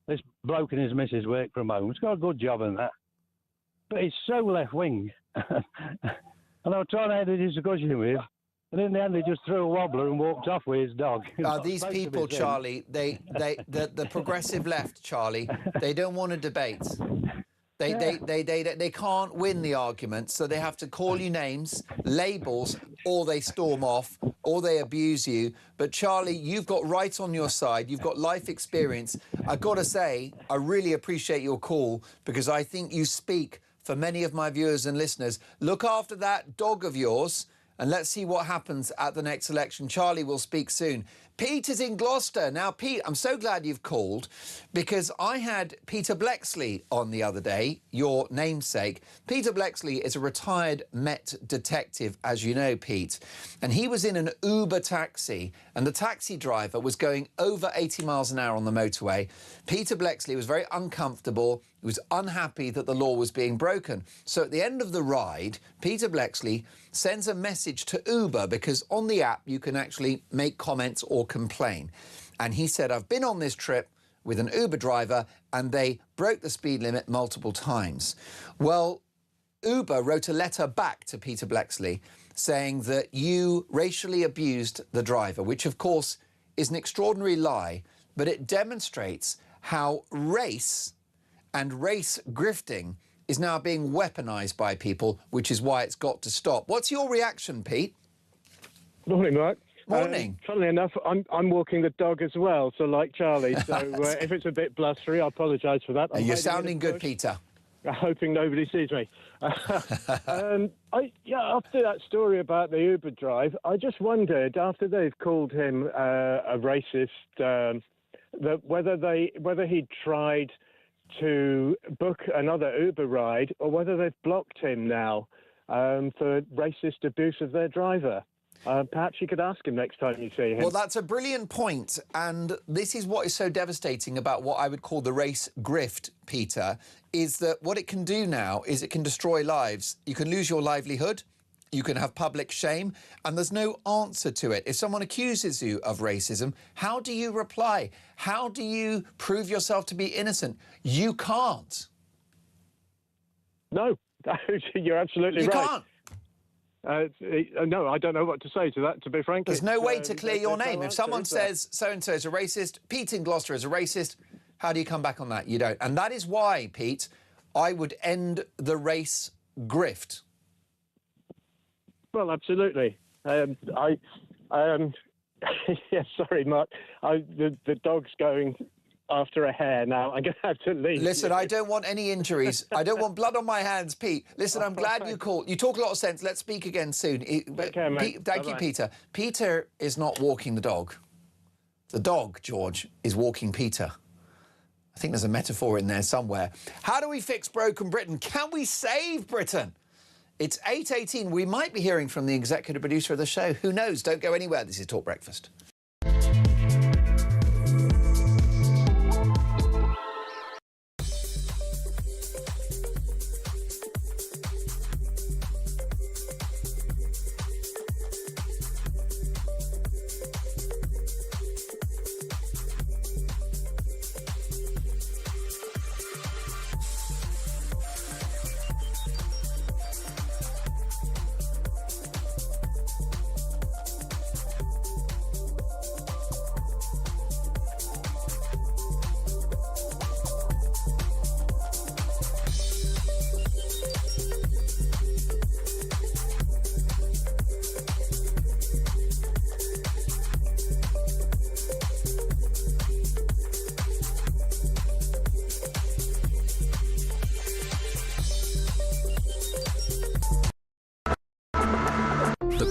this bloke and his missus work from home. He's got a good job in that. But he's so left-wing. And I was trying to have a discussion with him, and in the end he just threw a wobbler and walked off with his dog. These people, Charlie, the progressive left, Charlie, they don't want to debate. They can't win the argument, so they have to call you names, labels, or they storm off, or they abuse you. But Charlie, you've got right on your side. You've got life experience. I've got to say, I really appreciate your call, because I think you speak for many of my viewers and listeners. Look after that dog of yours, and let's see what happens at the next election. Charlie will speak soon. Pete is in Gloucester. Now, Pete, I'm so glad you've called, because I had Peter Blexley on the other day, your namesake. Peter Blexley is a retired Met detective, as you know, Pete. And he was in an Uber taxi, and the taxi driver was going over 80 miles an hour on the motorway. Peter Blexley was very uncomfortable. He was unhappy that the law was being broken. So at the end of the ride, Peter Blexley sends a message to Uber, because on the app you can actually make comments or complain. And he said, I've been on this trip with an Uber driver and they broke the speed limit multiple times. Well, Uber wrote a letter back to Peter Blexley saying that you racially abused the driver, which of course is an extraordinary lie, but it demonstrates how race and race grifting is now being weaponised by people, which is why it's got to stop. What's your reaction, Pete? Morning, Mark. Morning. Funnily enough, I'm walking the dog as well, so like Charlie. So if it's a bit blustery, I apologise for that. You're sounding good, Peter. Hoping nobody sees me. After that story about the Uber drive, I just wondered, after they've called him a racist, whether he'd tried to book another Uber ride, or whether they've blocked him now for racist abuse of their driver. Perhaps you could ask him next time you see him. Well, that's a brilliant point, and this is what is so devastating about what I would call the race grift, Peter, is that what it can do now is it can destroy lives. You can lose your livelihood, you can have public shame, and there's no answer to it. If someone accuses you of racism, how do you reply? How do you prove yourself to be innocent? You can't. No, you're absolutely right. You can't. No, I don't know what to say to that, to be frank. There's no way to clear your name. If someone says so-and-so is a racist, Pete in Gloucester is a racist, how do you come back on that? You don't. And that is why, Pete, I would end the race grift. Well, absolutely. Yeah, sorry, Mark. The dog's going after a hare now. I'm going to have to leave. Listen, I don't want any injuries. I don't want blood on my hands, Pete. Listen, I'm glad you called. You talk a lot of sense. Let's speak again soon. Take care, mate. Thank you, Peter. Peter is not walking the dog. The dog, George, is walking Peter. I think there's a metaphor in there somewhere. How do we fix broken Britain? Can we save Britain? It's 8:18. We might be hearing from the executive producer of the show. Who knows? Don't go anywhere. This is Talk Breakfast.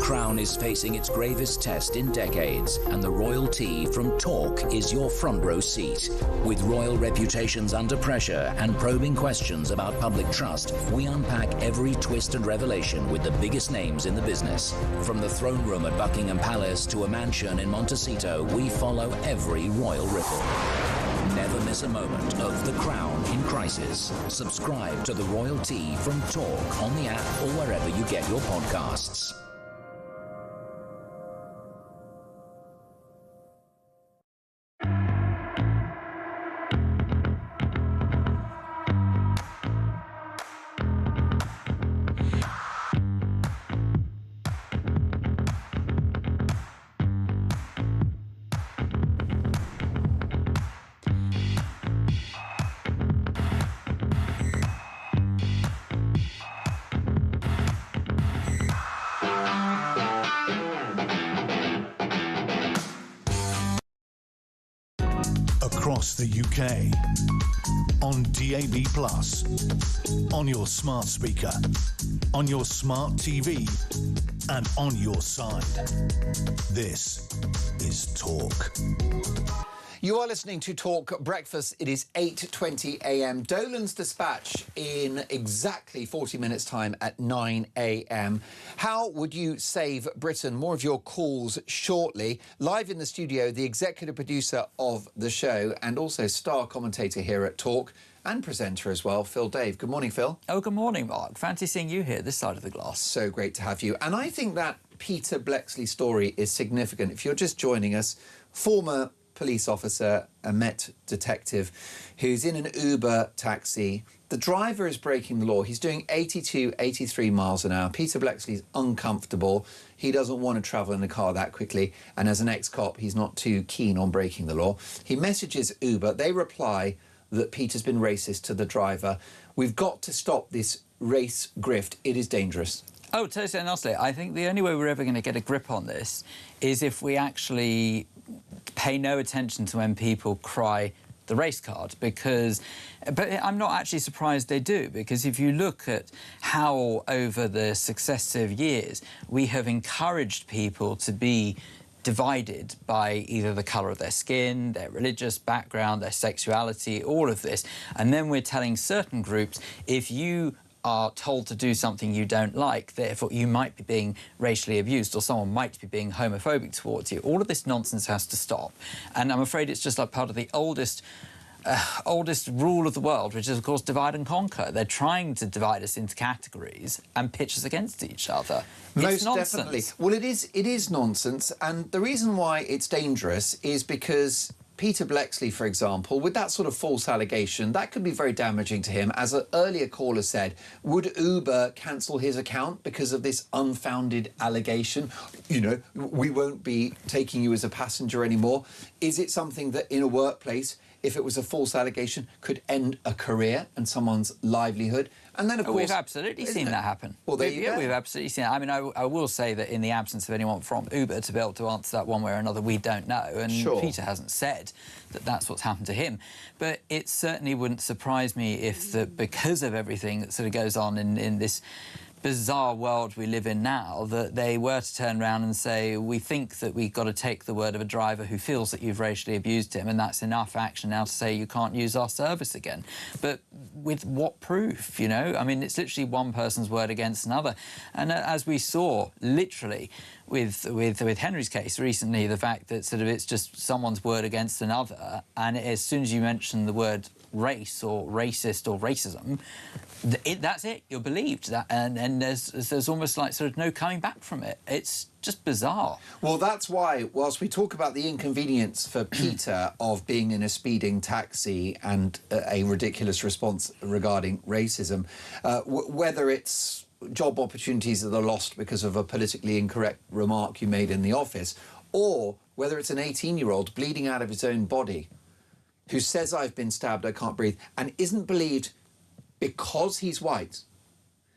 crown is facing its gravest test in decades, and the royalty from Talk is your front row seat. With royal reputations under pressure and probing questions about public trust, we unpack every twist and revelation with the biggest names in the business. From the throne room at Buckingham Palace to a mansion in Montecito, we follow every royal ripple. Never miss a moment of The Crown in Crisis. Subscribe to The Royalty from Talk on the app or wherever you get your podcasts. Across the UK, on DAB+, on your smart speaker, on your smart TV, and on your side. This is Talk. You are listening to Talk Breakfast. It is 8:20 a.m. Dolan's dispatch in exactly 40 minutes' time at 9 a.m. How would you save Britain? More of your calls shortly. Live in the studio, the executive producer of the show and also star commentator here at Talk and presenter as well, Phil Dave. Good morning, Phil. Oh, good morning, Mark. Fancy seeing you here, this side of the glass. So great to have you. And I think that Peter Bleksley's story is significant. If you're just joining us, former police officer, a Met detective, who's in an Uber taxi. The driver is breaking the law. He's doing 82, 83 miles an hour. Peter Bleksley's uncomfortable. He doesn't want to travel in a car that quickly. And as an ex-cop, he's not too keen on breaking the law. He messages Uber. They reply that Peter's been racist to the driver. We've got to stop this race grift. It is dangerous. Oh, totally and honestly, I think the only way we're ever going to get a grip on this is if we actually pay no attention to when people cry the race card, but I'm not actually surprised they do, because if you look at how over the successive years we have encouraged people to be divided by either the colour of their skin, their religious background, their sexuality, all of this, and then we're telling certain groups, if you are told to do something you don't like, therefore you might be being racially abused or someone might be being homophobic towards you. All of this nonsense has to stop. And I'm afraid it's just like part of the oldest rule of the world, which is, of course, divide and conquer. They're trying to divide us into categories and pitch us against each other. It's nonsense. Definitely. Well, it is nonsense. And the reason why it's dangerous is because Peter Bleksley, for example, with that sort of false allegation, that could be very damaging to him. As an earlier caller said, would Uber cancel his account because of this unfounded allegation? You know, we won't be taking you as a passenger anymore. Is it something that in a workplace, if it was a false allegation, could end a career and someone's livelihood? And then, of course, we've absolutely seen that happen. Well, there you go. We've absolutely seen it. I mean, I will say that in the absence of anyone from Uber to be able to answer that one way or another, we don't know. And sure, Peter hasn't said that that's what's happened to him. But it certainly wouldn't surprise me if, because of everything that sort of goes on in this bizarre world we live in now, that they were to turn around and say, we think that we've got to take the word of a driver who feels that you've racially abused him, and that's enough action now to say you can't use our service again. But with what proof, you know? I mean, it's literally one person's word against another. And as we saw, literally, with Henry's case recently, the fact that sort of it's just someone's word against another, and as soon as you mention the word race or racist or racism, that's it, you're believed. And there's almost like sort of no coming back from it. It's just bizarre. Well, that's why, whilst we talk about the inconvenience for Peter of being in a speeding taxi and a ridiculous response regarding racism, whether it's job opportunities that are lost because of a politically incorrect remark you made in the office, or whether it's an 18-year-old bleeding out of his own body who says, I've been stabbed, I can't breathe, and isn't believed because he's white.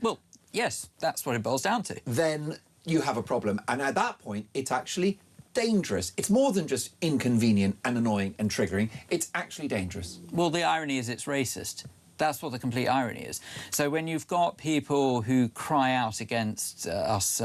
Well, yes, that's what it boils down to. Then you have a problem. And at that point, it's actually dangerous. It's more than just inconvenient and annoying and triggering. It's actually dangerous. Well, the irony is it's racist. That's what the complete irony is. So when you've got people who cry out against us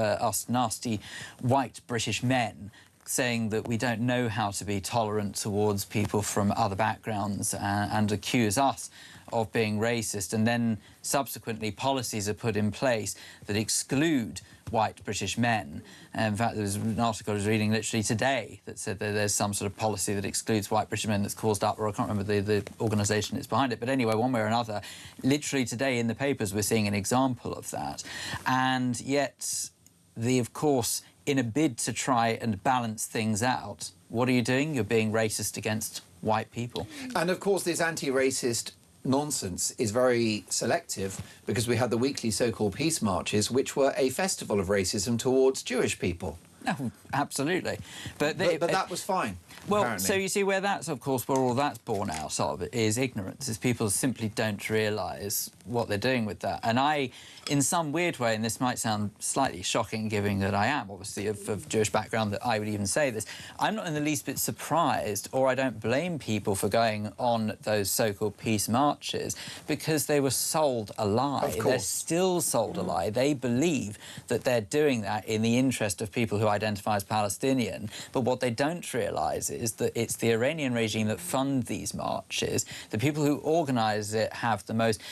nasty white British men, saying that we don't know how to be tolerant towards people from other backgrounds and accuse us of being racist, and then subsequently policies are put in place that exclude white British men. And in fact, there was an article I was reading literally today that said that there's some sort of policy that excludes white British men that's caused up, or I can't remember the organisation that's behind it, but anyway, one way or another, literally today in the papers we're seeing an example of that. And yet, of course, in a bid to try and balance things out, what are you doing? You're being racist against white people. And of course, this anti-racist nonsense is very selective, because we had the weekly so-called peace marches, which were a festival of racism towards Jewish people. No, absolutely. But that was fine. Well, apparently. So you see where that's, of course, where all that's born out of is ignorance, is people simply don't realise what they're doing with that. And I, in some weird way, and this might sound slightly shocking given that I am, obviously, of Jewish background, that I would even say this, I'm not in the least bit surprised, or I don't blame people for going on those so-called peace marches, because they were sold a lie. Of course. They're still sold a lie. They believe that they're doing that in the interest of people who identify as Palestinian, but what they don't realise is that it's the Iranian regime that fund these marches. The people who organise it have the most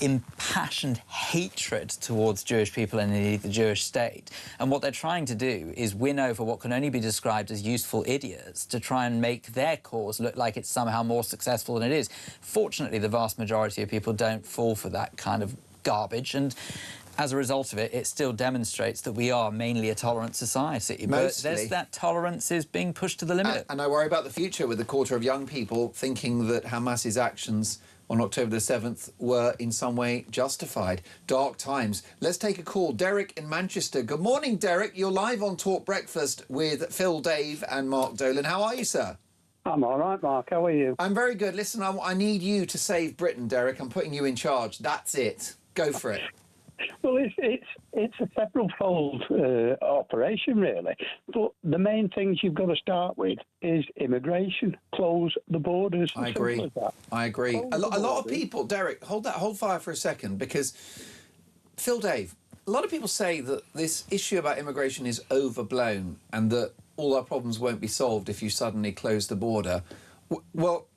impassioned hatred towards Jewish people and indeed the Jewish state. And what they're trying to do is win over what can only be described as useful idiots to try and make their cause look like it's somehow more successful than it is. Fortunately, the vast majority of people don't fall for that kind of garbage, and as a result of it, it still demonstrates that we are mainly a tolerant society. Mostly. But that tolerance is being pushed to the limit. And I worry about the future, with a quarter of young people thinking that Hamas's actions on October the 7th were in some way justified. Dark times. Let's take a call. Derek in Manchester. Good morning, Derek. You're live on Talk Breakfast with Phil, Dave and Mark Dolan. How are you, sir? I'm all right, Mark. How are you? I'm very good. Listen, I need you to save Britain, Derek. I'm putting you in charge. That's it. Go for it. Well, it's a several-fold operation, really. But the main things you've got to start with is immigration. Close the borders. I agree. I agree. A lot of people, Derek, hold fire for a second, because Phil, Dave, a lot of people say that this issue about immigration is overblown and that all our problems won't be solved if you suddenly close the border. Well,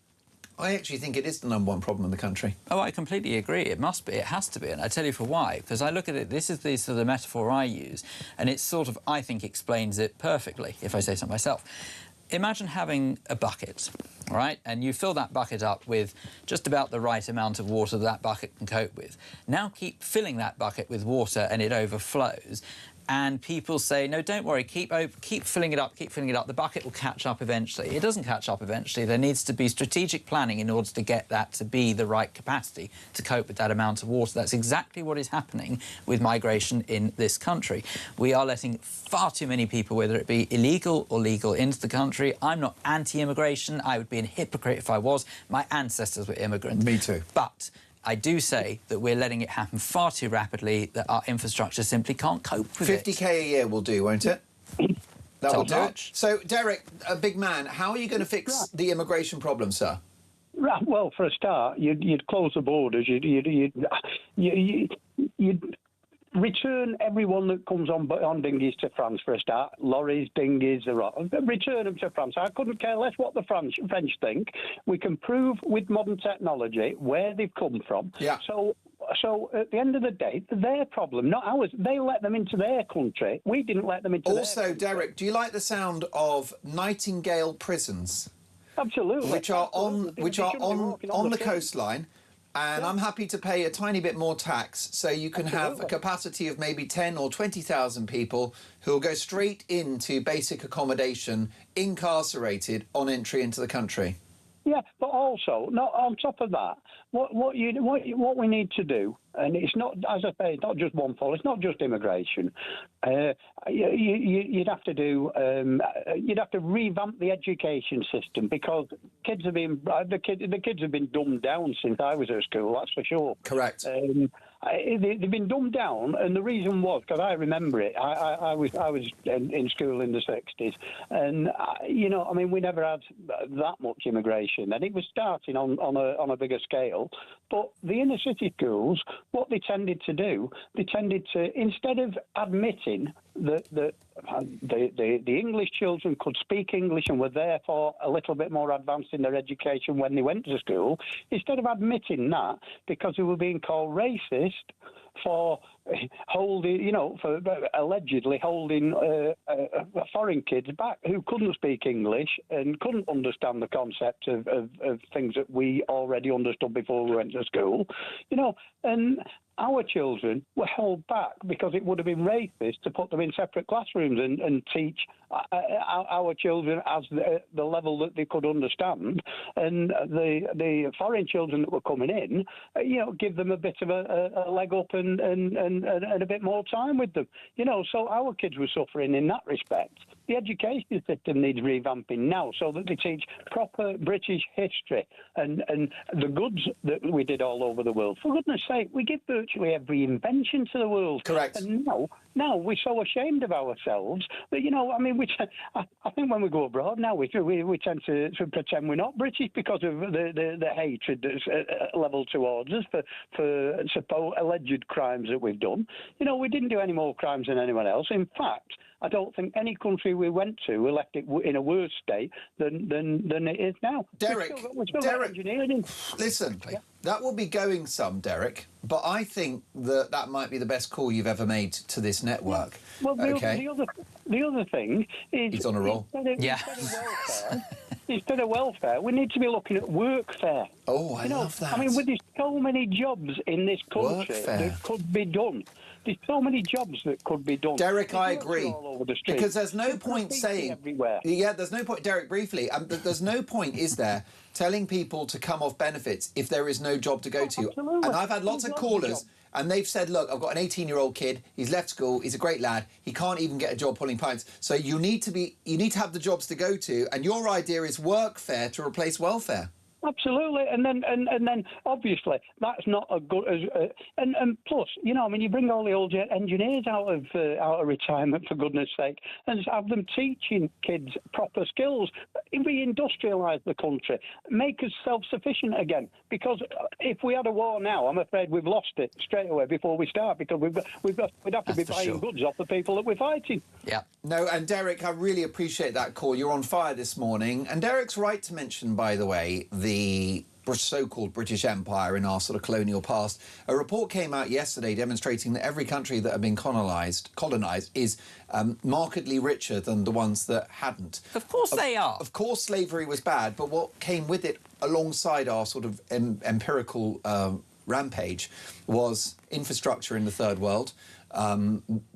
I actually think it is the #1 problem in the country. Oh, I completely agree. It must be. It has to be. And I tell you for why. Because I look at it, this is the sort of metaphor I use, and it sort of, I think, explains it perfectly, if I say so myself. Imagine having a bucket, all right? And you fill that bucket up with just about the right amount of water that bucket can cope with. Now keep filling that bucket with water and it overflows. And people say, no, don't worry, keep filling it up, the bucket will catch up eventually. It doesn't catch up eventually. There needs to be strategic planning in order to get that to be the right capacity to cope with that amount of water. That's exactly what is happening with migration in this country. We are letting far too many people, whether it be illegal or legal, into the country. I'm not anti-immigration. I would be a hypocrite if I was. My ancestors were immigrants. Me too. But I do say that we're letting it happen far too rapidly, that our infrastructure simply can't cope with 50k a year will do, won't it? That will do it. Top-notch. So, Derek, a big man, how are you going to fix the immigration problem, sir? Right, well, for a start, you'd close the borders. You'd return everyone that comes on dinghies to France for a start. Lorries, dinghies, return them to France. I couldn't care less what the French think. We can prove with modern technology where they've come from. Yeah. So at the end of the day, their problem, not ours. They let them into their country. We didn't let them into Also, their country. Derek, do you like the sound of Nightingale prisons? Absolutely. Which are on the coastline. And I'm happy to pay a tiny bit more tax so you can have a capacity of maybe 10 or 20,000 people who will go straight into basic accommodation, incarcerated on entry into the country. Yeah, but also, not on top of that, what we need to do, and it's not, as I say, it's not just one fault. It's not just immigration. You'd have to revamp the education system, because the kids have been dumbed down since I was at school. That's for sure. Correct. they've been dumbed down, and the reason was because I remember it. I was in school in the 60s, and you know, I mean, we never had that much immigration, and it was starting on a bigger scale. But the inner city schools, what they tended to do, they tended to, instead of admitting that the English children could speak English and were therefore a little bit more advanced in their education when they went to school, instead of admitting that, because they were being called racist for holding, you know, for allegedly holding foreign kids back who couldn't speak English and couldn't understand the concept of things that we already understood before we went to school, you know, and our children were held back because it would have been racist to put them in separate classrooms and teach our children as the level that they could understand, and the foreign children that were coming in, you know, give them a bit of a leg up and a bit more time with them, you know. So our kids were suffering in that respect. The education system needs revamping now so that they teach proper British history and the goods that we did all over the world. For goodness sake, we give virtually every invention to the world. Correct. And now we're so ashamed of ourselves that, you know, I mean, I think when we go abroad now, we tend to pretend we're not British because of the hatred that's leveled towards us for supposed alleged crimes that we've done. You know, we didn't do any more crimes than anyone else. In fact, I don't think any country we went to, we left it in a worse state than it is now. Derek, we've still got engineering. Listen, that will be going some, Derek, but I think that might be the best call you've ever made to this network. Well, the other thing is... He's on a roll. Instead of welfare, we need to be looking at workfare. Oh, I love that. I mean, there's so many jobs in this country that could be done. There's so many jobs that could be done. Derek, I agree. All over the street. Because there's no point saying... everywhere. Yeah, there's no point... Derek, briefly, there's no point, is there, telling people to come off benefits if there is no job to go to? Absolutely. And I've had lots of callers... And they've said, look, I've got an 18-year-old kid. He's left school. He's a great lad. He can't even get a job pulling pints. So you need to have the jobs to go to. And your idea is workfare to replace welfare. Absolutely, and then obviously that's not a good. And plus, you know, I mean, you bring all the old engineers out of retirement, for goodness sake, and have them teaching kids proper skills. Reindustrialise the country, make us self-sufficient again. Because if we had a war now, I'm afraid we've lost it straight away before we start. Because we'd have to be buying goods off the people that we're fighting. Yeah. No, and Derek, I really appreciate that call. You're on fire this morning, and Derek's right to mention, by the way, the so-called British Empire in our sort of colonial past. A report came out yesterday demonstrating that every country that had been colonised is markedly richer than the ones that hadn't. Of course they are. Of course slavery was bad, but what came with it alongside our sort of empirical rampage was infrastructure in the third world,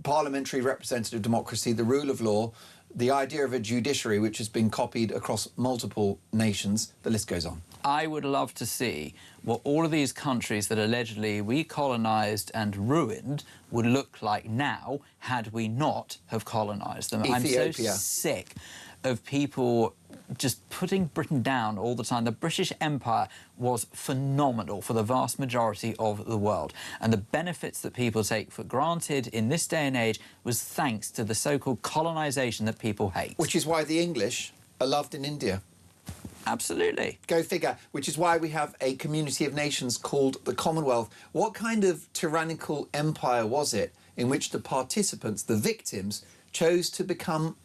parliamentary representative democracy, the rule of law, the idea of a judiciary which has been copied across multiple nations. The list goes on. I would love to see what all of these countries that allegedly we colonised and ruined would look like now had we not have colonised them. Ethiopia. I'm so sick of people just putting Britain down all the time. The British Empire was phenomenal for the vast majority of the world, and the benefits that people take for granted in this day and age was thanks to the so-called colonisation that people hate. Which is why the English are loved in India. Absolutely. Go figure. Which is why we have a community of nations called the Commonwealth. What kind of tyrannical empire was it in which the participants, the victims, chose to become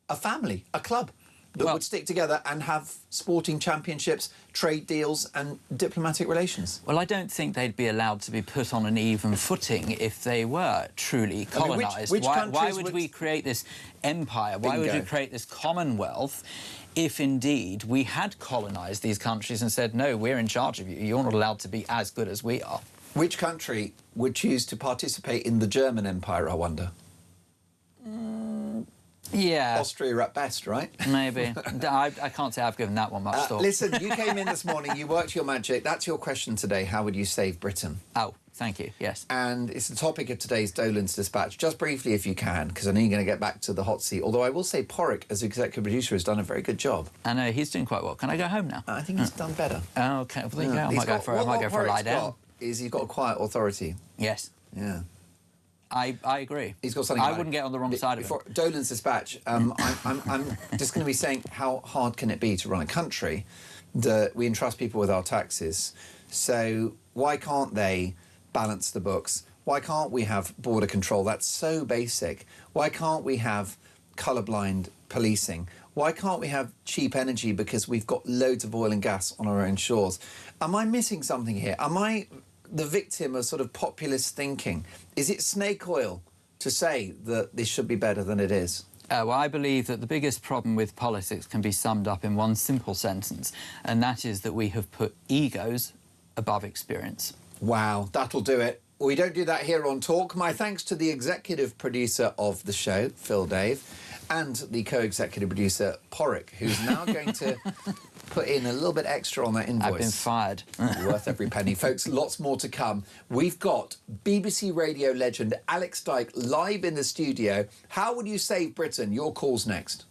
a family, a club that would stick together and have sporting championships, trade deals and diplomatic relations? Well, I don't think they'd be allowed to be put on an even footing if they were truly colonised. Why would we create this empire? Why would we create this Commonwealth if indeed we had colonised these countries and said, no, we're in charge of you, you're not allowed to be as good as we are? Which country would choose to participate in the German Empire, I wonder? Yeah. Austria at best, right? Maybe. I can't say I've given that one much thought. Listen, you came in this morning, you worked your magic. That's your question today. How would you save Britain? Oh, thank you, yes. And it's the topic of today's Dolan's Dispatch. Just briefly, if you can, because I know you're going to get back to the hot seat. Although I will say Porrick, as executive producer, has done a very good job. I know, he's doing quite well. Can I go home now? I think he's done better. Oh, OK. Well, there you go. I might go for a lie down. is he's got a quiet authority. Yes. Yeah. I agree. He's got something. I wouldn't get on the wrong side of it. Dolan's dispatch. I'm just going to be saying how hard can it be to run a country that we entrust people with our taxes. So why can't they balance the books? Why can't we have border control? That's so basic. Why can't we have colourblind policing? Why can't we have cheap energy because we've got loads of oil and gas on our own shores? Am I missing something here? Am I the victim of sort of populist thinking? Is it snake oil to say that this should be better than it is? Well, I believe that the biggest problem with politics can be summed up in one simple sentence, and that is that we have put egos above experience. Wow, that'll do it. We don't do that here on Talk. My thanks to the executive producer of the show, Phil Dave, and the co-executive producer, Porrick, who's now going to put in a little bit extra on that invoice. I've been fired. Worth every penny. Folks, lots more to come. We've got BBC radio legend Alex Dyke live in the studio. How would you save Britain? Your call's next.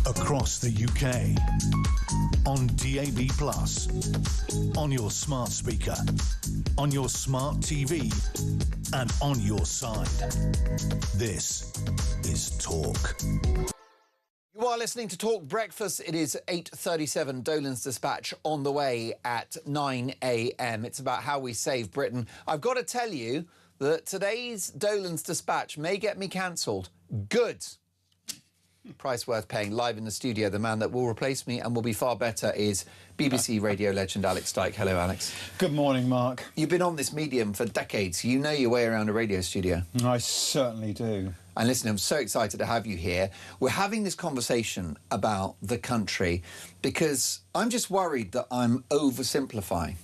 Across the UK, on DAB+, on your smart speaker, on your smart TV, and on your side. This is Talk. You are listening to Talk Breakfast. It is 8:37. Dolan's Dispatch on the way at 9 a.m. It's about how we save Britain. I've got to tell you that today's Dolan's Dispatch may get me cancelled. Good. Price worth paying. Live in the studio, the man that will replace me and will be far better is BBC radio legend Alex Dyke. Hello, Alex. Good morning, Mark. You've been on this medium for decades. You know your way around a radio studio. I certainly do. And listen, I'm so excited to have you here. We're having this conversation about the country because I'm just worried that I'm oversimplifying.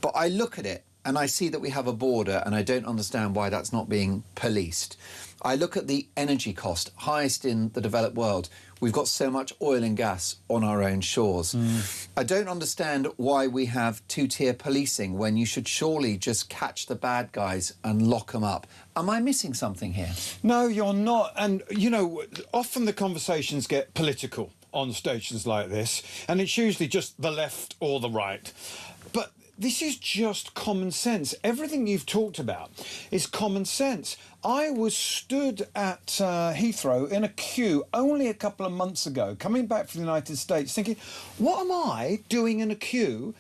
But I look at it and I see that we have a border and I don't understand why that's not being policed. I look at the energy cost, highest in the developed world. We've got so much oil and gas on our own shores. I don't understand why we have two-tier policing when you should surely just catch the bad guys and lock them up. Am I missing something here? No, you're not. And, you know, often the conversations get political on stations like this, and it's usually just the left or the right. But this is just common sense. Everything you've talked about is common sense. I was stood at Heathrow in a queue only a couple of months ago, coming back from the United States, thinking, what am I doing in a queue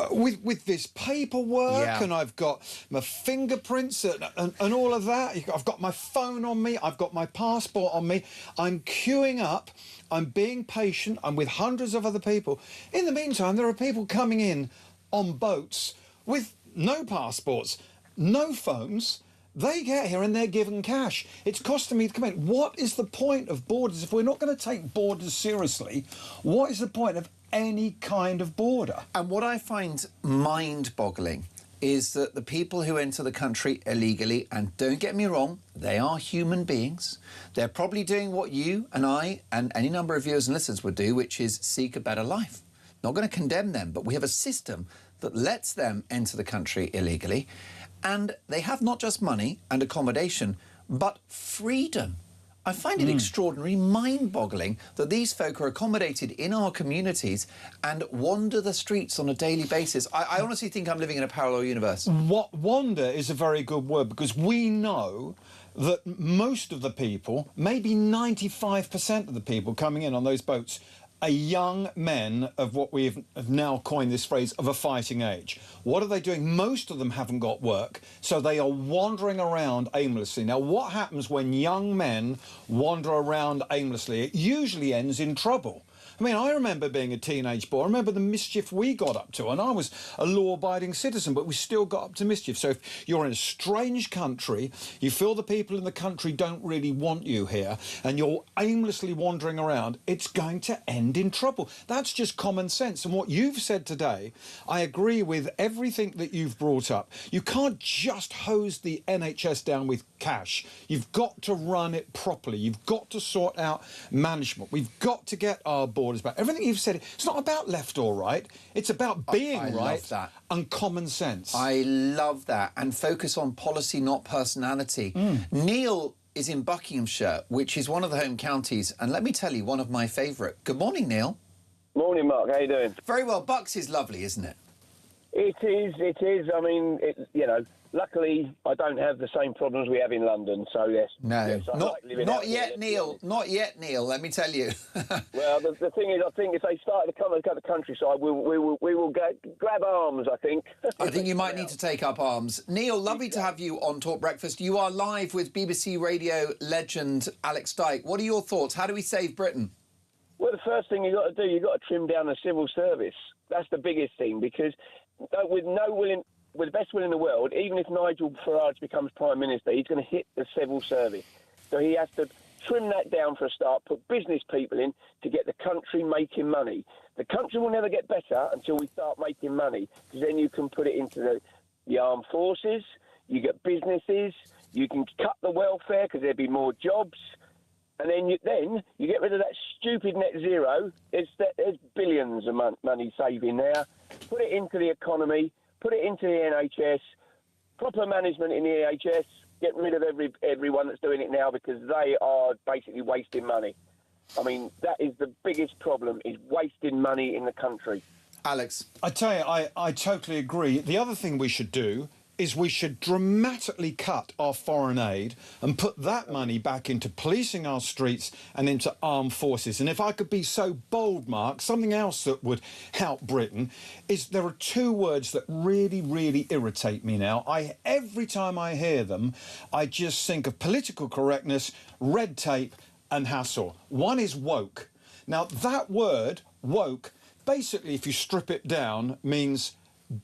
with this paperwork, and I've got my fingerprints and all of that. I've got my phone on me, I've got my passport on me. I'm queuing up, I'm being patient, I'm with hundreds of other people. In the meantime, there are people coming in on boats with no passports, no phones. They get here and they're given cash. It's costing me to come in. What is the point of borders? If we're not going to take borders seriously, what is the point of any kind of border? And what I find mind-boggling is that the people who enter the country illegally, and don't get me wrong, they are human beings. They're probably doing what you and I and any number of viewers and listeners would do, which is seek a better life. Not going to condemn them, but we have a system that lets them enter the country illegally, and they have not just money and accommodation, but freedom. I find it extraordinary, mind-boggling that these folk are accommodated in our communities and wander the streets on a daily basis. I honestly think I'm living in a parallel universe. Wander is a very good word, because we know that most of the people, maybe 95% of the people coming in on those boats, are young men of what we have now coined this phrase of a fighting age. What are they doing? Most of them haven't got work, so they are wandering around aimlessly. Now, what happens when young men wander around aimlessly? It usually ends in trouble. I mean, I remember being a teenage boy. I remember the mischief we got up to, and I was a law-abiding citizen, but we still got up to mischief. So if you're in a strange country, you feel the people in the country don't really want you here, and you're aimlessly wandering around, it's going to end in trouble. That's just common sense. And what you've said today, I agree with everything that you've brought up. You can't just hose the NHS down with cash. You've got to run it properly. You've got to sort out management. We've got to get our borders back. Everything you've said, it's not about left or right. It's about being right and common sense. I love that. And focus on policy, not personality. Neil is in Buckinghamshire, which is one of the home counties, and let me tell you, one of my favourite. Good morning, Neil. Morning, Mark. How you doing? Very well. Bucks is lovely, isn't it? It is. I mean, luckily I don't have the same problems we have in London, so yes. No, yes, not yet, Neil. Not yet, Neil, let me tell you. Well, the thing is, I think if they started to come to the countryside, we will grab arms, I think. I think you might need to take up arms. Neil, lovely to have you on Talk Breakfast. You are live with BBC Radio legend Alex Dyke. What are your thoughts? How do we save Britain? Well, the first thing you've got to do, you've got to trim down the civil service. That's the biggest thing, because with the best will in the world, even if Nigel Farage becomes Prime Minister, he's going to hit the civil service. So he has to trim that down for a start, put business people in to get the country making money. The country will never get better until we start making money, because then you can put it into the armed forces, you get businesses, you can cut the welfare because there'll be more jobs, and then you get rid of that stupid net zero. There's billions of money saving there. Put it into the economy, put it into the NHS, proper management in the NHS, get rid of everyone that's doing it now, because they are basically wasting money. I mean, that is the biggest problem, is wasting money in the country. Alex? I tell you, I totally agree. The other thing we should do is we should dramatically cut our foreign aid and put that money back into policing our streets and into armed forces. And if I could be so bold, Mark, something else that would help Britain is there are two words that really, really irritate me now. Every time I hear them, I just think of political correctness, red tape and hassle. One is woke. Now, that word, woke, basically, if you strip it down, means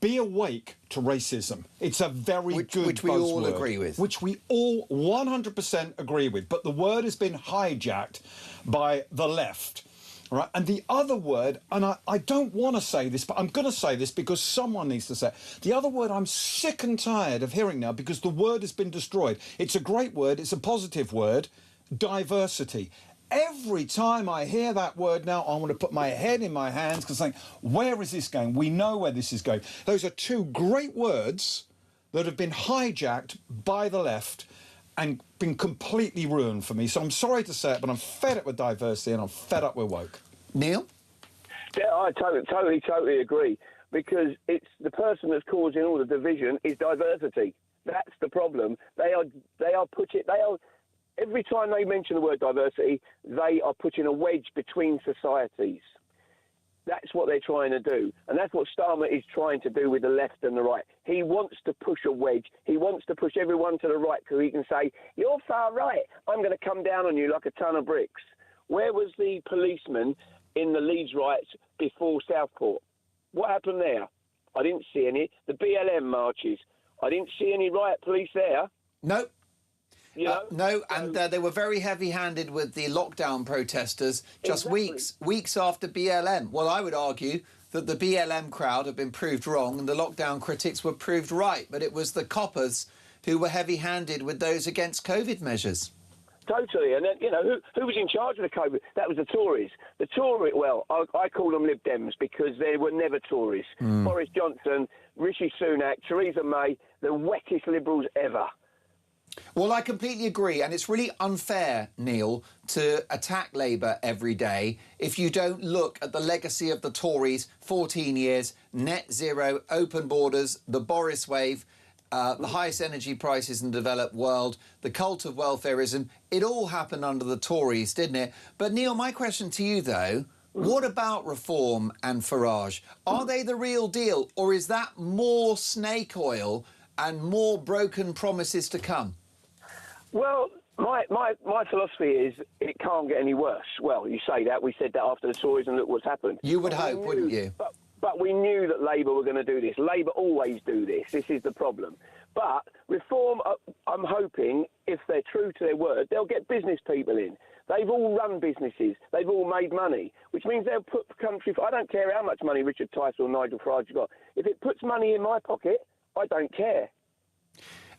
be awake to racism. It's a very good buzzword. Which we all agree with. Which we all 100% agree with. But the word has been hijacked by the left. Right? And the other word, and I don't want to say this, but I'm going to say this because someone needs to say it. The other word I'm sick and tired of hearing now, because the word has been destroyed. It's a great word. It's a positive word. Diversity. Every time I hear that word now, I want to put my head in my hands because I think, where is this going? We know where this is going. Those are two great words that have been hijacked by the left and been completely ruined for me. So I'm sorry to say it, but I'm fed up with diversity and I'm fed up with woke. Neil? Yeah, I totally agree. because it's the person that's causing all the division is diversity. That's the problem. Every time they mention the word diversity, they are putting a wedge between societies. That's what they're trying to do. And that's what Starmer is trying to do with the left and the right. He wants to push a wedge. He wants to push everyone to the right so he can say, you're far right. I'm going to come down on you like a ton of bricks. Where was the policeman in the Leeds riots before Southport? What happened there? I didn't see any. The BLM marches. I didn't see any riot police there. No. You know? No, and they were very heavy-handed with the lockdown protesters just weeks after BLM. Well, I would argue that the BLM crowd have been proved wrong and the lockdown critics were proved right, but it was the coppers who were heavy-handed with those against COVID measures. Totally, and then, you know, who was in charge of the COVID? That was the Tories. The Tories, well, I call them Lib Dems because they were never Tories. Boris Johnson, Rishi Sunak, Theresa May, the wettest Liberals ever. Well, I completely agree, and it's really unfair, Neil, to attack Labour every day if you don't look at the legacy of the Tories, 14 years, net zero, open borders, the Boris wave, the highest energy prices in the developed world, the cult of welfareism. It all happened under the Tories, didn't it? But, Neil, my question to you, though, what about Reform and Farage? Are they the real deal, or is that more snake oil and more broken promises to come? Well, my philosophy is it can't get any worse. Well, you say that. We said that after the Tories, and look what's happened. You would hope, wouldn't you? But we knew that Labour were going to do this. Labour always do this. This is the problem. But Reform, I'm hoping, if they're true to their word, they'll get business people in. They've all run businesses. They've all made money, which means they'll put the country... I don't care how much money Richard Tice or Nigel Farage have got. If it puts money in my pocket, I don't care.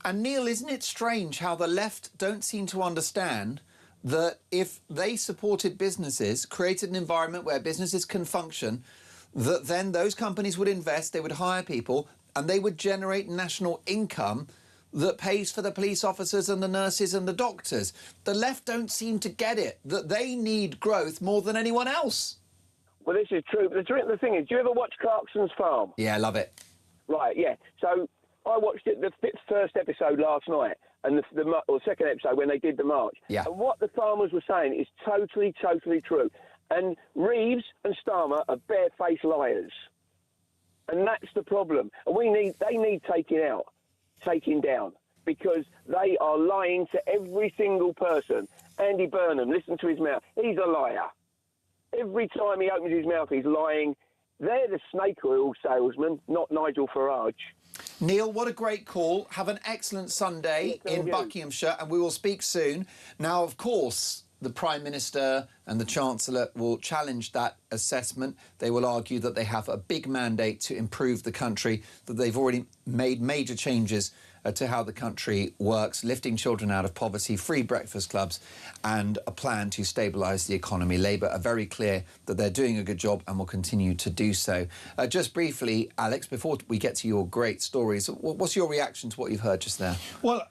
And, Neil, isn't it strange how the left don't seem to understand that if they supported businesses, created an environment where businesses can function, that then those companies would invest, they would hire people, and they would generate national income that pays for the police officers and the nurses and the doctors. The left don't seem to get it, that they need growth more than anyone else. Well, this is true. The thing is, do you ever watch Clarkson's Farm? Yeah, I love it. Right, yeah. So I watched it, the first episode last night, and the second episode when they did the march. Yeah. And what the farmers were saying is totally, totally true. And Reeves and Starmer are barefaced liars. And that's the problem. And they need taking down, because they are lying to every single person. Andy Burnham, listen to his mouth. He's a liar. Every time he opens his mouth, he's lying. They're the snake oil salesmen, not Nigel Farage. Neil, what a great call. Have an excellent Sunday in Buckinghamshire, and we will speak soon. Now, of course, the Prime Minister and the Chancellor will challenge that assessment. They will argue that they have a big mandate to improve the country, that they've already made major changes to how the country works, lifting children out of poverty, free breakfast clubs, and a plan to stabilise the economy. Labour are very clear that they're doing a good job and will continue to do so. Just briefly, Alex, before we get to your great stories, what's your reaction to what you've heard just there? Well,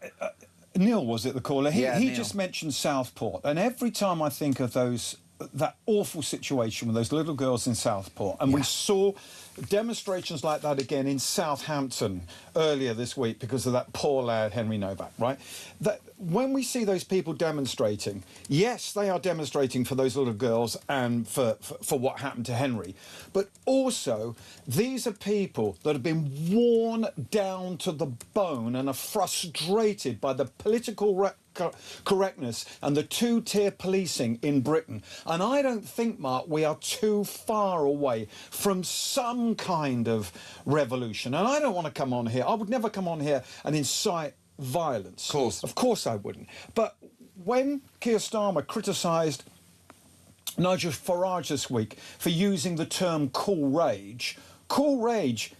Neil, was it the caller? He Neil. just mentioned Southport, and every time I think of that awful situation with those little girls in Southport, and we saw demonstrations like that again in Southampton earlier this week because of that poor lad Henry Novak, right? That when we see those people demonstrating, yes, they are demonstrating for those little girls and for what happened to Henry, but also these are people that have been worn down to the bone and are frustrated by the political correctness and the two-tier policing in Britain. And I don't think, Mark, we are too far away from some kind of revolution. And I don't want to come on here. I would never come on here and incite violence. Of course I wouldn't. But when Keir Starmer criticised Nigel Farage this week for using the term cool rage, Nigel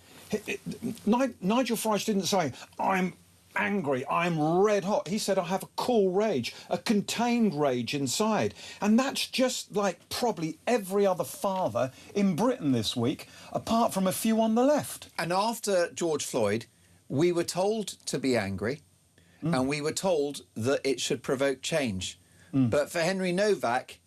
Farage didn't say, I'm angry, I'm red hot. He said, I have a cool rage, a contained rage inside. And that's just like probably every other father in Britain this week, apart from a few on the left. And after George Floyd, we were told to be angry, and we were told that it should provoke change. But for Henry Novak,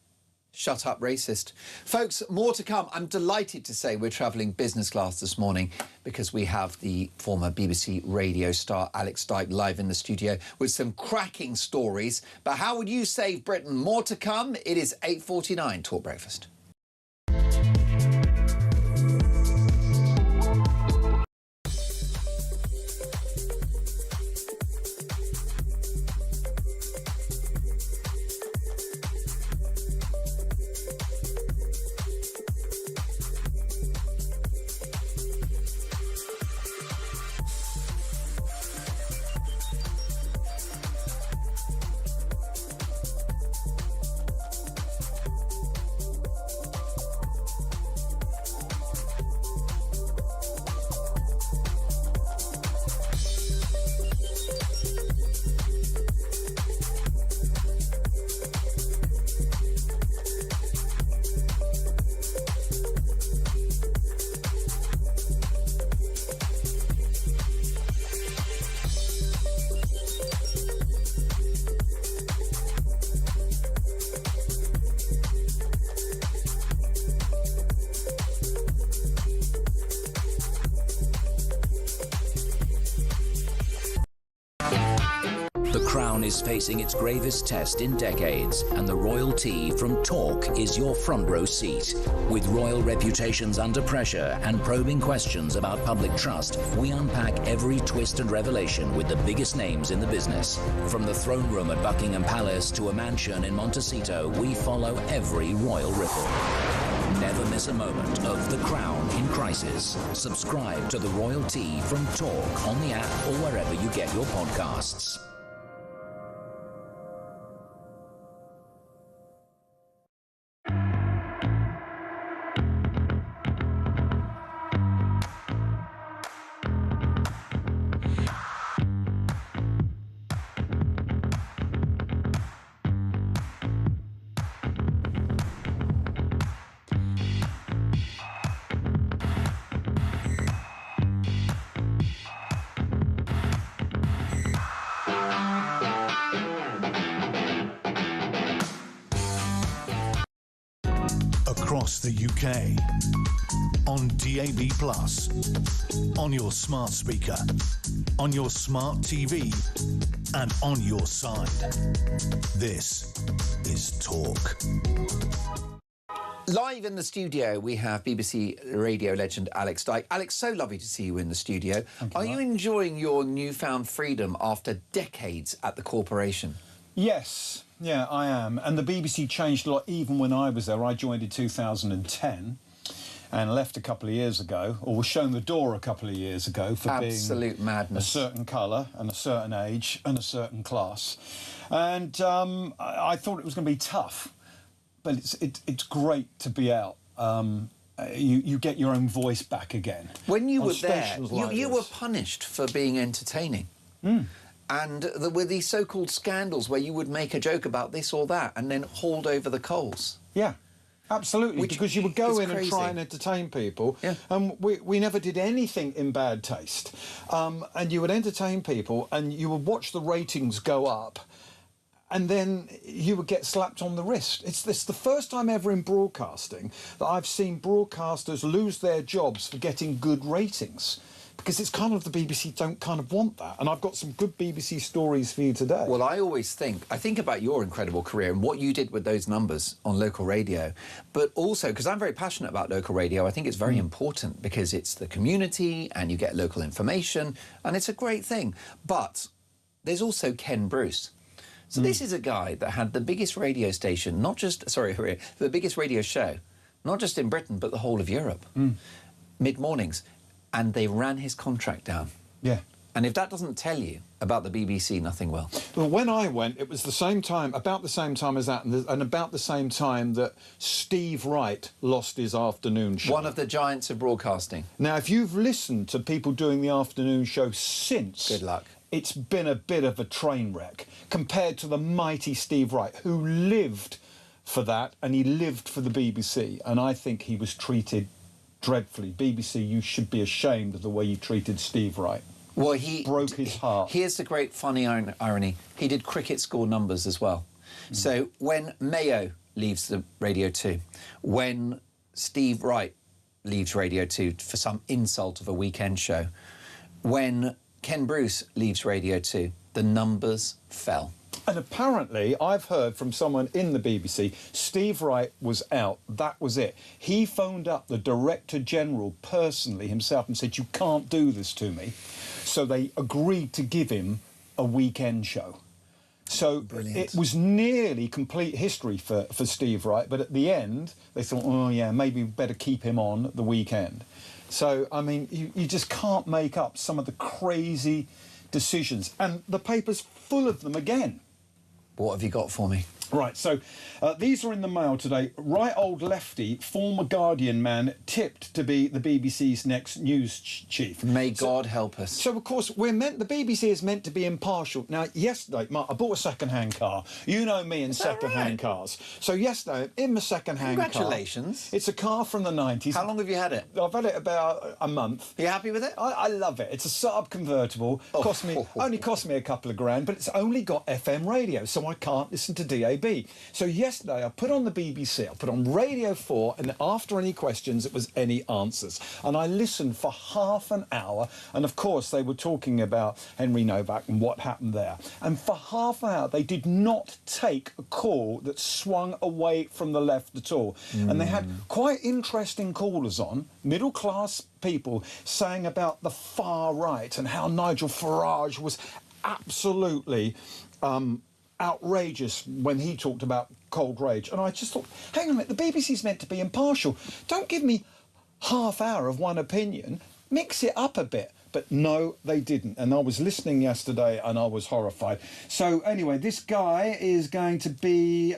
Shut up, racist. Folks, more to come. I'm delighted to say we're travelling business class this morning because we have the former BBC radio star Alex Dyke live in the studio with some cracking stories. But how would you save Britain? More to come. It is 8:49 Talk Breakfast. Is facing its gravest test in decades, and the royalty from Talk is your front row seat. With royal reputations under pressure and probing questions about public trust, we unpack every twist and revelation with the biggest names in the business. From the throne room at Buckingham Palace to a mansion in Montecito, we follow every royal ripple. Never miss a moment of The Crown in crisis. Subscribe to the royalty from Talk on the app or wherever you get your podcasts. Across the UK, on DAB+, on your smart speaker, on your smart TV, and on your side. This is Talk. Live in the studio, we have BBC radio legend Alex Dyke. Alex, so lovely to see you in the studio. Are you enjoying your newfound freedom after decades at the corporation? Yes, yeah, I am. And the BBC changed a lot even when I was there. I joined in 2010 and left a couple of years ago, or was shown the door a couple of years ago for absolute being madness. A certain colour and a certain age and a certain class. And I thought it was going to be tough, but it's great to be out. You get your own voice back again. When you were there, you were punished for being entertaining. Mm. And there were these so-called scandals where you would make a joke about this or that and then hauled over the coals. Yeah, absolutely, because you would go in and try and entertain people. Yeah. And we never did anything in bad taste. And you would entertain people and you would watch the ratings go up and then you would get slapped on the wrist. It's the first time ever in broadcasting that I've seen broadcasters lose their jobs for getting good ratings. Because it's kind of the BBC don't kind of want that. And I've got some good BBC stories for you today. Well, I think about your incredible career and what you did with those numbers on local radio. But also, because I'm very passionate about local radio, I think it's very important because it's the community and you get local information and it's a great thing. But there's also Ken Bruce. So this is a guy that had the biggest radio station, the biggest radio show, not just in Britain, but the whole of Europe. Mid-mornings. And they ran his contract down. Yeah. And if that doesn't tell you about the BBC, nothing will. Well, when I went, it was the same time, about the same time as that, and about the same time that Steve Wright lost his afternoon show. One of the giants of broadcasting. Now, if you've listened to people doing the afternoon show since... Good luck. It's been a bit of a train wreck compared to the mighty Steve Wright, who lived for that, and he lived for the BBC, and I think he was treated dreadfully. BBC, you should be ashamed of the way you treated Steve Wright. Well, he broke his heart. Here's the great funny irony. He did cricket score numbers as well. So when Mayo leaves the Radio 2, when Steve Wright leaves Radio 2 for some insult of a weekend show, when Ken Bruce leaves Radio 2, the numbers fell. And apparently, I've heard from someone in the BBC, Steve Wright was out. That was it. He phoned up the Director General personally himself and said, you can't do this to me. So they agreed to give him a weekend show. So Brilliant. It was nearly complete history for Steve Wright, but at the end, they thought, oh, yeah, maybe we better keep him on the weekend. So, I mean, you just can't make up some of the crazy decisions. And the paper's full of them again. What have you got for me? Right, so these are in the mail today. Right old lefty, former Guardian man, tipped to be the BBC's next news chief. May God help us. So, of course, the BBC is meant to be impartial. Now, yesterday, Mark, I bought a second-hand car. You know me and second-hand cars. So yesterday, in my second-hand car... Congratulations. It's a car from the 90s. How long have you had it? I've had it about a month. Are you happy with it? I love it. It's a Saab convertible. Only cost me a couple of grand, but it's only got FM radio, so I can't listen to DAB. So yesterday I put on the BBC, I put on Radio 4, and after any questions it was any answers. And I listened for half an hour, and of course they were talking about Henry Novak and what happened there. And for half an hour they did not take a call that swung away from the left at all. And they had quite interesting callers on, middle-class people, saying about the far right and how Nigel Farage was absolutely... outrageous when he talked about cold rage. And I just thought, hang on a minute, the BBC's meant to be impartial. Don't give me half hour of one opinion. Mix it up a bit. But no, they didn't. And I was listening yesterday and I was horrified. So anyway, this guy is going to be,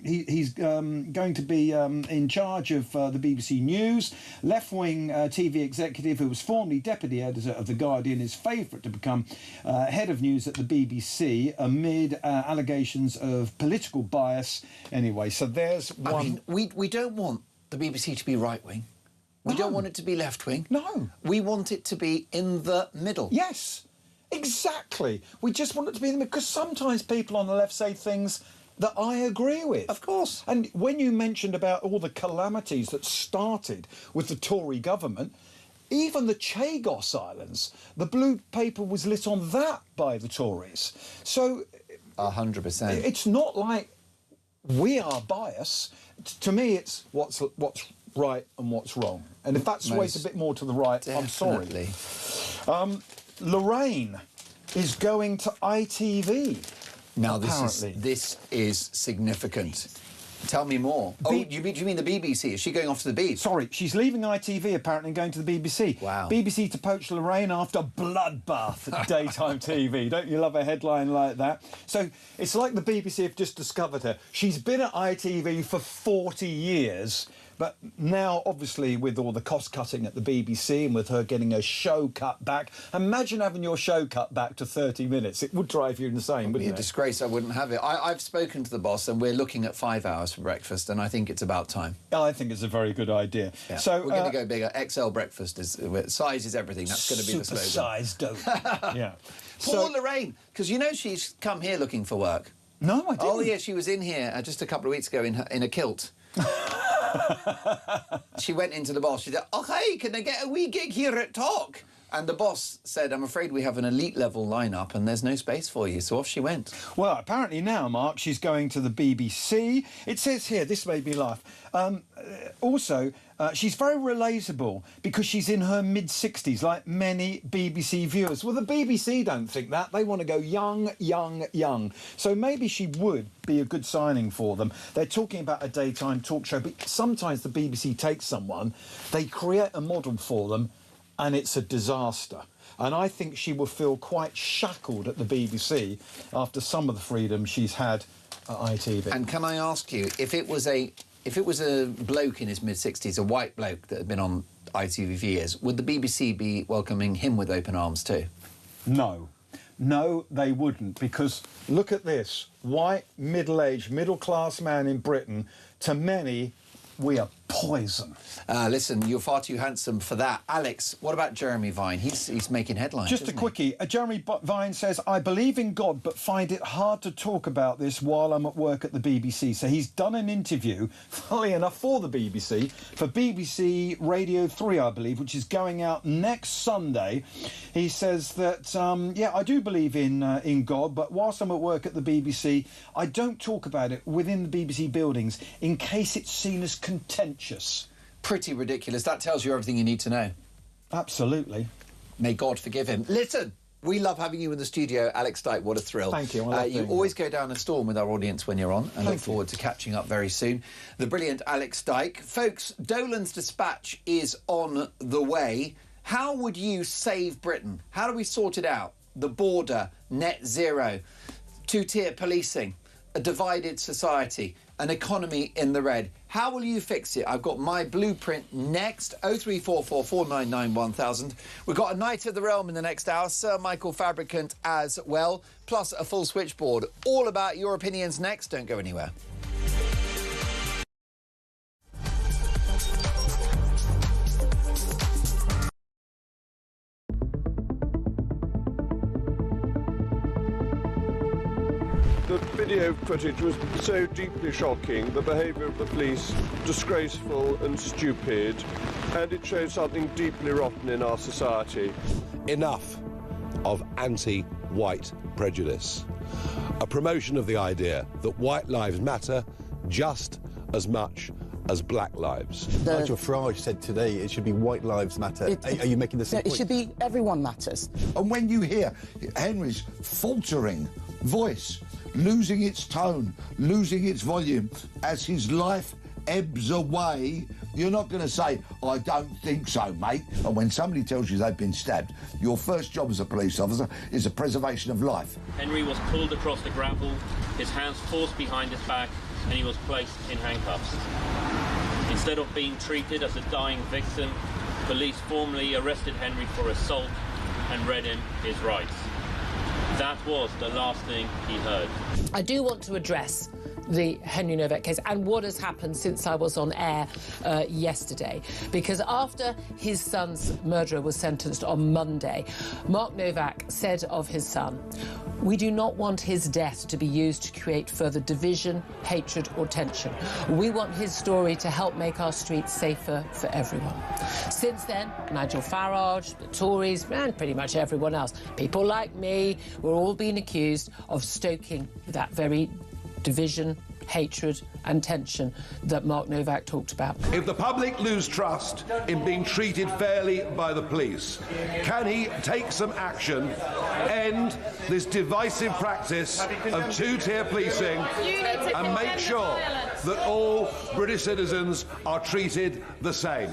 he's going to be in charge of the BBC News. Left-wing TV executive who was formerly deputy editor of The Guardian is favourite to become head of news at the BBC amid allegations of political bias. Anyway, so there's one... I mean, we don't want the BBC to be right-wing. We don't want it to be left-wing. No. We want it to be in the middle. Yes, exactly. We just want it to be in the middle, because sometimes people on the left say things that I agree with. Of course. And when you mentioned about all the calamities that started with the Tory government, even the Chagos Islands, the blue paper was lit on that by the Tories. So... 100%. It's not like we are biased. To me, it's what's right and what's wrong. And if that sways a bit more to the right, Definitely. I'm sorry. Lorraine is going to ITV. Now, this is significant. Tell me more. Do you mean the BBC? Is she going off to the beach? Sorry, she's leaving ITV apparently and going to the BBC. Wow. BBC to poach Lorraine after bloodbath at daytime TV. Don't you love a headline like that? So it's like the BBC have just discovered her. She's been at ITV for 40 years. But now, obviously, with all the cost-cutting at the BBC and with her getting her show cut back, imagine having your show cut back to 30 minutes. It would drive you insane, wouldn't it? It would be a disgrace. I wouldn't have it. I've spoken to the boss and we're looking at 5 hours for breakfast, and I think it's about time. I think it's a very good idea. Yeah. So we're going to go bigger. XL breakfast is... Size is everything. That's going to be the slogan. Super-sized dope. Yeah. Poor Lorraine, because you know she's come here looking for work. No, I didn't. Oh, yeah, she was in here just a couple of weeks ago in a kilt. She went into the boss. She said, "Oh, hey, can I get a wee gig here at Talk?" And the boss said, "I'm afraid we have an elite level lineup and there's no space for you." So off she went. Well, apparently now, Mark, she's going to the BBC. It says here, this made me laugh. Also, she's very relatable because she's in her mid-60s, like many BBC viewers. Well, the BBC don't think that. They want to go young, young, young. So maybe she would be a good signing for them. They're talking about a daytime talk show, but sometimes the BBC takes someone, they create a model for them, and it's a disaster. And I think she will feel quite shackled at the BBC after some of the freedom she's had at ITV. And can I ask you, if it was a bloke in his mid-60s, a white bloke that had been on ITV for years, would the BBC be welcoming him with open arms too? No. No, they wouldn't, because look at this. White, middle-aged, middle-class man in Britain, to many, we are poison. Listen, you're far too handsome for that. Alex, what about Jeremy Vine? He's making headlines. Just a quickie. Jeremy Vine says, I believe in God, but find it hard to talk about this while I'm at work at the BBC. So he's done an interview, funnily enough, for the BBC, for BBC Radio 3, I believe, which is going out next Sunday. He says that, yeah, I do believe in God, but whilst I'm at work at the BBC, I don't talk about it within the BBC buildings in case it's seen as contentious. Pretty ridiculous. That tells you everything you need to know. Absolutely. May God forgive him. Listen, we love having you in the studio, Alex Dyke. What a thrill. Thank you. You always go down a storm with our audience when you're on, and look forward to catching up very soon. The brilliant Alex Dyke. Folks, Dolan's dispatch is on the way. How would you save Britain? How do we sort it out? The border, net zero, two-tier policing, a divided society, an economy in the red. How will you fix it? I've got my blueprint next. 0344 499 1000. We've got a Knight of the Realm in the next hour, Sir Michael Fabricant as well, plus a full switchboard. All about your opinions next. Don't go anywhere. The video footage was so deeply shocking, the behaviour of the police disgraceful and stupid, and it shows something deeply rotten in our society. Enough of anti-white prejudice. A promotion of the idea that white lives matter just as much as black lives. Nigel Farage said today it should be white lives matter. Are you making the same point? It should be everyone matters. And when you hear Henry's faltering voice, losing its tone, losing its volume as his life ebbs away, you're not going to say, I don't think so, mate. And when somebody tells you they've been stabbed, your first job as a police officer is the preservation of life. Henry was pulled across the gravel, his hands forced behind his back, and he was placed in handcuffs. Instead of being treated as a dying victim, police formally arrested Henry for assault and read him his rights. That was the last thing he heard. I do want to address the Henry Novak case and what has happened since I was on air yesterday. Because after his son's murderer was sentenced on Monday, Mark Novak said of his son, "We do not want his death to be used to create further division, hatred or tension. We want his story to help make our streets safer for everyone." Since then, Nigel Farage, the Tories and pretty much everyone else, people like me, we're all being accused of stoking that very division, hatred and tension that Mark Novak talked about. If the public lose trust in being treated fairly by the police, can he take some action, end this divisive practice of two-tier policing and make sure that all British citizens are treated the same?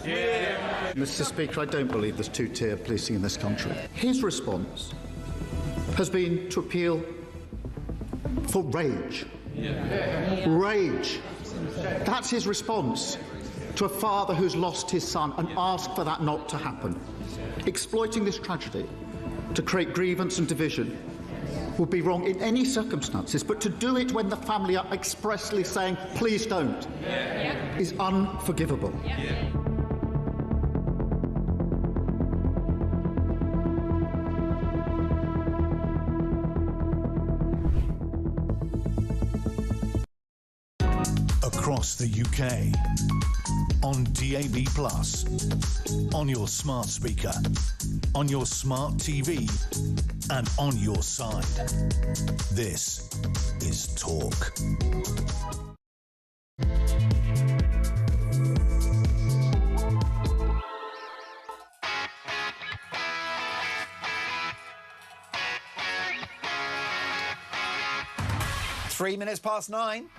Mr. Speaker, I don't believe there's two-tier policing in this country. His response has been to appeal for rage. Rage. That's his response to a father who's lost his son and ask for that not to happen. Exploiting this tragedy to create grievance and division would be wrong in any circumstances, but to do it when the family are expressly saying, please don't, is unforgivable. Across the UK, on DAB+, on your smart speaker, on your smart TV, and on your side. This is Talk. Three minutes past 9.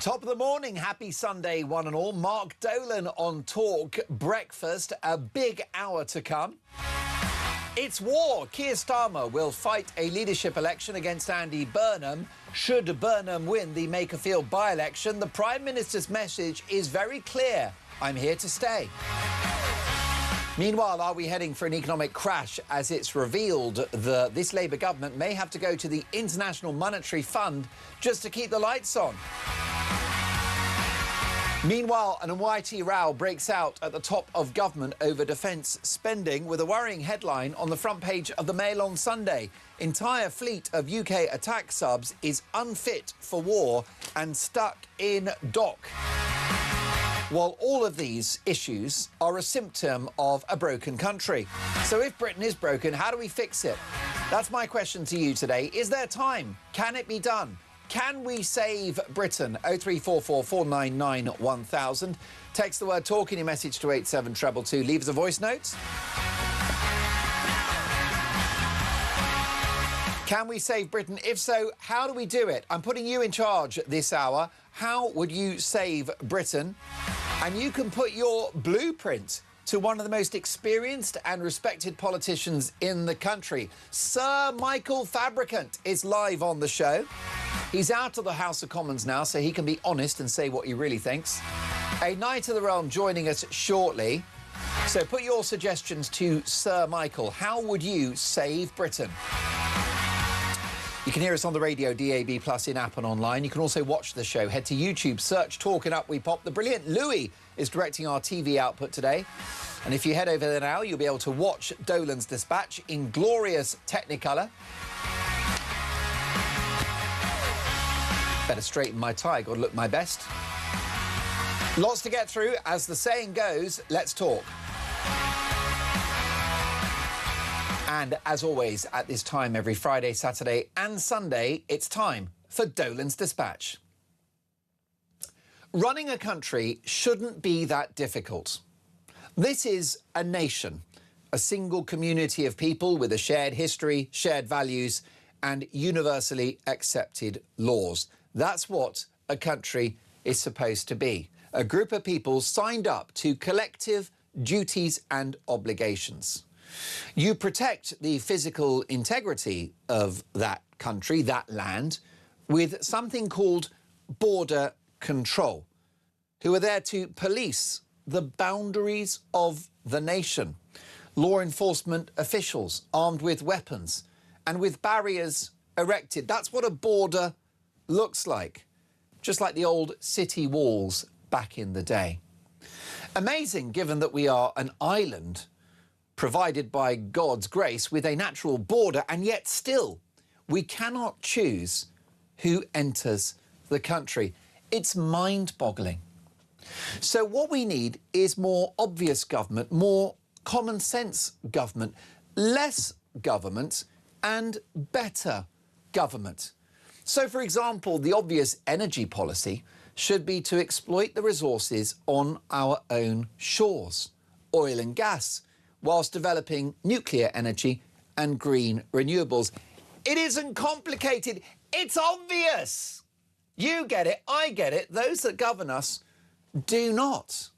Top of the morning, happy Sunday one and all. Mark Dolan on Talk Breakfast, a big hour to come. It's war. Keir Starmer will fight a leadership election against Andy Burnham. Should Burnham win the Makerfield by-election, the Prime Minister's message is very clear. I'm here to stay. Meanwhile, are we heading for an economic crash as it's revealed that this Labour government may have to go to the International Monetary Fund just to keep the lights on? Meanwhile, an almighty row breaks out at the top of government over defence spending with a worrying headline on the front page of the Mail on Sunday. Entire fleet of UK attack subs is unfit for war and stuck in dock. While all of these issues are a symptom of a broken country. So if Britain is broken, how do we fix it? That's my question to you today. Is there time? Can it be done? Can we save Britain? 0344 499 1000. Text the word TALK in your message to 87222. Leave us a voice note. Can we save Britain? If so, how do we do it? I'm putting you in charge this hour. How would you save Britain? And you can put your blueprint to one of the most experienced and respected politicians in the country. Sir Michael Fabricant is live on the show. He's out of the House of Commons now, so he can be honest and say what he really thinks. A Knight of the Realm joining us shortly. So put your suggestions to Sir Michael. How would you save Britain? You can hear us on the radio, DAB+, in app and online. You can also watch the show. Head to YouTube, search Talk and Up We Pop. The brilliant Louis is directing our TV output today. And if you head over there now, you'll be able to watch Dolan's Dispatch in glorious Technicolor. Better straighten my tie, got to look my best. Lots to get through. As the saying goes, let's talk. And as always, at this time every Friday, Saturday and Sunday, it's time for Dolan's Dispatch. Running a country shouldn't be that difficult. This is a nation, a single community of people with a shared history, shared values and universally accepted laws. That's what a country is supposed to be. A group of people signed up to collective duties and obligations. You protect the physical integrity of that country, that land, with something called border control, who are there to police the boundaries of the nation. Law enforcement officials armed with weapons and with barriers erected. That's what a border looks like, just like the old city walls back in the day. Amazing, given that we are an island provided by God's grace with a natural border, and yet still we cannot choose who enters the country. It's mind-boggling. So what we need is more obvious government, more common sense government, less government and better government. So, for example, the obvious energy policy should be to exploit the resources on our own shores, oil and gas, whilst developing nuclear energy and green renewables. It isn't complicated. It's obvious. You get it. I get it. Those that govern us do not.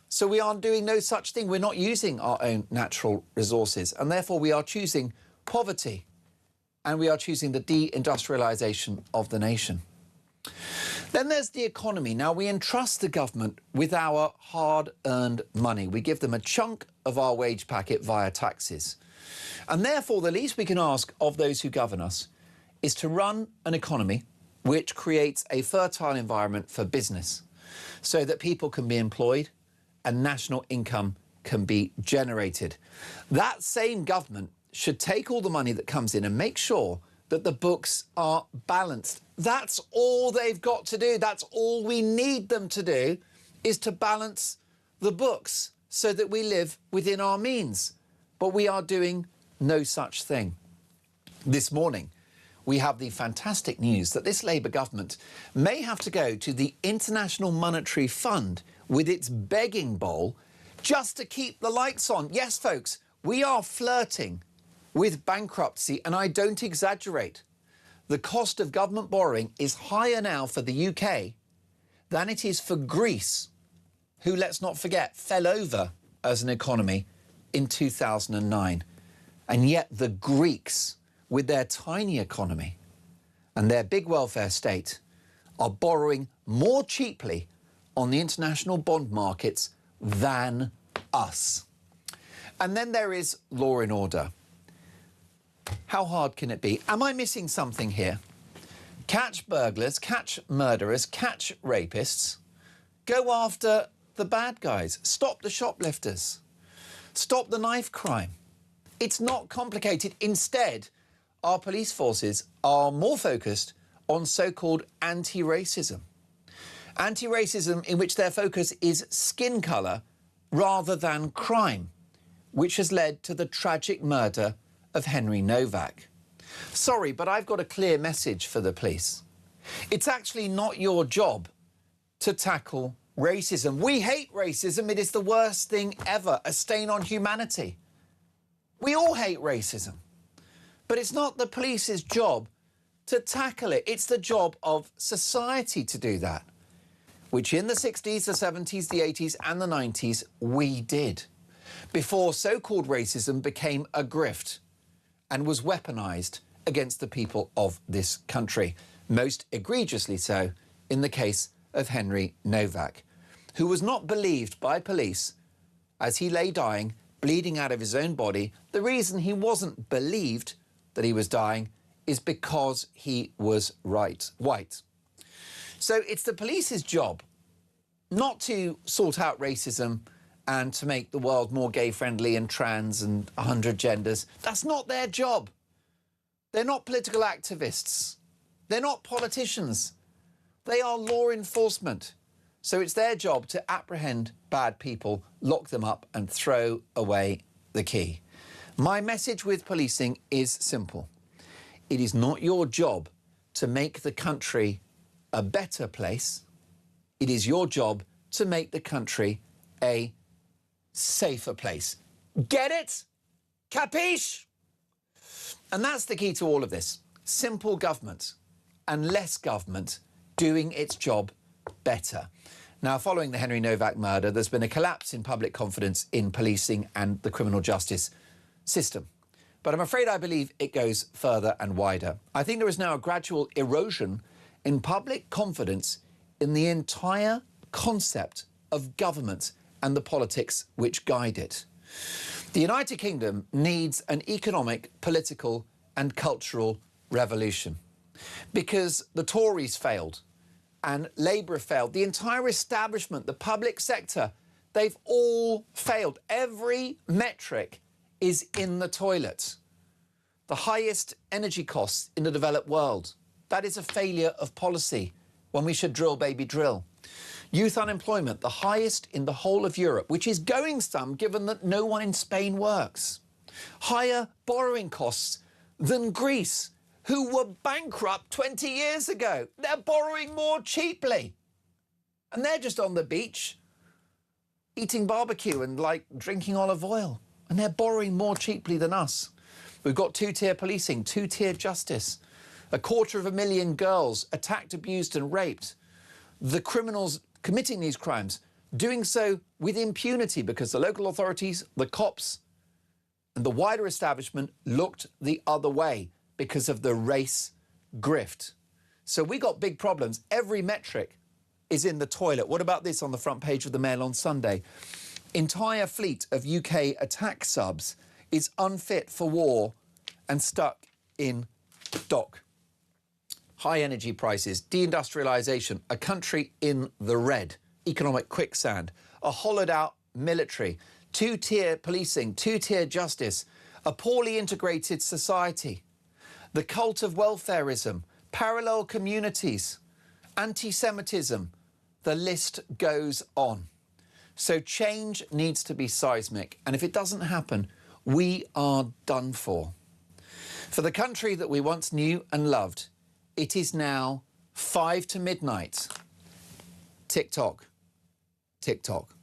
So we are doing no such thing. We're not using our own natural resources, and therefore we are choosing poverty, and we are choosing the deindustrialisation of the nation. Then there's the economy. Now, we entrust the government with our hard-earned money. We give them a chunk of our wage packet via taxes. And therefore, the least we can ask of those who govern us is to run an economy which creates a fertile environment for business so that people can be employed and national income can be generated. That same government should take all the money that comes in and make sure that the books are balanced. That's all they've got to do. That's all we need them to do, is to balance the books so that we live within our means. But we are doing no such thing. This morning, we have the fantastic news that this Labour government may have to go to the International Monetary Fund with its begging bowl just to keep the lights on. Yes, folks, we are flirting with bankruptcy, and I don't exaggerate. The cost of government borrowing is higher now for the UK than it is for Greece, who, let's not forget, fell over as an economy in 2009. And yet the Greeks, with their tiny economy and their big welfare state, are borrowing more cheaply on the international bond markets than us. And then there is law and order. How hard can it be? Am I missing something here? Catch burglars, catch murderers, catch rapists. Go after the bad guys. Stop the shoplifters. Stop the knife crime. It's not complicated. Instead, our police forces are more focused on so-called anti-racism. Anti-racism in which their focus is skin colour rather than crime, which has led to the tragic murder of Henry Novak. Sorry, but I've got a clear message for the police. It's actually not your job to tackle racism. We hate racism. It is the worst thing ever, a stain on humanity. We all hate racism. But it's not the police's job to tackle it. It's the job of society to do that, which in the 60s, the 70s, the 80s and the 90s, we did, before so-called racism became a grift and was weaponised against the people of this country, most egregiously so in the case of Henry Novak, who was not believed by police as he lay dying, bleeding out of his own body. The reason he wasn't believed that he was dying is because he was white. So it's the police's job not to sort out racism and to make the world more gay-friendly and trans and 100 genders. That's not their job. They're not political activists. They're not politicians. They are law enforcement. So it's their job to apprehend bad people, lock them up and throw away the key. My message with policing is simple. It is not your job to make the country a better place. It is your job to make the country a safer place. Get it? Capiche? And that's the key to all of this. Simple government and less government doing its job better. Now, following the Henry Novak murder, there's been a collapse in public confidence in policing and the criminal justice system. But I'm afraid I believe it goes further and wider. I think there is now a gradual erosion in public confidence in the entire concept of government and the politics which guide it. The United Kingdom needs an economic, political and cultural revolution because the Tories failed and Labour failed. The entire establishment, the public sector, they've all failed. Every metric is in the toilet. The highest energy costs in the developed world. That is a failure of policy when we should drill, baby, drill. Youth unemployment, the highest in the whole of Europe, which is going some given that no one in Spain works. Higher borrowing costs than Greece, who were bankrupt 20 years ago. They're borrowing more cheaply. And they're just on the beach eating barbecue and drinking olive oil. And they're borrowing more cheaply than us. We've got two-tier policing, two-tier justice. 250,000 girls attacked, abused and raped. The criminals committing these crimes doing so with impunity because the local authorities, the cops and the wider establishment looked the other way because of the race grift. So we got big problems. Every metric is in the toilet. What about this on the front page of the Mail on Sunday? Entire fleet of UK attack subs is unfit for war and stuck in dock. High energy prices, deindustrialisation, a country in the red, economic quicksand, a hollowed-out military, two-tier policing, two-tier justice, a poorly integrated society, the cult of welfarism, parallel communities, anti-Semitism, the list goes on. So change needs to be seismic, and if it doesn't happen, we are done for. For the country that we once knew and loved, it is now 5 to midnight. Tick-tock, tick-tock.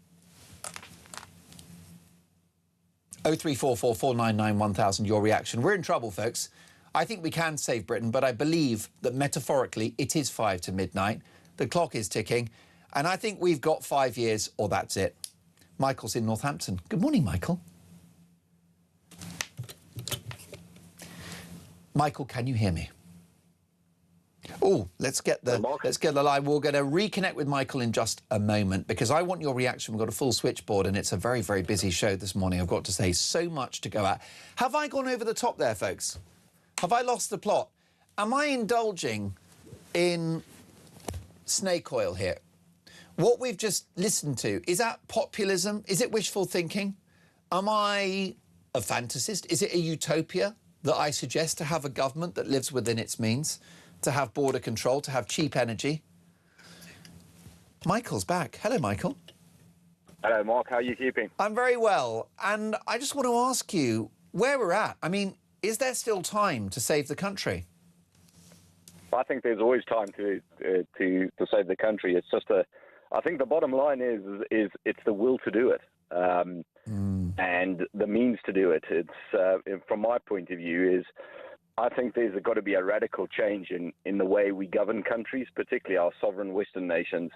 0344 499 1000, your reaction. We're in trouble, folks. I think we can save Britain, but I believe that metaphorically it is 5 to midnight. The clock is ticking, and I think we've got 5 years or that's it. Michael's in Northampton. Good morning, Michael. Michael, can you hear me? Oh, let's get the line. We're going to reconnect with Michael in just a moment because I want your reaction. We've got a full switchboard and it's a very, very busy show this morning. I've got to say, so much to go at. Have I gone over the top there, folks? Have I lost the plot? Am I indulging in snake oil here? What we've just listened to, is that populism? Is it wishful thinking? Am I a fantasist? Is it a utopia that I suggest to have a government that lives within its means? To have border control, to have cheap energy. Michael's back. Hello, Michael. Hello, Mark. How are you keeping? I'm very well. And I just want to ask you where we're at. I mean, is there still time to save the country? I think there's always time to save the country. It's just I think the bottom line is it's the will to do it and the means to do it. It's from my point of view is I think there's got to be a radical change in the way we govern countries, particularly our sovereign Western nations,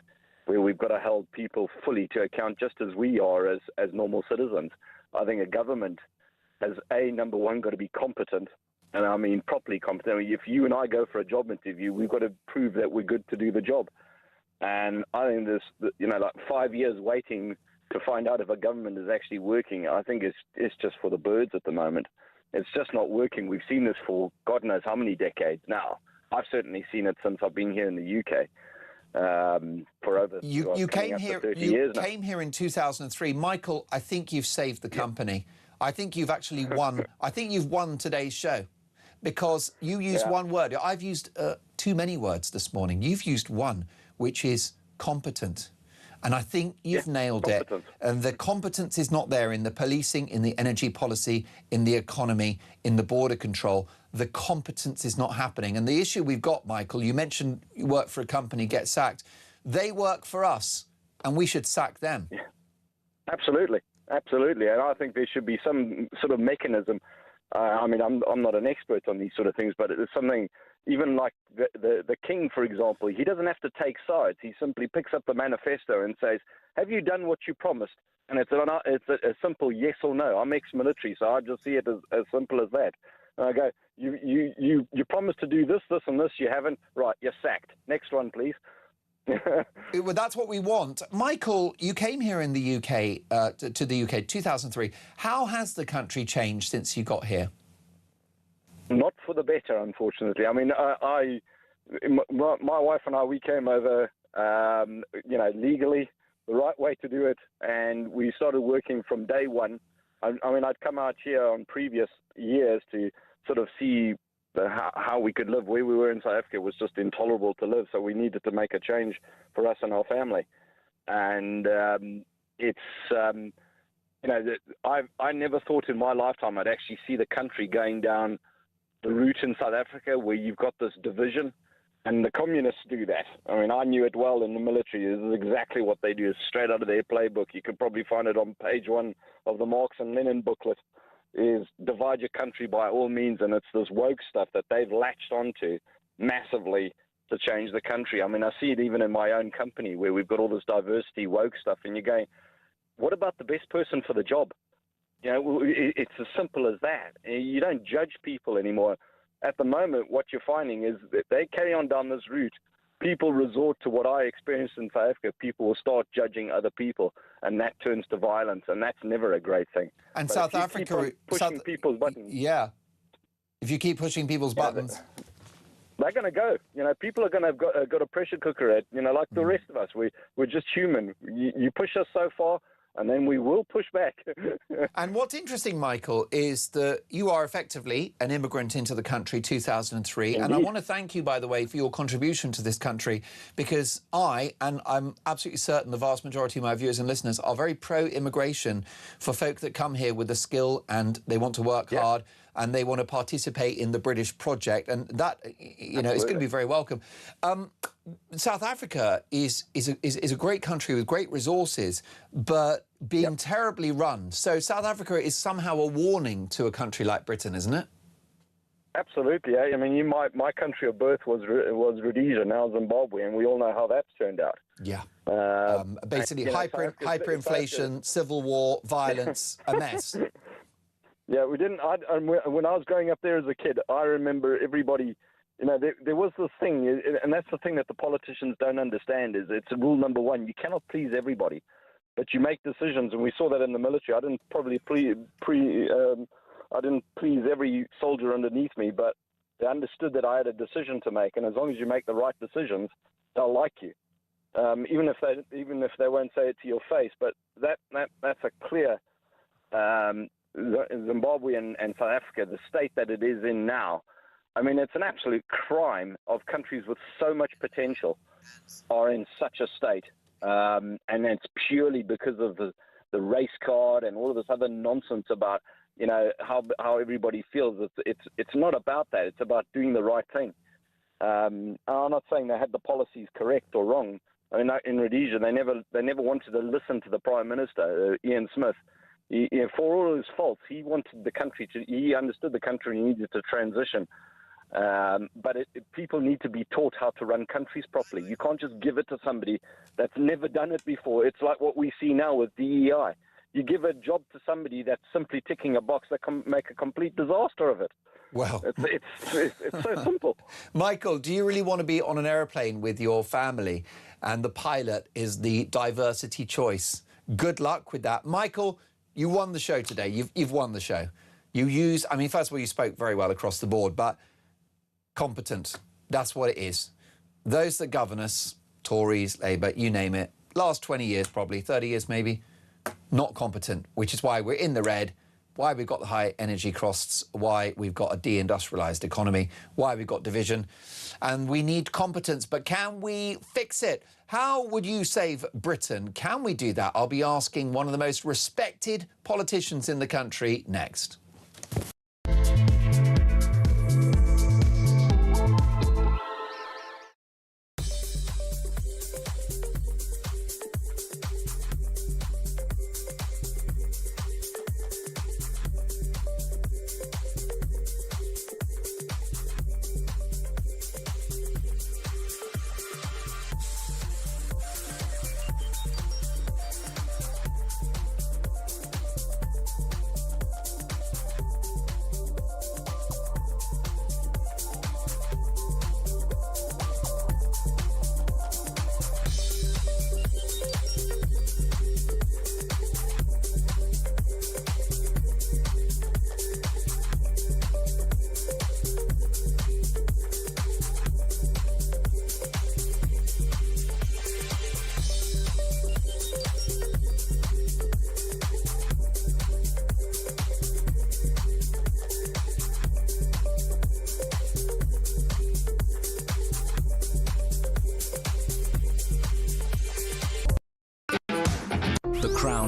where we've got to hold people fully to account just as we are as normal citizens. I think a government has, number one, got to be competent, and I mean properly competent. I mean, if you and I go for a job interview, we've got to prove that we're good to do the job. And I think this, like 5 years waiting to find out if a government is actually working, I think it's just for the birds at the moment. It's just not working. We've seen this for God knows how many decades now. I've certainly seen it since I've been here in the UK for over you came here 30 years now. Came here in 2003. Michael, I think you've saved the company. I think you've actually won. I think you've won today's show because you used one word. I've used too many words this morning. You've used one, which is competent. And I think you've nailed it. And the competence is not there in the policing, in the energy policy, in the economy, in the border control. The competence is not happening. And the issue we've got, Michael, you mentioned you work for a company, get sacked. They work for us, and we should sack them. Yeah. Absolutely. Absolutely. And I think there should be some sort of mechanism. I mean, I'm not an expert on these sort of things, but it's something, even like the king, for example, he doesn't have to take sides. He simply picks up the manifesto and says, have you done what you promised? And it's a simple yes or no. I'm ex-military, so I just see it as simple as that. And I go, you promised to do this, this, and this. You haven't. Right, you're sacked. Next one, please. Well, that's what we want. Michael, you came here in the UK, to the UK, 2003. How has the country changed since you got here? Not for the better, unfortunately. I mean, my wife and I, we came over, legally, the right way to do it, and we started working from day one. I mean, I'd come out here on previous years to sort of see how we could live. Where we were in South Africa was just intolerable to live, so we needed to make a change for us and our family. And I never thought in my lifetime I'd actually see the country going down the route in South Africa where you've got this division, and the communists do that. I mean, I knew it well in the military. This is exactly what they do. It's straight out of their playbook. You could probably find it on page 1 of the Marx and Lenin booklet, is divide your country by all means, and it's this woke stuff that they've latched onto massively to change the country. I mean, I see it even in my own company where we've got all this diversity, woke stuff, and you're going, what about the best person for the job? You know, it's as simple as that. You don't judge people anymore. At the moment, what you're finding is that they carry on down this route. People resort to what I experienced in South Africa. People will start judging other people, and that turns to violence, and that's never a great thing. And but South Africa, pushing people's buttons. Yeah, if you keep pushing people's buttons, they're going to go. You know, people are going to have got a pressure cooker at. You know, like the rest of us. We're just human. You push us so far, and then we will push back. And what's interesting, Michael, is that you are effectively an immigrant into the country 2003. Indeed. And I want to thank you, by the way, for your contribution to this country, because and I'm absolutely certain the vast majority of my viewers and listeners are very pro-immigration for folk that come here with a skill and they want to work hard and they want to participate in the British project. And that, you know, it's going to be very welcome. South Africa is a great country with great resources, but being terribly run. So South Africa is somehow a warning to a country like Britain, isn't it? Absolutely. I mean, my country of birth was Rhodesia, now Zimbabwe, and we all know how that's turned out. Yeah. Basically, hyperinflation, civil war, violence, a mess. Yeah, we didn't. When I was growing up there as a kid, I remember everybody You know, there was this thing, and that's the thing that the politicians don't understand, is it's rule number one. You cannot please everybody, but you make decisions, and we saw that in the military. I didn't probably I didn't please every soldier underneath me, but they understood that I had a decision to make, and as long as you make the right decisions, they'll like you, even if they won't say it to your face. But that's a clear Zimbabwe and South Africa, the state that it is in now. I mean, it's an absolute crime of countries with so much potential are in such a state, and it's purely because of the race card and all of this other nonsense about, you know, how everybody feels. It's not about that. It's about doing the right thing. I'm not saying they had the policies correct or wrong. I mean, in Rhodesia, they never wanted to listen to the Prime Minister, Ian Smith. For all his faults, he wanted the country he understood the country needed to transition. But people need to be taught how to run countries properly. You can't just give it to somebody that's never done it before. It's like what we see now with DEI. You give a job to somebody that's simply ticking a box that can make a complete disaster of it. Well, it's so simple. Michael, do you really want to be on an aeroplane with your family and the pilot is the diversity choice? Good luck with that. Michael, you won the show today. You've won the show. I mean, first of all, you spoke very well across the board, but competent, that's what it is. Those that govern us, Tories, Labour, you name it, last 20 years probably, 30 years maybe, not competent, which is why we're in the red, why we've got the high energy costs, why we've got a deindustrialised economy, why we've got division, and we need competence. But can we fix it? How would you save Britain? Can we do that? I'll be asking one of the most respected politicians in the country next.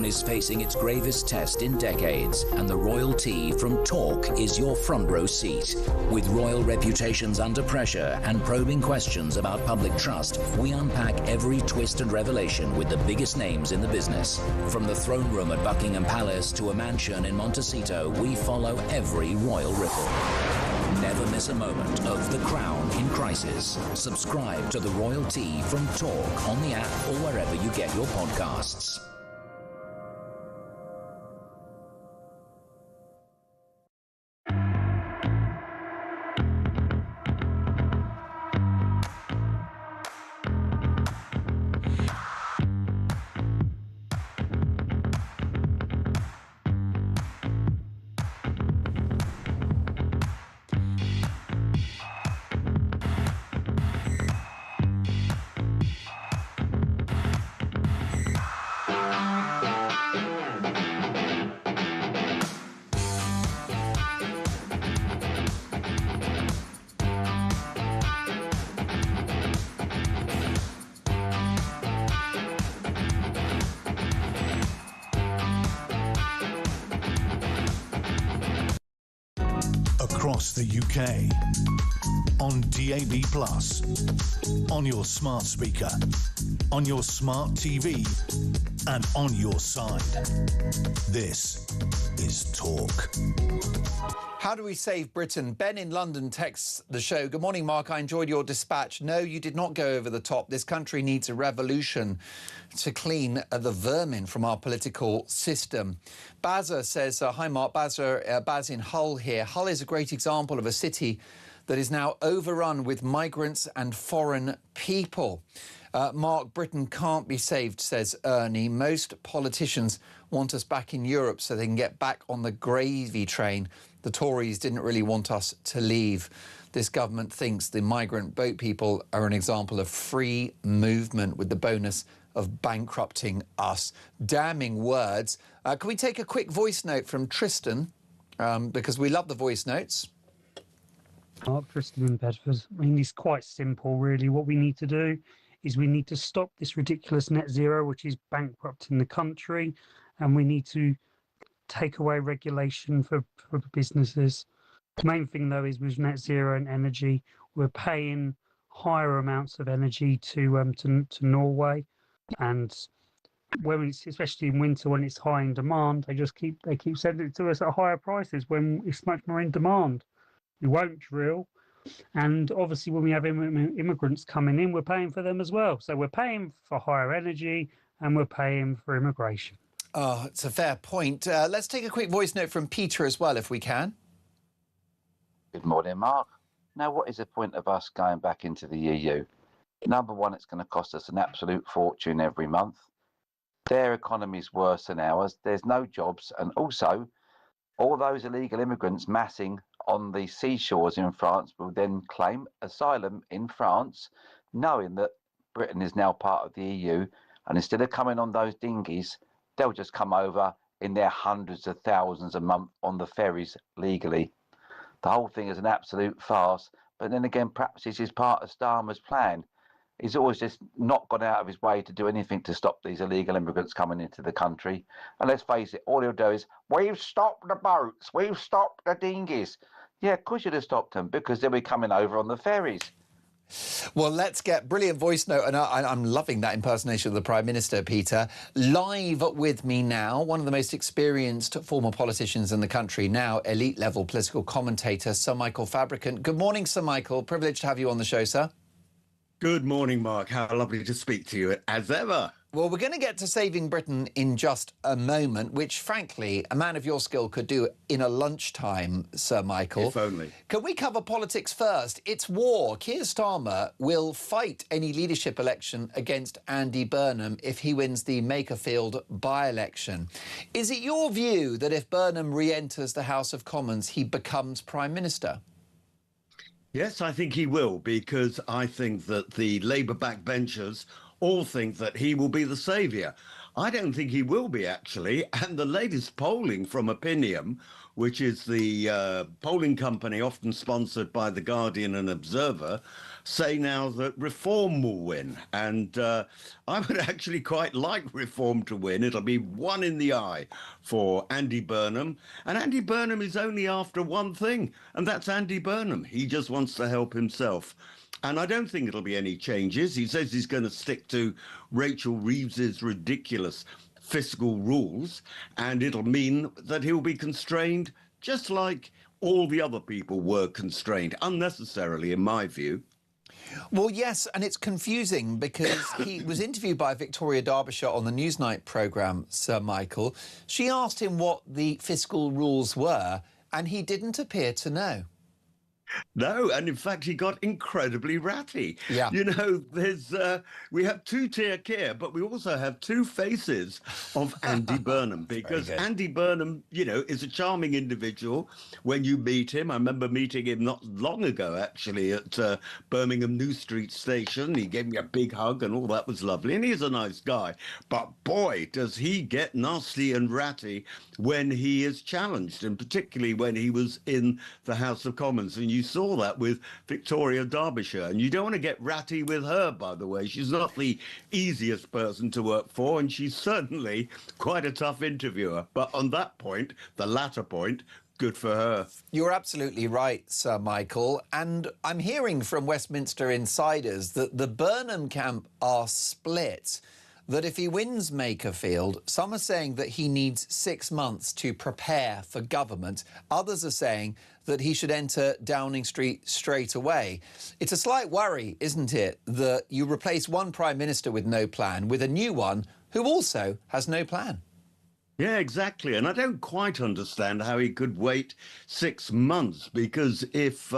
Is facing its gravest test in decades, and the royalty from Talk is your front row seat. With royal reputations under pressure and probing questions about public trust, we unpack every twist and revelation with the biggest names in the business. From the throne room at Buckingham Palace to a mansion in Montecito, we follow every royal ripple. Never miss a moment of The Crown in crisis. Subscribe to the royalty from Talk on the app or wherever you get your podcasts. Across the UK, on DAB+, on your smart speaker, on your smart TV, and on your side. This is Talk. How do we save Britain? Ben in London texts the show. Good morning, Mark. I enjoyed your dispatch. No, you did not go over the top. This country needs a revolution to clean the vermin from our political system. Bazza says, hi, Mark. Baz in Hull here. Hull is a great example of a city that is now overrun with migrants and foreign people. Mark, Britain can't be saved, says Ernie. Most politicians want us back in Europe so they can get back on the gravy train. The Tories didn't really want us to leave. This government thinks the migrant boat people are an example of free movement with the bonus of bankrupting us. Damning words. Can we take a quick voice note from Tristan? Because we love the voice notes. Mark, Tristan in Bedford. I mean, it's quite simple, really. What we need to do is we need to stop this ridiculous net zero, which is bankrupting the country, and we need to take away regulation for businesses. The main thing, though, is with net zero and energy, we're paying higher amounts of energy to Norway, and when it's, especially in winter when it's high in demand, they keep sending it to us at higher prices when it's much more in demand. We won't drill. And obviously, when we have immigrants coming in, we're paying for them as well. So we're paying for higher energy and we're paying for immigration. Oh, it's a fair point. Let's take a quick voice note from Peter as well, if we can. Good morning, Mark. Now, what is the point of us going back into the EU? Number one, it's going to cost us an absolute fortune every month. Their economy's worse than ours. There's no jobs. And also, all those illegal immigrants massing on the seashores in France will then claim asylum in France, knowing that Britain is now part of the EU. And instead of coming on those dinghies, they'll just come over in their hundreds of thousands a month on the ferries legally. The whole thing is an absolute farce. But then again, perhaps this is part of Starmer's plan. He's always just not gone out of his way to do anything to stop these illegal immigrants coming into the country. And let's face it, all he'll do is, we've stopped the boats, we've stopped the dinghies. Yeah, of course you'd have stopped them, because they'll be coming over on the ferries. Well, let's get brilliant voice note, and I'm loving that impersonation of the Prime Minister, Peter. Live with me now, one of the most experienced former politicians in the country, now elite-level political commentator, Sir Michael Fabricant. Good morning, Sir Michael. Privileged to have you on the show, sir. Good morning, Mark. How lovely to speak to you, as ever. Well, we're going to get to saving Britain in just a moment, which, frankly, a man of your skill could do in a lunchtime, Sir Michael. If only. Can we cover politics first? It's war. Keir Starmer will fight any leadership election against Andy Burnham if he wins the Makerfield by-election. Is it your view that if Burnham re-enters the House of Commons, he becomes Prime Minister? Yes, I think he will, because I think that the Labour backbenchers all think that he will be the saviour. I don't think he will be, actually. And the latest polling from Opinium, which is the polling company often sponsored by The Guardian and Observer, say now that Reform will win. And I would actually quite like Reform to win. It'll be one in the eye for Andy Burnham. And Andy Burnham is only after one thing, and that's Andy Burnham. He just wants to help himself. And I don't think it'll be any changes. He says he's going to stick to Rachel Reeves's ridiculous fiscal rules, and it'll mean that he'll be constrained just like all the other people were constrained, unnecessarily, in my view. Well, yes, and it's confusing because he was interviewed by Victoria Derbyshire on the Newsnight programme, Sir Michael. She asked him what the fiscal rules were, and he didn't appear to know. No, and in fact, he got incredibly ratty. Yeah. You know, there's we have two-tier care, but we also have two faces of Andy Burnham, because Andy Burnham, you know, is a charming individual when you meet him. I remember meeting him not long ago, actually, at Birmingham New Street Station. He gave me a big hug and all that was lovely, and he's a nice guy. But boy, does he get nasty and ratty when he is challenged, and particularly when he was in the House of Commons. And you saw that with Victoria Derbyshire, and you don't want to get ratty with her, by the way. She's not the easiest person to work for, and she's certainly quite a tough interviewer. But on that point, the latter point, good for her. You're absolutely right, Sir Michael. And I'm hearing from Westminster insiders that the Burnham camp are split, that if he wins Makerfield, some are saying that he needs 6 months to prepare for government. Others are saying that he should enter Downing Street straight away. It's a slight worry, isn't it, that you replace one Prime Minister with no plan with a new one who also has no plan? Yeah, exactly. And I don't quite understand how he could wait 6 months, because if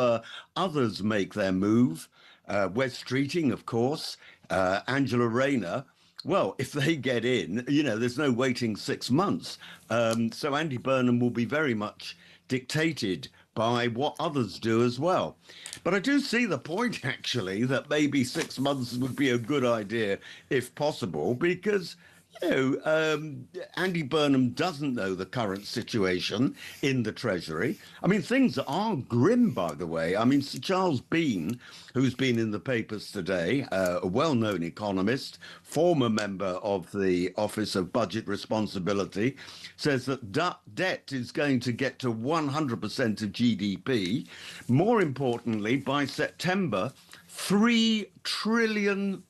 others make their move, Wes Streeting, of course, Angela Rayner, well, if they get in, there's no waiting 6 months. So Andy Burnham will be very much dictated by what others do as well. But I do see the point, actually, that maybe 6 months would be a good idea if possible, because Andy Burnham doesn't know the current situation in the Treasury. I mean, things are grim, by the way. I mean, Sir Charles Bean, who's been in the papers today, a well-known economist, former member of the Office of Budget Responsibility, says that debt is going to get to 100% of GDP. More importantly, by September, £3 trillion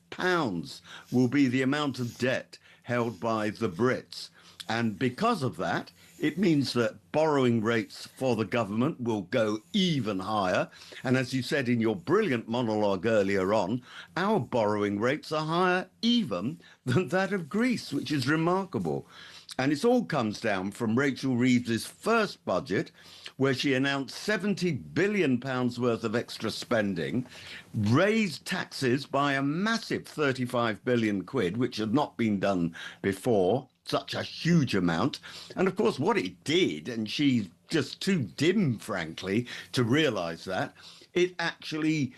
will be the amount of debt held by the Brits. And because of that, it means that borrowing rates for the government will go even higher. And as you said in your brilliant monologue earlier on, our borrowing rates are higher even than that of Greece, which is remarkable. And it all comes down from Rachel Reeves's first budget, where she announced £70 billion worth of extra spending, raised taxes by a massive 35 billion quid, which had not been done before, such a huge amount. And of course, what it did, and she's just too dim, frankly, to realise that, it actually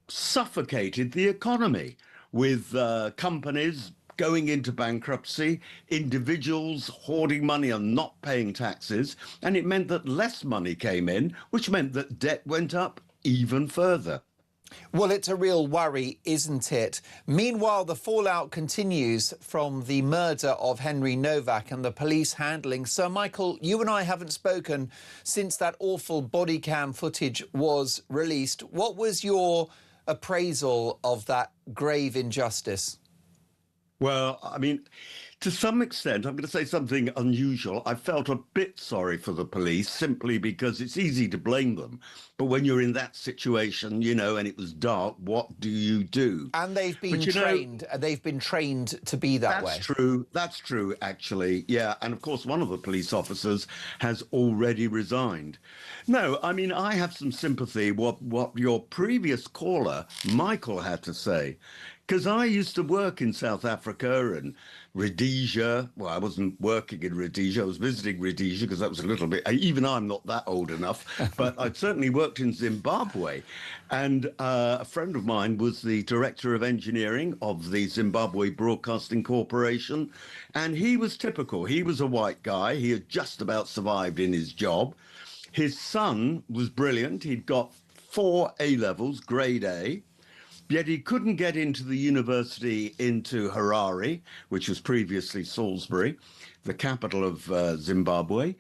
suffocated the economy with companies going into bankruptcy, individuals hoarding money and not paying taxes, and it meant that less money came in, which meant that debt went up even further. Well, it's a real worry, isn't it? Meanwhile, the fallout continues from the murder of Henry Novak and the police handling. Sir Michael, you and I haven't spoken since that awful body cam footage was released. What was your appraisal of that grave injustice? Well, I mean, to some extent, I'm going to say something unusual. I felt a bit sorry for the police simply because it's easy to blame them. But when you're in that situation, and it was dark, what do you do? And they've been trained to be that way. That's true. That's true, actually. Yeah. And of course, one of the police officers has already resigned. No, I mean, I have some sympathy what your previous caller, Michael, had to say. Because I used to work in South Africa and Rhodesia. Well, I wasn't working in Rhodesia. I was visiting Rhodesia because that was a little bit... Even I'm not that old enough. But I'd certainly worked in Zimbabwe. And a friend of mine was the director of engineering of the Zimbabwe Broadcasting Corporation. And he was typical. He was a white guy. He had just about survived in his job. His son was brilliant. He'd got 4 A-levels, grade A. Yet he couldn't get into the university into Harare, which was previously Salisbury, the capital of Zimbabwe,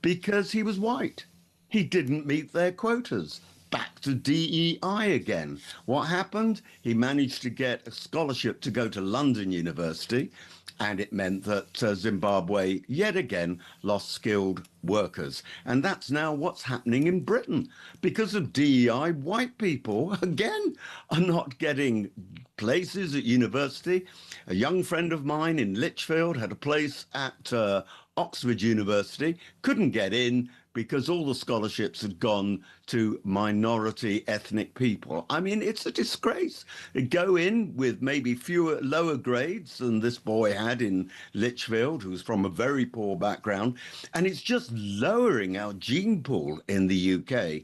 because he was white. He didn't meet their quotas. Back to DEI again. What happened? He managed to get a scholarship to go to London University, and it meant that Zimbabwe, yet again, lost skilled workers. And that's now what's happening in Britain. Because of DEI, white people, again, are not getting places at university. A young friend of mine in Lichfield had a place at Oxford University, couldn't get in because all the scholarships had gone to minority ethnic people. I mean, it's a disgrace. They go in with maybe lower grades than this boy had in Lichfield, who's from a very poor background, and it's just lowering our gene pool in the UK.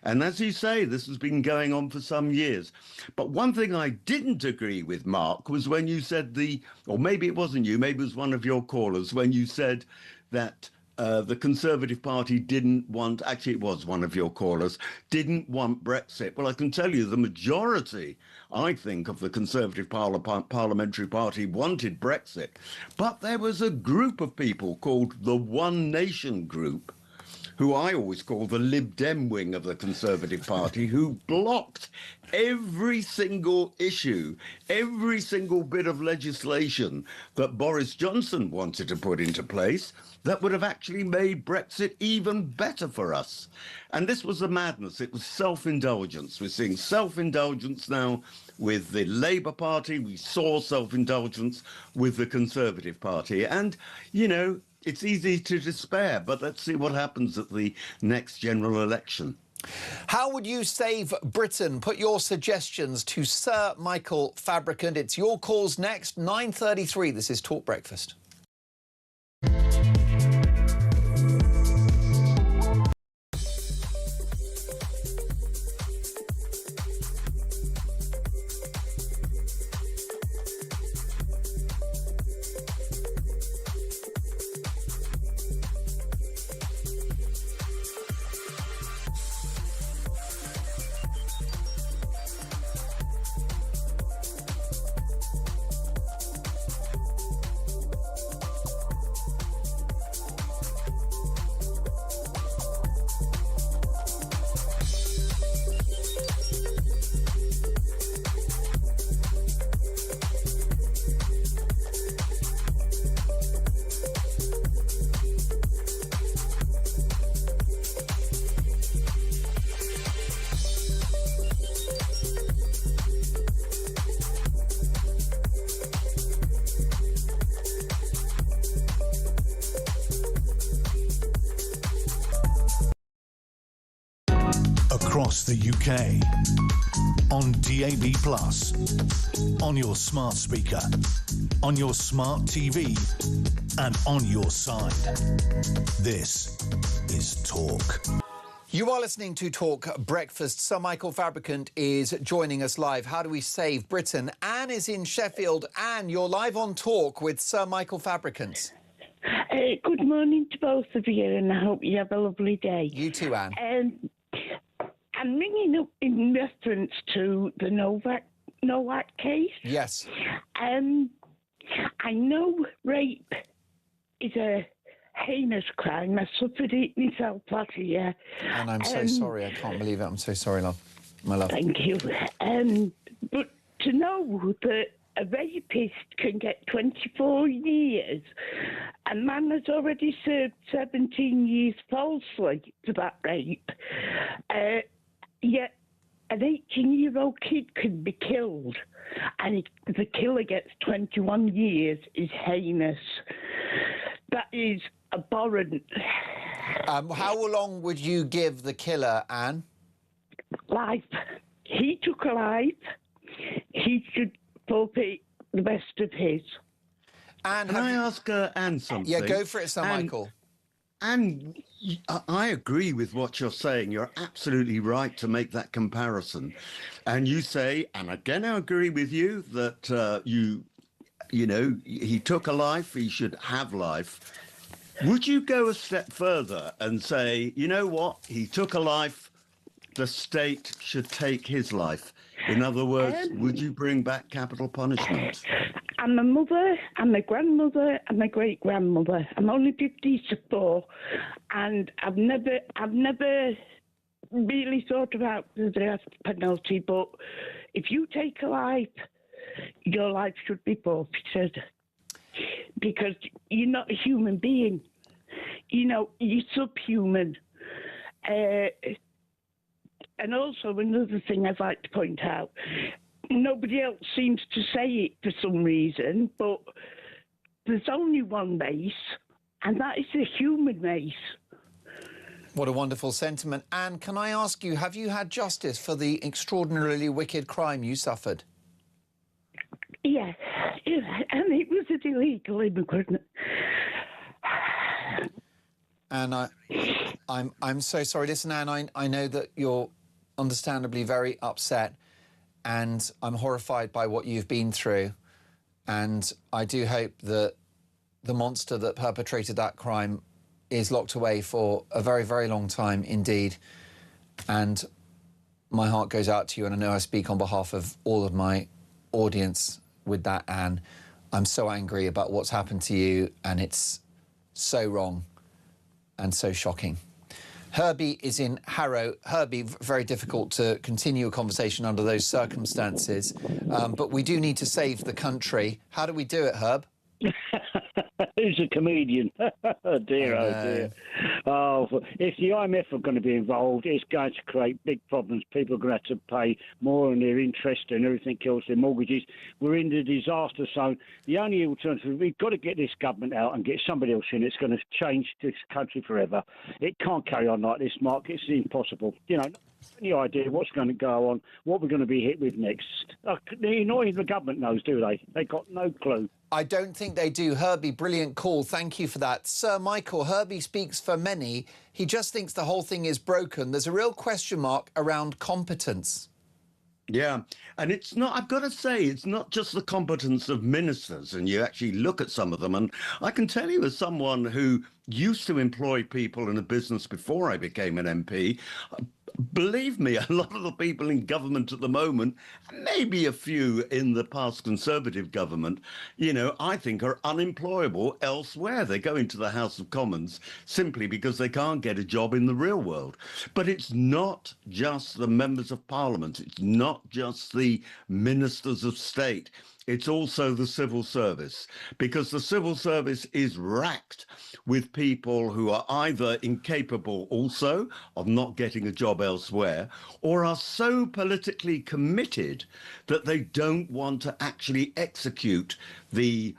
And as you say, this has been going on for some years. But one thing I didn't agree with, Mark, was when you said or maybe it wasn't you, maybe it was one of your callers, when you said that the Conservative Party didn't want, actually it was one of your callers, didn't want Brexit. Well, I can tell you the majority, I think, of the Conservative Parliamentary Party wanted Brexit. But there was a group of people called the One Nation Group, who I always call the Lib Dem wing of the Conservative Party, who blocked every single issue, every single bit of legislation that Boris Johnson wanted to put into place that would have actually made Brexit even better for us. And this was the madness. It was self-indulgence. We're seeing self-indulgence now with the Labour Party. We saw self-indulgence with the Conservative Party. And, it's easy to despair, but let's see what happens at the next general election. How would you save Britain? Put your suggestions to Sir Michael Fabricant. It's your calls next, 9:33. This is Talk Breakfast. Across the UK, on DAB+, on your smart speaker, on your smart TV, and on your side. This is Talk. You are listening to Talk Breakfast. Sir Michael Fabricant is joining us live. How do we save Britain? Anne is in Sheffield. Anne, you're live on Talk with Sir Michael Fabricant. Good morning to both of you, and I hope you have a lovely day. You too, Anne. I'm ringing up in reference to the Novak case. Yes. I know rape is a heinous crime. I suffered it myself last year. And I'm so sorry. I can't believe it. I'm so sorry, love. My love. Thank you. But to know that a rapist can get 24 years, a man has already served 17 years falsely for that rape, yet an 18-year-old kid can be killed, and the killer gets 21 years is heinous. That is abhorrent. How long would you give the killer, Anne? Life. He took a life. He should forfeit the best of his. Anne, Can I ask Anne something? Yeah, go for it, Sir Michael. And I agree with what you're saying. You're absolutely right to make that comparison. And you say, and again, I agree with you, that you know, he took a life, he should have life. Would you go a step further and say, you know what, he took a life, the state should take his life? In other words, would you bring back capital punishment? I'm a mother, I'm a grandmother, I'm a great-grandmother. I'm only 54, and I've never really thought about the death penalty, but if you take a life, your life should be forfeited, because you're not a human being. You know, you're subhuman. And also, another thing I'd like to point out, nobody else seems to say it for some reason, but there's only one race, and that is the human race. What a wonderful sentiment. Anne, can I ask you, have you had justice for the extraordinarily wicked crime you suffered? Yeah, and it was an illegal immigrant. And I'm so sorry. Listen, Anne, I know that you're understandably very upset, and I'm horrified by what you've been through. And I do hope that the monster that perpetrated that crime is locked away for a very, very long time indeed. And my heart goes out to you, and I know I speak on behalf of all of my audience with that, Anne. I'm so angry about what's happened to you, and it's so wrong and so shocking. Herbie is in Harrow. Herbie, very difficult to continue a conversation under those circumstances, but we do need to save the country. How do we do it, Herb? Who's a comedian? Oh dear. Oh, if the IMF are going to be involved, it's going to create big problems. People are going to have to pay more on their interest and everything else, their mortgages. We're in the disaster zone. The only alternative, we've got to get this government out and get somebody else in. It's going to change this country forever. It can't carry on like this, Mark. It's impossible. You know, any idea what's going to go on, what we're going to be hit with next? Not even the government knows, do they? They've got no clue. I don't think they do. Herbie, brilliant call. Thank you for that. Sir Michael, Herbie speaks for many. He just thinks the whole thing is broken. There's a real question mark around competence. Yeah, and it's not, I've got to say, it's not just the competence of ministers, and you actually look at some of them, and I can tell you as someone who used to employ people in a business before I became an MP, believe me, a lot of the people in government at the moment, maybe a few in the past Conservative government, you know, I think are unemployable elsewhere. They go into the House of Commons simply because they can't get a job in the real world. But it's not just the members of Parliament. It's not just the ministers of state. It's also the civil service, because the civil service is racked with people who are either incapable also of not getting a job elsewhere, or are so politically committed that they don't want to actually execute the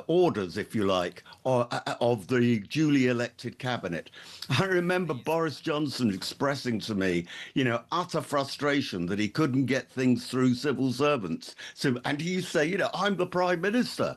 orders, if you like, of the duly elected cabinet. I remember Boris Johnson expressing to me, you know, utter frustration that he couldn't get things through civil servants. So, and he used to say, you know, I'm the Prime Minister.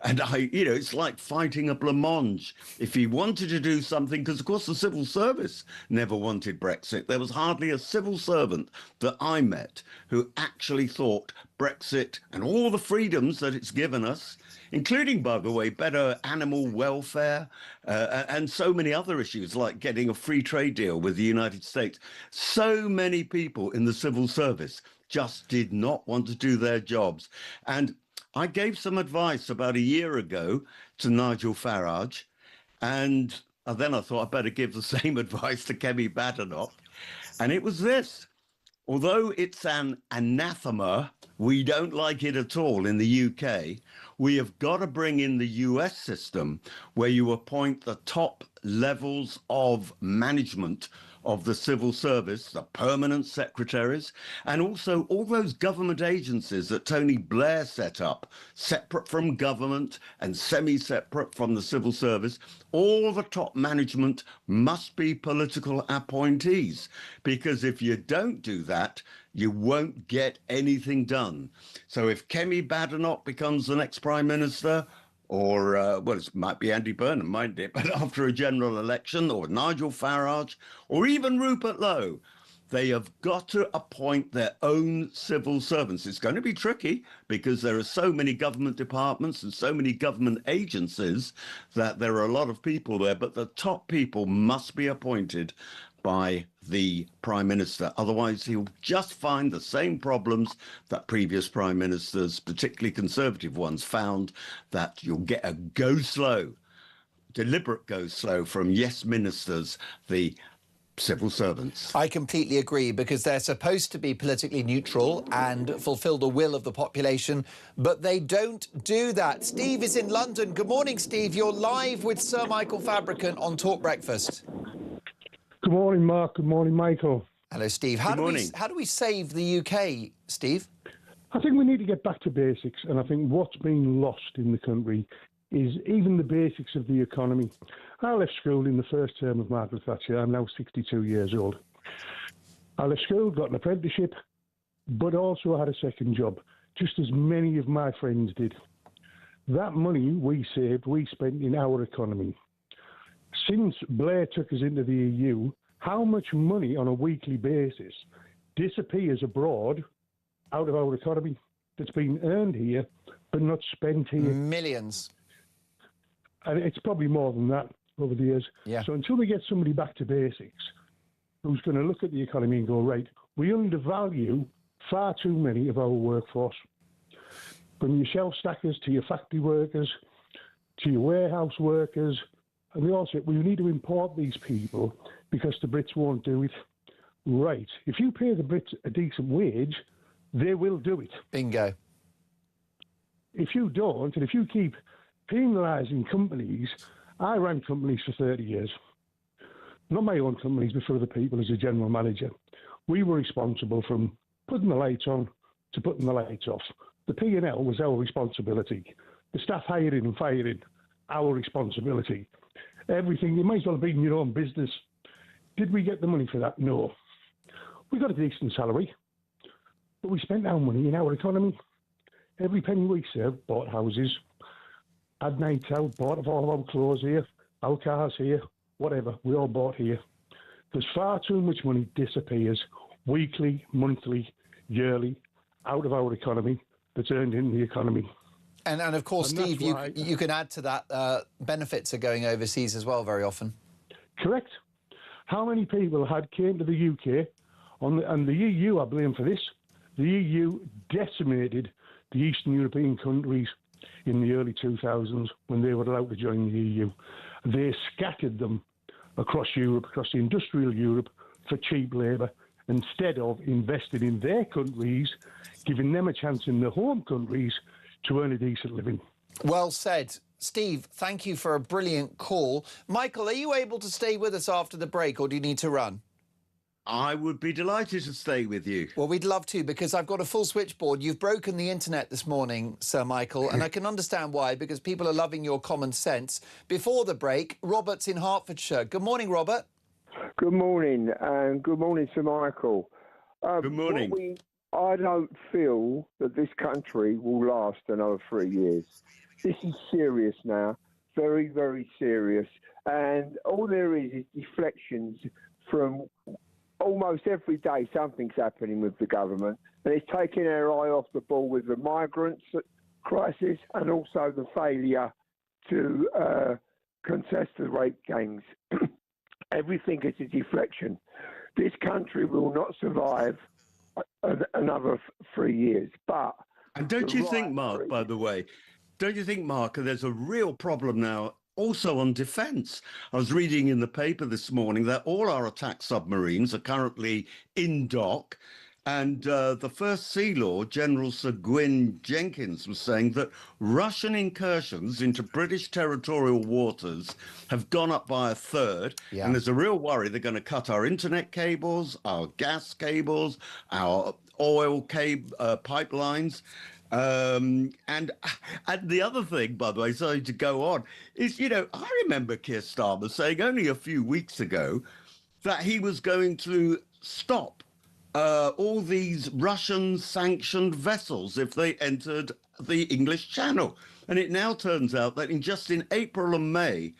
And you know, it's like fighting a blancmange. If he wanted to do something, because of course the civil service never wanted Brexit. There was hardly a civil servant that I met who actually thought Brexit and all the freedoms that it's given us, including, by the way, better animal welfare and so many other issues like getting a free trade deal with the United States. So many people in the civil service just did not want to do their jobs. And I gave some advice about a year ago to Nigel Farage, and then I thought I'd better give the same advice to Kemi Badenoch. And it was this: although it's an anathema, we don't like it at all in the UK, we have got to bring in the US system where you appoint the top levels of management of the civil service, the permanent secretaries, and also all those government agencies that Tony Blair set up, separate from government and semi-separate from the civil service. All the top management must be political appointees, because if you don't do that, you won't get anything done. So if Kemi Badenoch becomes the next Prime Minister, or, well, it might be Andy Burnham, mightn't it? But after a general election, or Nigel Farage, or even Rupert Lowe, they have got to appoint their own civil servants. It's going to be tricky because there are so many government departments and so many government agencies that there are a lot of people there, but the top people must be appointed by the Prime Minister. Otherwise, he'll just find the same problems that previous Prime Ministers, particularly Conservative ones, found, that you'll get a go slow, deliberate go slow from yes ministers, the civil servants. I completely agree, because they're supposed to be politically neutral and fulfil the will of the population, but they don't do that. Steve is in London. Good morning, Steve. You're live with Sir Michael Fabricant on Talk Breakfast. Good morning, Mark. Good morning, Michael. Hello, Steve. How do we save the UK, Steve? I think we need to get back to basics, and I think what's been lost in the country is even the basics of the economy. I left school in the first term of Margaret Thatcher. I'm now 62 years old. I left school, got an apprenticeship, but also had a second job, just as many of my friends did. That money we saved, we spent in our economy. Since Blair took us into the EU, how much money on a weekly basis disappears abroad out of our economy that's been earned here but not spent here? Millions. And it's probably more than that over the years. Yeah. So until we get somebody back to basics who's going to look at the economy and go, right, we undervalue far too many of our workforce. From your shelf stackers to your factory workers to your warehouse workers. And we also, we need to import these people because the Brits won't do it. Right. If you pay the Brits a decent wage, they will do it. Bingo. If you don't, and if you keep penalising companies. I ran companies for 30 years. Not my own companies, but for other people as a general manager. We were responsible from putting the lights on to putting the lights off. The P&L was our responsibility. The staff hiring and firing, our responsibility. Everything, you might as well have been your own business. Did we get the money for that? No. We got a decent salary, but we spent our money in our economy. Every penny we saved, bought houses, had nights out, bought all of our clothes here, our cars here, whatever, we all bought here. There's far too much money disappears weekly, monthly, yearly, out of our economy that's earned in the economy. And of course, And Steve, that's you can add to that, benefits are going overseas as well very often. Correct. How many people came to the UK, and the EU I blame for this, the EU decimated the Eastern European countries in the early 2000s when they were allowed to join the EU. They scattered them across Europe, across the industrial Europe, for cheap labour, instead of investing in their countries, giving them a chance in their home countries to earn a decent living. Well said. Steve, thank you for a brilliant call. Michael, are you able to stay with us after the break, or do you need to run? I would be delighted to stay with you. Well, we'd love to, because I've got a full switchboard. You've broken the internet this morning, Sir Michael, and I can understand why, because people are loving your common sense. Before the break, Robert's in Hertfordshire. Good morning, Robert. Good morning, and good morning, Sir Michael. Good morning. I don't feel that this country will last another 3 years. This is serious now, very, very serious. And all there is deflections from almost every day. Something's happening with the government, and it's taking our eye off the ball with the migrants crisis and also the failure to contest the rape gangs. Everything is a deflection. This country will not survive another 3 years. But and don't you think, Mark, by the way, don't you think, Mark, there's a real problem now also on defence? I was reading in the paper this morning that all our attack submarines are currently in dock, and the First Sea Lord, General Sir Gwyn Jenkins, was saying that Russian incursions into British territorial waters have gone up by a third, and there's a real worry they're going to cut our internet cables, our gas cables, our oil pipelines. And the other thing, by the way, sorry to go on, is, I remember Keir Starmer saying only a few weeks ago that he was going to stop all these Russian-sanctioned vessels if they entered the English Channel. And it now turns out that in April and May,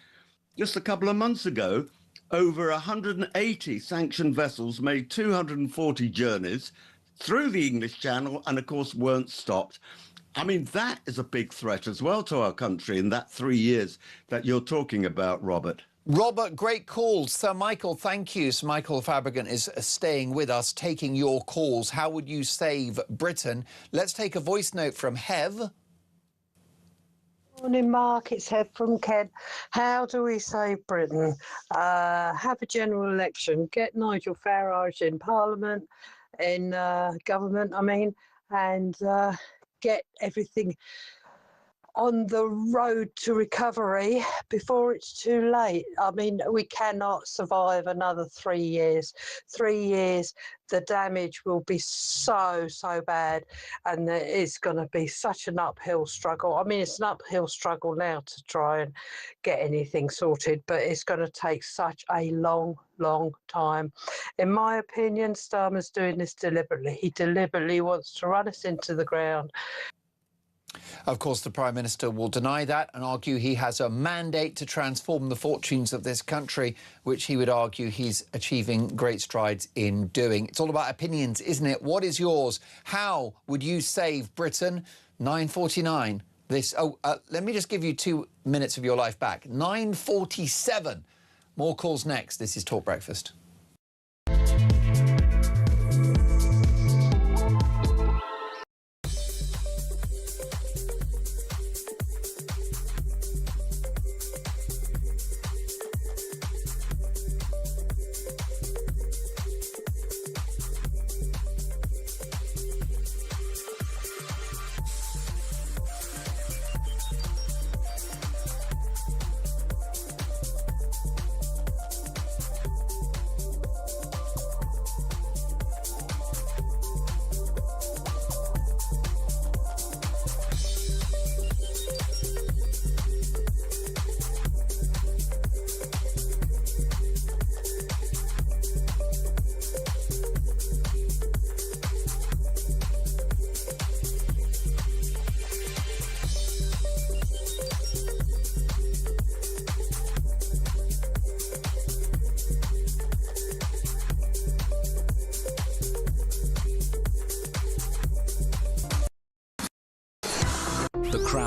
just a couple of months ago, over 180 sanctioned vessels made 240 journeys through the English Channel and, of course, weren't stopped. I mean, that is a big threat as well to our country in that 3 years that you're talking about, Robert. Robert, great call. Sir Michael, thank you. Sir Michael Fabricant is staying with us, taking your calls. How would you save Britain? Let's take a voice note from Hev. Morning, Mark. It's Hev from Kent. How do we save Britain? Have a general election. Get Nigel Farage in Parliament, in government, and get everything on the road to recovery before it's too late. We cannot survive another 3 years. 3 years, the damage will be so bad, and it's going to be such an uphill struggle. It's an uphill struggle now to try and get anything sorted, but it's going to take such a long time. In my opinion, Starmer's doing this deliberately. He deliberately wants to run us into the ground. Of course, the Prime Minister will deny that and argue he has a mandate to transform the fortunes of this country, which he would argue he's achieving great strides in doing. It's all about opinions, isn't it? What is yours? How would you save Britain? 9:49. Let me just give you 2 minutes of your life back. 9:47. More calls next. This is Talk Breakfast.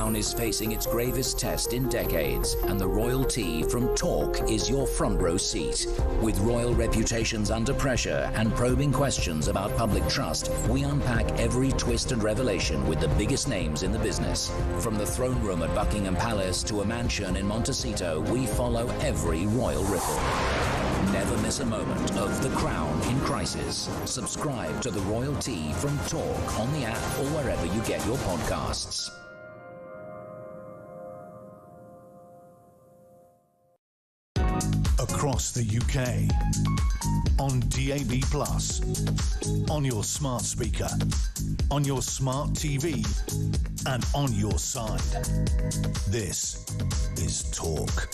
crown is facing its gravest test in decades, and the royalty from Talk is your front row seat. With royal reputations under pressure and probing questions about public trust, we unpack every twist and revelation with the biggest names in the business. From the throne room at Buckingham Palace to a mansion in Montecito, we follow every royal ripple. Never miss a moment of The Crown in Crisis. Subscribe to The Royalty from Talk on the app or wherever you get your podcasts. Across the UK, on DAB+, on your smart speaker, on your smart TV, and on your side. This is Talk.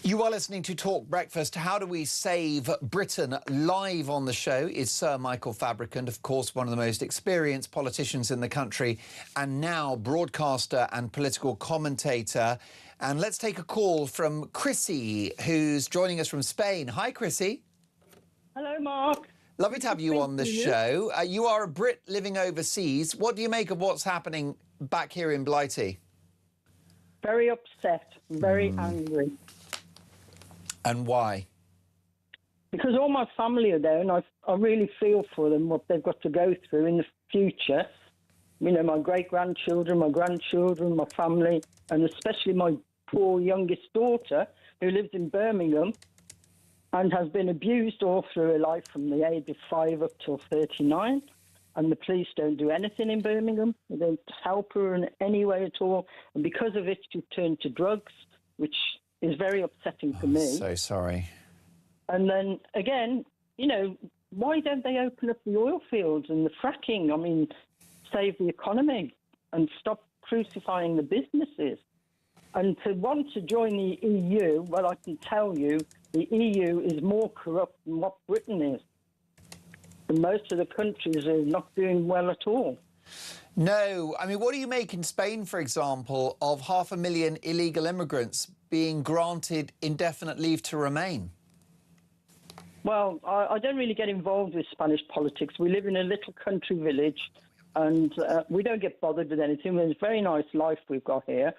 You are listening to Talk Breakfast. How do we save Britain? Live on the show is Sir Michael Fabricant, of course, one of the most experienced politicians in the country, and now broadcaster and political commentator. And let's take a call from Chrissy, who's joining us from Spain. Hi, Chrissy. Hello, Mark. Lovely to have you on the show. You are a Brit living overseas. What do you make of what's happening back here in Blighty? Very upset, very angry. And why? Because all my family are there, and I really feel for them, what they've got to go through in the future. You know, my great-grandchildren, my grandchildren, my family, and especially my poor youngest daughter, who lives in Birmingham and has been abused all through her life from the age of 5 up till 39. And the police don't do anything in Birmingham. They don't help her in any way at all. And because of it, she turned to drugs, which is very upsetting for me. So sorry. And then, again, you know, why don't they open up the oil fields and the fracking? I mean, save the economy and stop crucifying the businesses. And to want to join the EU, well, I can tell you, the EU is more corrupt than what Britain is. And most of the countries are not doing well at all. No. I mean, what do you make in Spain, for example, of 500,000 illegal immigrants being granted indefinite leave to remain? Well, I don't really get involved with Spanish politics. We live in a little country village, and we don't get bothered with anything. It's a very nice life we've got here.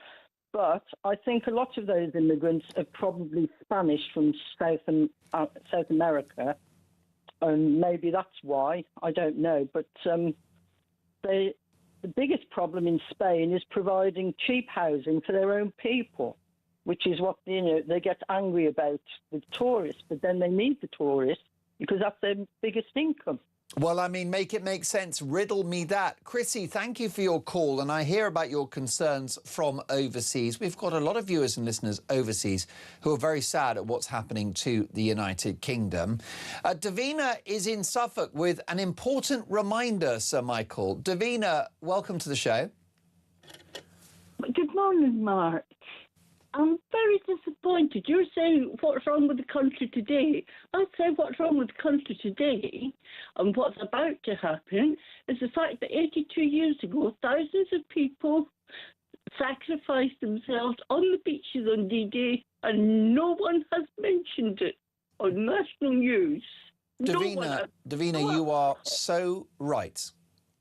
But I think a lot of those immigrants are probably Spanish from South America, and maybe that's why. I don't know. But the biggest problem in Spain is providing cheap housing for their own people, which is what, you know, they get angry about with tourists, but then they need the tourists because that's their biggest income. Well, I mean, make it make sense. Riddle me that. Chrissy, thank you for your call, and I hear about your concerns from overseas. We've got a lot of viewers and listeners overseas who are very sad at what's happening to the United Kingdom. Davina is in Suffolk with an important reminder, Sir Michael. Davina, welcome to the show. Good morning, Mark. I'm very disappointed. You're saying what's wrong with the country today. I'd say what's wrong with the country today and what's about to happen is the fact that 82 years ago, thousands of people sacrificed themselves on the beaches on D-Day and no one has mentioned it on national news. Davina, you are so right.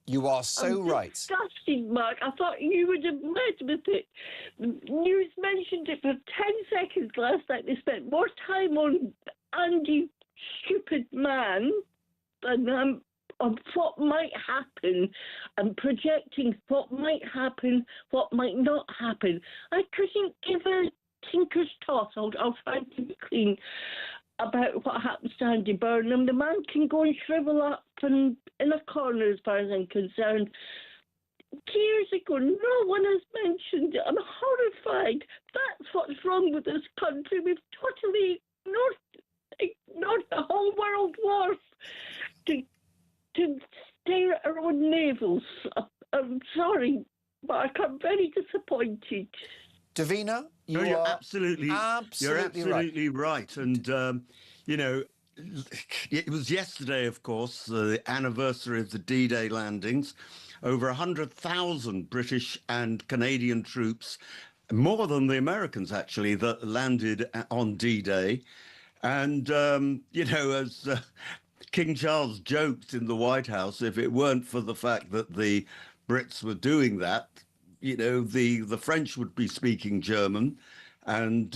You are so right. Disgusting, Mark. I thought you would have led with it. The news mentioned it for 10 seconds last night. They spent more time on Andy, stupid man, than on what might happen and projecting what might happen, what might not happen. I couldn't give a tinker's toss. I'll try to be clean about what happens to Andy Burnham. The man can go and shrivel up and in a corner as far as I'm concerned. Years ago, no one has mentioned it. I'm horrified. That's what's wrong with this country. We've totally ignored the whole world war to stare at our own navels. I'm sorry, but I'm very disappointed. Davina, you're absolutely right. And, you know, it was yesterday, of course, the anniversary of the D-Day landings. Over 100,000 British and Canadian troops, more than the Americans, actually, that landed on D-Day. And, you know, as King Charles joked in the White House, if it weren't for the fact that the Brits were doing that, the French would be speaking German. And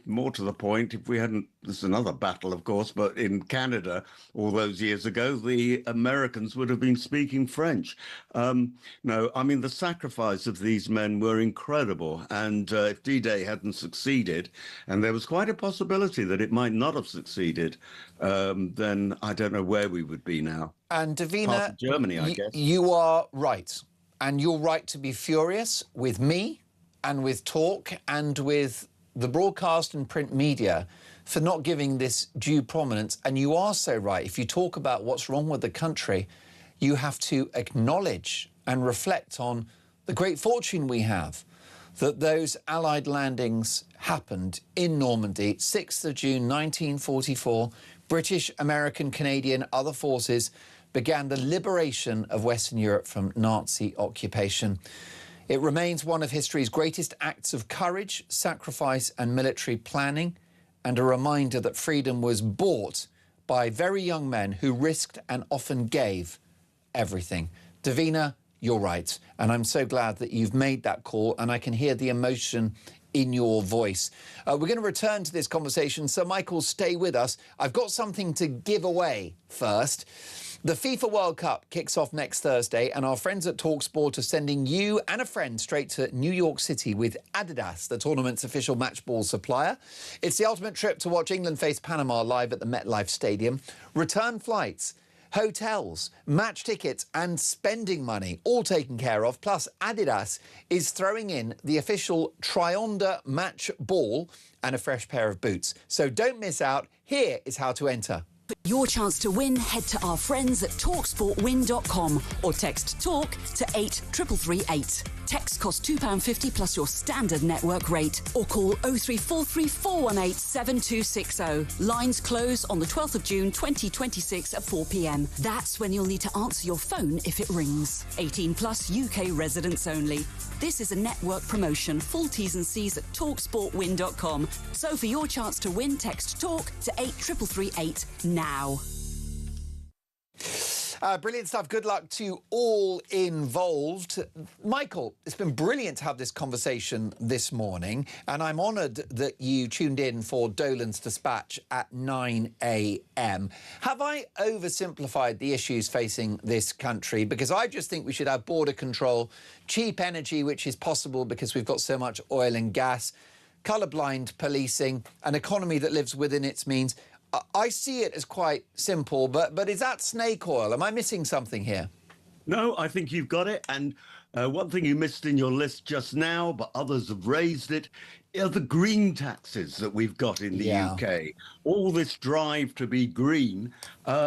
more to the point, if we hadn't, this is another battle, of course, but in Canada all those years ago, the Americans would have been speaking French. No, I mean, the sacrifice of these men were incredible. And if D-Day hadn't succeeded, and there was quite a possibility that it might not have succeeded, then I don't know where we would be now. And Part Davina, of Germany, I guess. You are right. And you're right to be furious with me and with Talk and with the broadcast and print media for not giving this due prominence. And you are so right. If you talk about what's wrong with the country, you have to acknowledge and reflect on the great fortune we have that those Allied landings happened in Normandy, 6th of June 1944. British, American, Canadian, other forces began the liberation of Western Europe from Nazi occupation. It remains one of history's greatest acts of courage, sacrifice and military planning, and a reminder that freedom was bought by very young men who risked and often gave everything. Davina, you're right, and I'm so glad that you've made that call, and I can hear the emotion in your voice. We're going to return to this conversation, so Michael, stay with us. I've got something to give away first. The FIFA World Cup kicks off next Thursday, and our friends at TalkSport are sending you and a friend straight to New York City with Adidas, the tournament's official match ball supplier. It's the ultimate trip to watch England face Panama live at the MetLife Stadium. Return flights, hotels, match tickets and spending money, all taken care of. Plus, Adidas is throwing in the official Tri-Onda match ball and a fresh pair of boots. So don't miss out. Here is how to enter. For your chance to win, head to our friends at talksportwin.com or text TALK to 83338. Text costs £2.50 plus your standard network rate, or call 0343 418 7260. Lines close on the 12th of June 2026 at 4 p.m. That's when you'll need to answer your phone if it rings. 18 plus UK residents only. This is a network promotion. Full T's and C's at talksportwin.com. So for your chance to win, text TALK to 83338 now. Brilliant stuff. Good luck to all involved. Michael, it's been brilliant to have this conversation this morning, and I'm honoured that you tuned in for Dolan's Dispatch at 9 a.m. Have I oversimplified the issues facing this country? Because I just think we should have border control, cheap energy, which is possible because we've got so much oil and gas, colourblind policing, an economy that lives within its means. I see it as quite simple, but is that snake oil? Am I missing something here? No, I think you've got it. And one thing you missed in your list just now, but others have raised it, are the green taxes that we've got in the UK. All this drive to be green.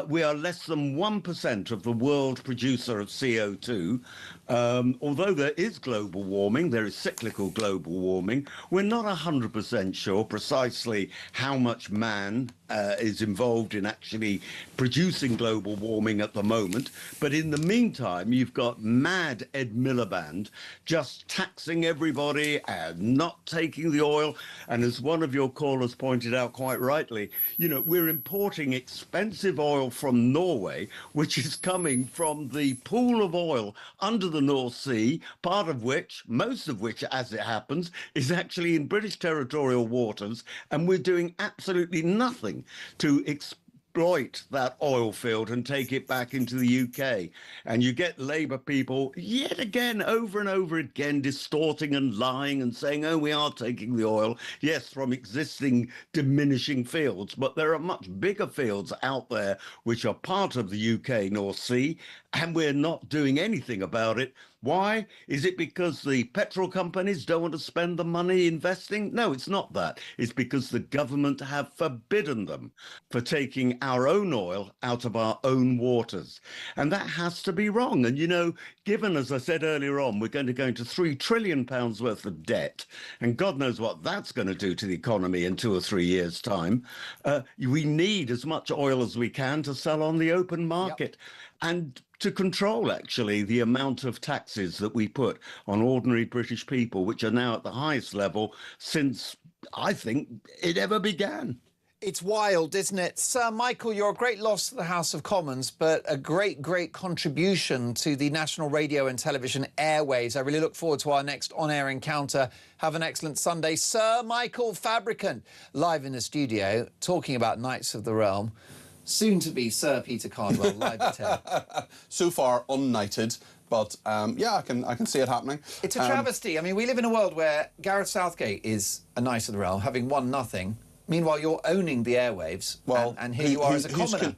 We are less than 1% of the world producer of CO2. Although there is global warming, there is cyclical global warming, we're not 100% sure precisely how much man is involved in actually producing global warming at the moment. But in the meantime, you've got mad Ed Miliband just taxing everybody and not taking the oil. And as one of your callers pointed out quite rightly, you know, we're importing expensive oil from Norway, which is coming from the pool of oil under the North Sea, part of which, most of which, as it happens, is actually in British territorial waters, and we're doing absolutely nothing to exploit that oil field and take it back into the UK. And you get Labour people yet again, over and over again, distorting and lying and saying, oh, we are taking the oil, yes, from existing diminishing fields, but there are much bigger fields out there which are part of the UK North Sea, and we're not doing anything about it. Why? Is it because the petrol companies don't want to spend the money investing? No, it's not that. It's because the government have forbidden them for taking our own oil out of our own waters. And that has to be wrong. And, you know, given, as I said earlier on, we're going to go into £3 trillion worth of debt, and God knows what that's going to do to the economy in 2 or 3 years' time, we need as much oil as we can to sell on the open market. And to control, actually, the amount of taxes that we put on ordinary British people, which are now at the highest level since, I think, it ever began. It's wild, isn't it? Sir Michael, you're a great loss to the House of Commons, but a great, great contribution to the national radio and television airwaves. I really look forward to our next on-air encounter. Have an excellent Sunday. Sir Michael Fabricant, live in the studio, talking about Knights of the Realm. Soon to be Sir Peter Cardwell, live at 10. So far, unknighted. But, yeah, I can see it happening. It's a travesty. I mean, we live in a world where Gareth Southgate is a Knight of the Realm, having won nothing. Meanwhile, you're owning the airwaves, well, and here you are as a commoner.